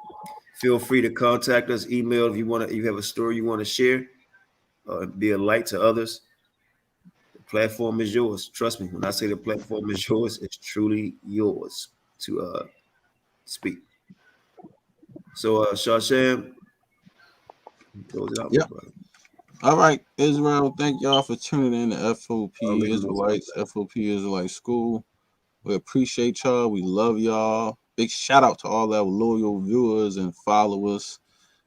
feel free to contact us. Email if you have a story you want to share, be a light to others. The platform is yours. Trust me, when I say the platform is yours, it's truly yours to speak. So Shashan, close it out. Yep. All right, Israel, thank y'all for tuning in to FOPE Israelites, FOPE Israelite School. We appreciate y'all. We love y'all. Big shout out to all our loyal viewers and followers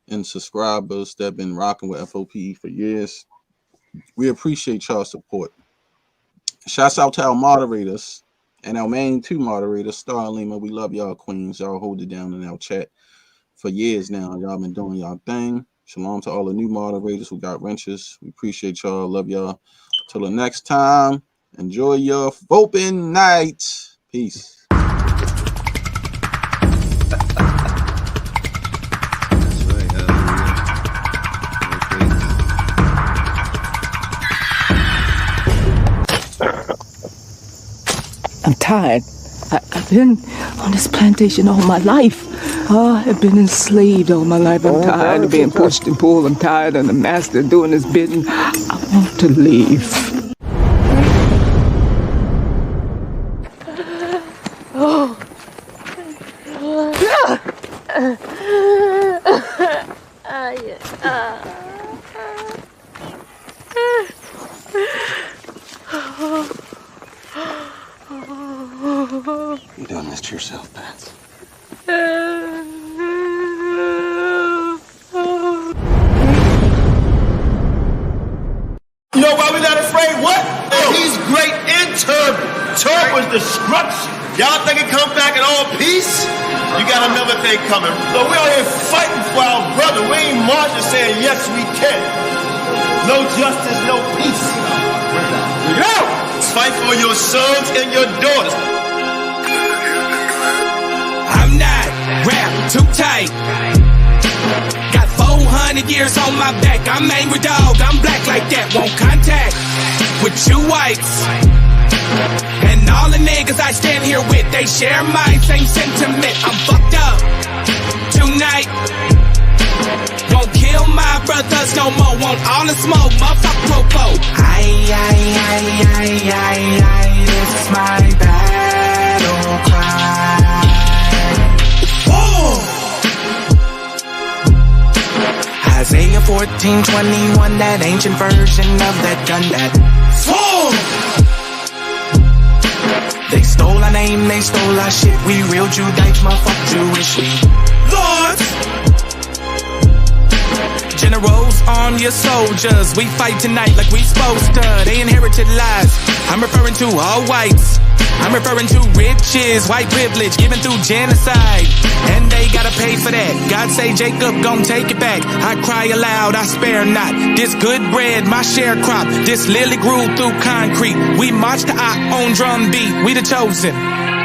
and subscribers that have been rocking with FOPE for years. We appreciate y'all support. Shouts out to our moderators and our main two moderators, Star and Lima. We love y'all, queens. Y'all hold it down in our chat for years now. Y'all been doing y'all thing. Shalom to all the new moderators who got wrenches. We appreciate y'all. Love y'all. Till the next time, enjoy your FOPE night. Peace. I'm tired. I've been on this plantation all my life. I've been enslaved all my life. I'm tired of being pushed and pulled. I'm tired of the master doing his bidding. I want to leave. You done this to yourself, Pat. You know why we're not afraid? What? He's great in turb. Turb was destruction. Y'all think it come back in all peace? You got another thing coming. So we out here fighting for our brother. We ain't marching saying, yes, we can. No justice, no peace. Yo! Fight for your sons and your daughters. I'm not wrapped too tight. Got 400 years on my back. I'm angry dog. I'm black like that. Won't contact with you whites. And all the niggas I stand here with, they share my same sentiment. I'm fucked up tonight. Won't kill my brothers no more. Want all the smoke, motherfucker popo. This is my battle cry. Isaiah 14:21, that ancient version of that gun that they stole our name, they stole our shit. We real Judites, motherfucker Jewish. We lords, generals, arm your soldiers. We fight tonight like we supposed to. They inherited lies. I'm referring to all whites. I'm referring to riches, white privilege, given through genocide. And they gotta pay for that. God say Jacob gon' take it back. I cry aloud, I spare not. This good bread, my sharecrop. This lily grew through concrete. We march to our own drum beat. We the chosen.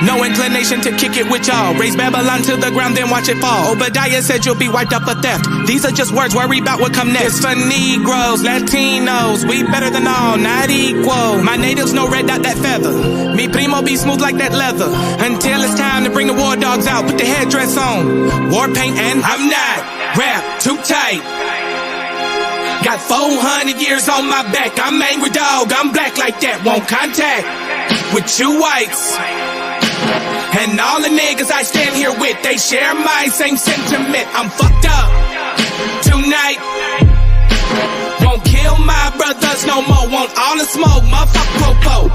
No inclination to kick it with y'all. Raise Babylon to the ground, then watch it fall. Obadiah said you'll be wiped up for theft. These are just words, worry about what come next. It's for Negroes, Latinos, we better than all, not equal. My natives know red dot that feather. Me primo be smooth like that leather. Until it's time to bring the war dogs out, put the headdress on. War paint and I'm not rap too tight. Got 400 years on my back. I'm angry dog, I'm black like that. Won't contact with you whites. And all the niggas I stand here with, they share my same sentiment. I'm fucked up tonight. Won't kill my brothers no more. Want all the smoke, motherfucker popo.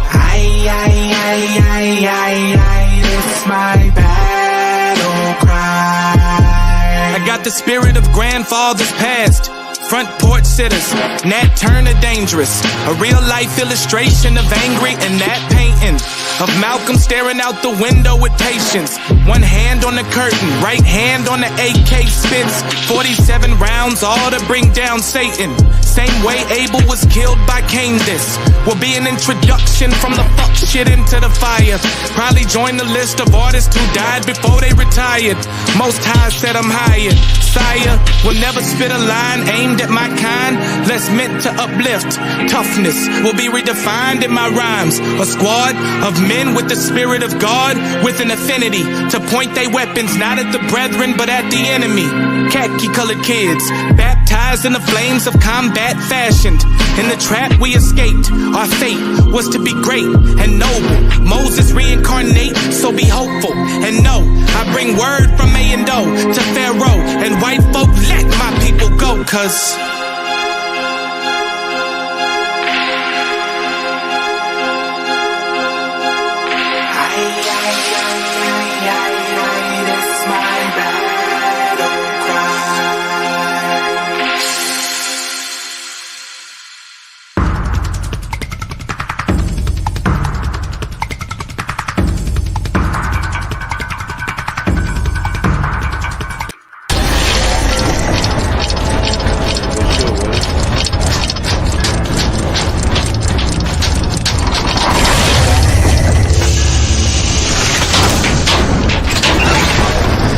It's my battle cry. I got the spirit of grandfathers past. Front porch sitters, Nat Turner dangerous. A real life illustration of angry and that painting of Malcolm staring out the window with patience. One hand on the curtain, right hand on the AK spits. 47 rounds, all to bring down Satan. Same way Abel was killed by Cain. This will be an introduction from the fuck shit into the fire. Probably join the list of artists who died before they retired. Most High said I'm hired. Sire will never spit a line aimed at my kind, less meant to uplift. Toughness will be redefined in my rhymes. A squad of men with the spirit of God, with an affinity to point their weapons not at the brethren but at the enemy. Khaki colored kids, baptized in the flames of combat, fashioned in the trap we escaped. Our fate was to be great and noble. Moses reincarnate, so be hopeful and know I bring word from A and O to Pharaoh and white folk. Let my people go, cause